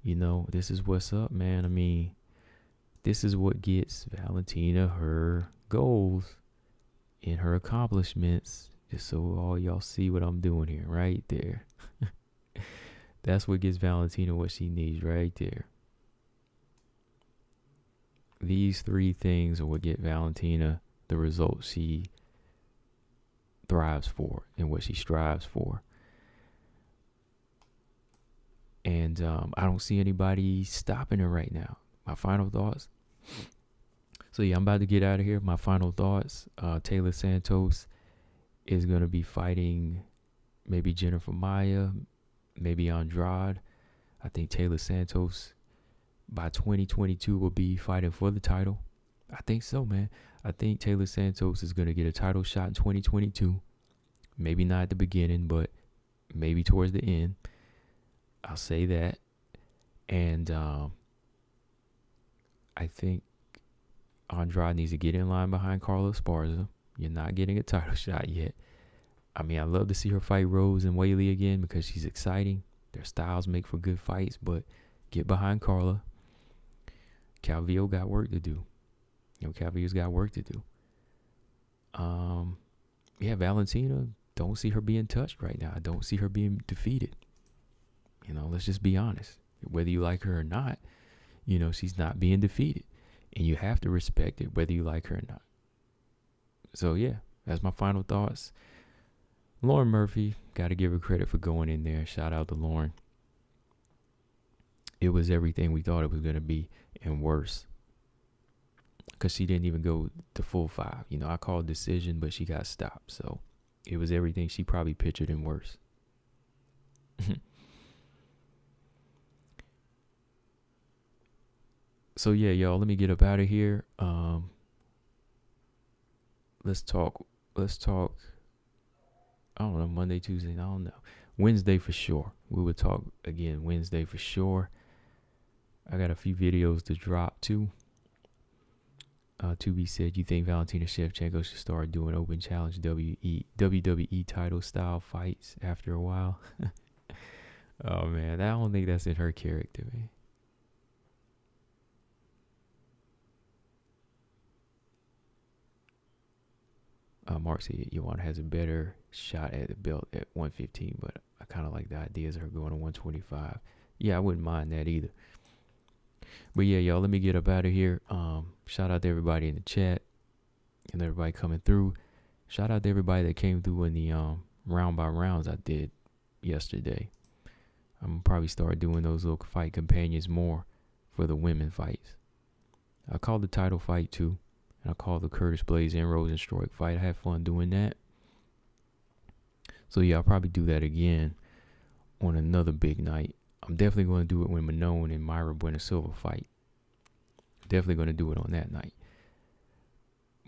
This is what's up, man. I mean, this is what gets Valentina her goals and her accomplishments. Just so all y'all see what I'm doing here, right there. That's what gives Valentina what she needs right there. These 3 things are what get Valentina the results she thrives for and what she strives for. And I don't see anybody stopping her right now. My final thoughts. So, I'm about to get out of here. My final thoughts. Taylor Santos is going to be fighting maybe Jennifer Maia, maybe Andrade. I think Taylor Santos by 2022 will be fighting for the title. I think so, man. I think Taylor Santos is going to get a title shot in 2022. Maybe not at the beginning, but maybe towards the end. I'll say that. And I think Andrade needs to get in line behind Carla Esparza. You're not getting a title shot yet. I mean, I'd love to see her fight Rose and Whaley again because she's exciting. Their styles make for good fights, but get behind Carla. Calvillo got work to do. Calvillo's got work to do. Valentina, don't see her being touched right now. I don't see her being defeated. Let's just be honest. Whether you like her or not, she's not being defeated. And you have to respect it whether you like her or not. So, that's my final thoughts. Lauren Murphy, got to give her credit for going in there. Shout out to Lauren. It was everything we thought it was going to be and worse. Because she didn't even go to full 5. I called decision, but she got stopped. So it was everything she probably pictured and worse. So y'all, let me get up out of here. Let's talk. I don't know, Monday, Tuesday, I don't know. Wednesday for sure. We would talk again Wednesday for sure. I got a few videos to drop too. To be said, you think Valentina Shevchenko should start doing open challenge WWE title style fights after a while? Oh man, I don't think that's in her character, man. Mark said Joanna has a better shot at the belt at 115, but I kind of like the ideas of her going to 125. Yeah, I wouldn't mind that either. But y'all, let me get up out of here. Shout out to everybody in the chat and everybody coming through. Shout out to everybody that came through in the round by rounds I did yesterday. I'm gonna probably start doing those little fight companions more for the women fights. I called the title fight too. And I called the Curtis Blaze and Rosenstruck fight. I had fun doing that. So I'll probably do that again on another big night. I'm definitely going to do it when Manon and Myra Bueno Silva fight. Definitely going to do it on that night.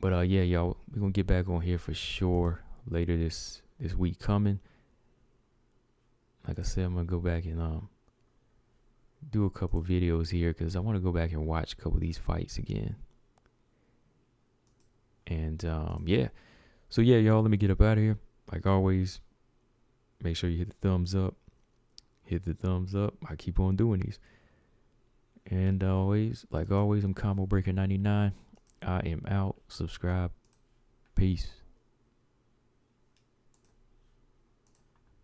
But yeah, y'all, we're going to get back on here for sure later this week coming. Like I said, I'm going to go back and do a couple videos here because I want to go back and watch a couple of these fights again. And yeah. So yeah, y'all, let me get up out of here. Like always, make sure you hit the thumbs up. Hit the thumbs up. I keep on doing these. And like always, I'm Combo Breaker 99. I am out. Subscribe. Peace.